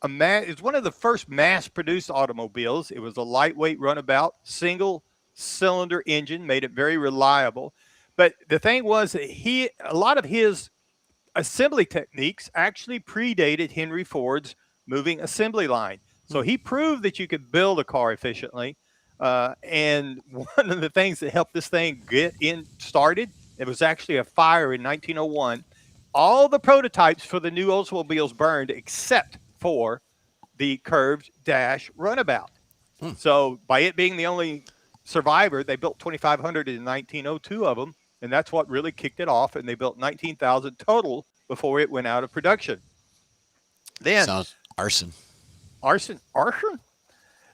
it's one of the first mass-produced automobiles. It was a lightweight runabout, single-cylinder engine, made it very reliable. But the thing was that a lot of his assembly techniques actually predated Henry Ford's moving assembly line. So he proved that you could build a car efficiently. And one of the things that helped this thing get started, it was actually a fire in 1901. All the prototypes for the new Oldsmobiles burned except for the curved dash runabout. So by it being the only survivor, they built 2,500 in 1902 of them. And that's what really kicked it off. And they built 19,000 total before it went out of production. Then Sounds arson. arson.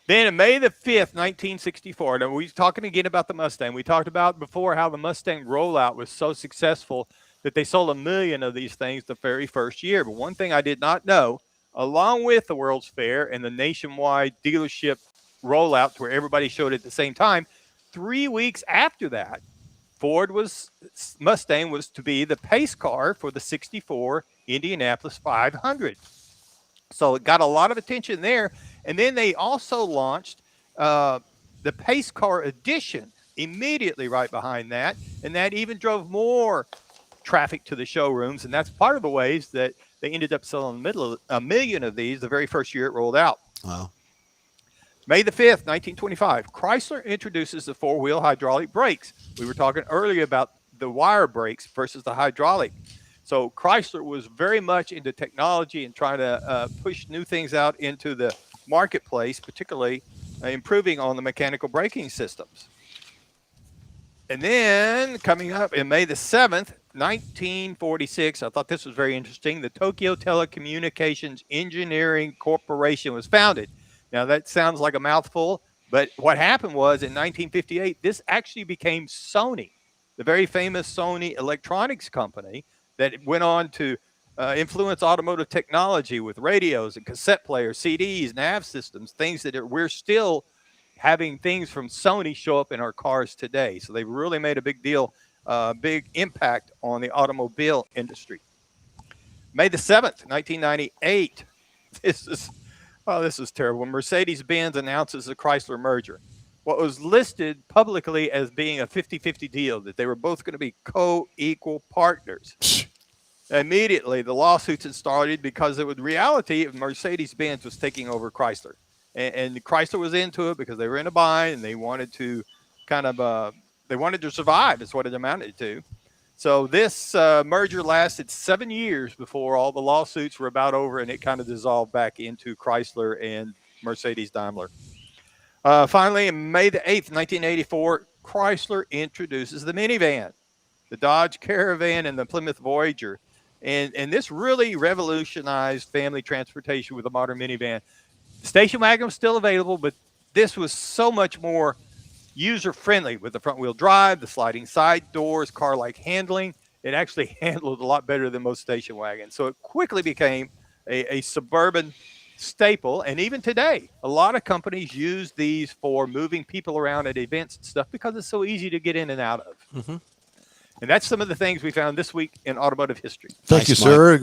Then in May the 5th, 1964, now we're talking again about the Mustang. We talked about before how the Mustang rollout was so successful that they sold 1 million of these things the very first year. But one thing I did not know, along with the World's Fair and the nationwide dealership rollout to where everybody showed at the same time, 3 weeks after that, Mustang was to be the pace car for the 64 Indianapolis 500. So it got a lot of attention there. And then they also launched the pace car edition immediately right behind that. And that even drove more traffic to the showrooms. And that's part of the ways that they ended up selling 1 million of these the very first year it rolled out. Wow. May the 5th, 1925, Chrysler introduces the four-wheel hydraulic brakes. We were talking earlier about the wire brakes versus the hydraulic. So Chrysler was very much into technology and trying to push new things out into the marketplace, particularly improving on the mechanical braking systems. And then coming up in May the 7th, 1946, I thought this was very interesting. The Tokyo Telecommunications Engineering Corporation was founded. Now, that sounds like a mouthful, but what happened was in 1958, this actually became Sony, the very famous Sony electronics company that went on to influence automotive technology with radios and cassette players, CDs, nav systems, things that we're still having things from Sony show up in our cars today. So they've really made a big deal, big impact on the automobile industry. May the 7th, 1998. This is terrible. When Mercedes-Benz announces the Chrysler merger. What was listed publicly as being a 50-50 deal, that they were both going to be co-equal partners. Immediately, the lawsuits had started because it was reality of Mercedes-Benz was taking over Chrysler. And Chrysler was into it because they were in a bind and they wanted to they wanted to survive. Is what it amounted to. So this merger lasted 7 years before all the lawsuits were about over, and it kind of dissolved back into Chrysler and Mercedes-Daimler. Finally, in May the 8th, 1984, Chrysler introduces the minivan, the Dodge Caravan and the Plymouth Voyager. And this really revolutionized family transportation with a modern minivan. The station wagon was still available, but this was so much more user-friendly with the front-wheel drive, the sliding side doors, car-like handling. It actually handled a lot better than most station wagons. So it quickly became a suburban staple. And even today, a lot of companies use these for moving people around at events and stuff because it's so easy to get in and out of. Mm-hmm. And that's some of the things we found this week in automotive history. Thank you, sir.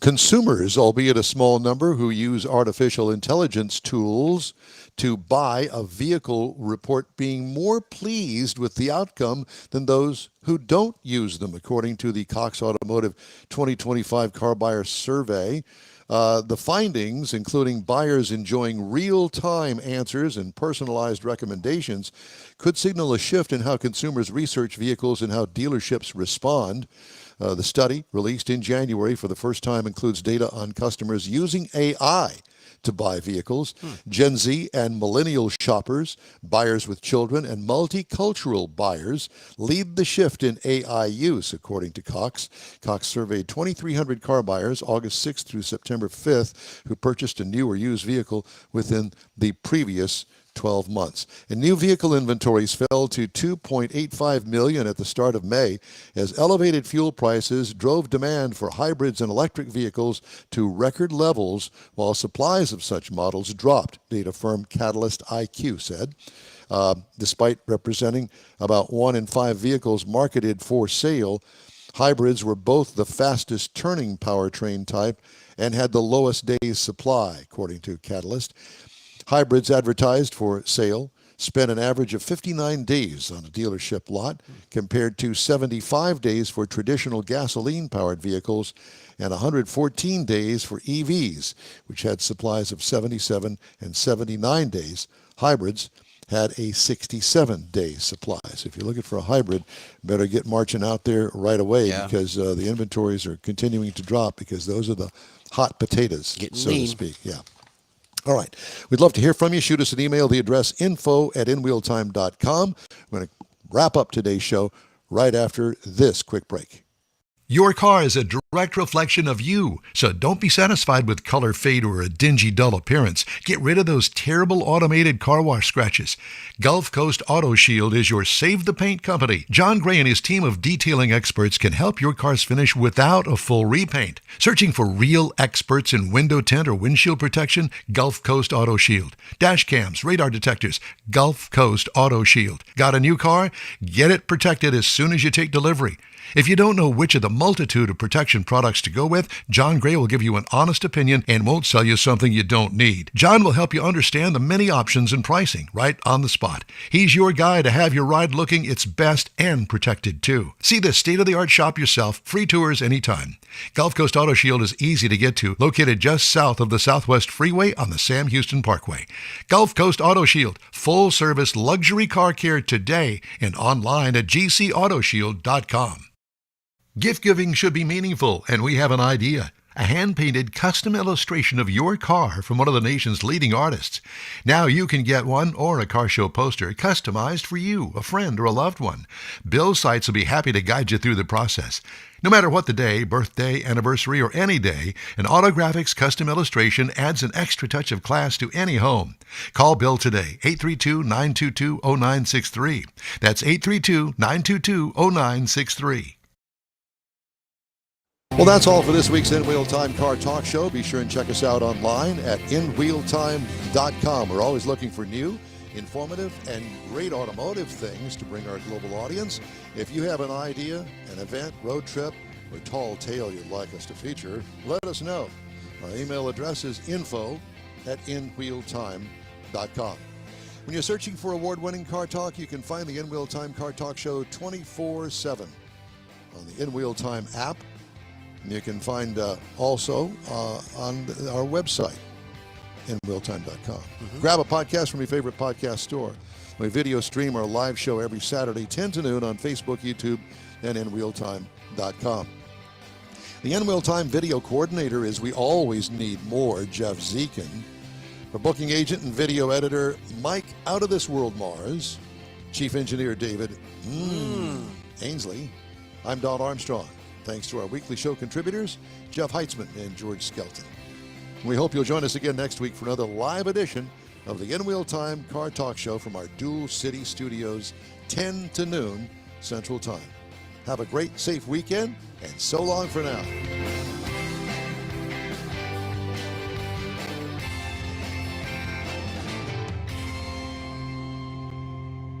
Consumers, albeit a small number, who use artificial intelligence tools to buy a vehicle, report being more pleased with the outcome than those who don't use them, according to the Cox Automotive 2025 Car Buyer Survey. The findings, including buyers enjoying real-time answers and personalized recommendations, could signal a shift in how consumers research vehicles and how dealerships respond. The study, released in January for the first time, includes data on customers using AI to buy vehicles. Gen Z and millennial shoppers, buyers with children, and multicultural buyers lead the shift in AI use, according to Cox. Cox surveyed 2,300 car buyers August 6th through September 5th who purchased a new or used vehicle within the previous 12 months. And new vehicle inventories fell to 2.85 million at the start of May as elevated fuel prices drove demand for hybrids and electric vehicles to record levels while supplies of such models dropped, data firm Catalyst IQ said. Despite representing about 1 in 5 vehicles marketed for sale, hybrids were both the fastest turning powertrain type and had the lowest days supply, according to Catalyst. Hybrids advertised for sale spent an average of 59 days on a dealership lot compared to 75 days for traditional gasoline-powered vehicles and 114 days for EVs, which had supplies of 77 and 79 days. Hybrids had a 67-day supply. So if you're looking for a hybrid, better get marching out there right away because the inventories are continuing to drop because those are the hot potatoes, so to speak. Yeah. All right. We'd love to hear from you. Shoot us an email. The address info@inwheeltime.com. We're going to wrap up today's show right after this quick break. Your car is a direct reflection of you, so don't be satisfied with color fade or a dingy, dull appearance. Get rid of those terrible automated car wash scratches. Gulf Coast Auto Shield is your save-the-paint company. John Gray and his team of detailing experts can help your cars finish without a full repaint. Searching for real experts in window tint or windshield protection? Gulf Coast Auto Shield. Dash cams, radar detectors, Gulf Coast Auto Shield. Got a new car? Get it protected as soon as you take delivery. If you don't know which of the multitude of protection products to go with, John Gray will give you an honest opinion and won't sell you something you don't need. John will help you understand the many options and pricing right on the spot. He's your guy to have your ride looking its best and protected too. See this state-of-the-art shop yourself. Free tours anytime. Gulf Coast Auto Shield is easy to get to, located just south of the Southwest Freeway on the Sam Houston Parkway. Gulf Coast Auto Shield, full-service luxury car care today and online at gcautoshield.com. Gift giving should be meaningful, and we have an idea. A hand-painted custom illustration of your car from one of the nation's leading artists. Now you can get one or a car show poster customized for you, a friend, or a loved one. Bill Sites will be happy to guide you through the process. No matter what the day, birthday, anniversary, or any day, an Autographics custom illustration adds an extra touch of class to any home. Call Bill today, 832-922-0963. That's 832-922-0963. Well, that's all for this week's In Wheel Time Car Talk Show. Be sure and check us out online at inwheeltime.com. We're always looking for new, informative, and great automotive things to bring our global audience. If you have an idea, an event, road trip, or tall tale you'd like us to feature, let us know. Our email address is info@inwheeltime.com. When you're searching for award-winning car talk, you can find the In Wheel Time Car Talk Show 24/7 on the In Wheel Time app. You can find also on our website, inwheeltime.com. Grab a podcast from your favorite podcast store. We video stream our live show every Saturday, 10 to noon on Facebook, YouTube, and inwheeltime.com. The In-Wheel Time video coordinator is We Always Need More, Jeff Zekin. Our booking agent and video editor, Mike Out of This World Mars. Chief engineer, David Ainsley. I'm Don Armstrong. Thanks to our weekly show contributors, Jeff Heitzman and George Skelton. We hope you'll join us again next week for another live edition of the In-Wheel Time Car Talk Show from our Dual City Studios, 10 to noon Central Time. Have a great, safe weekend, and so long for now.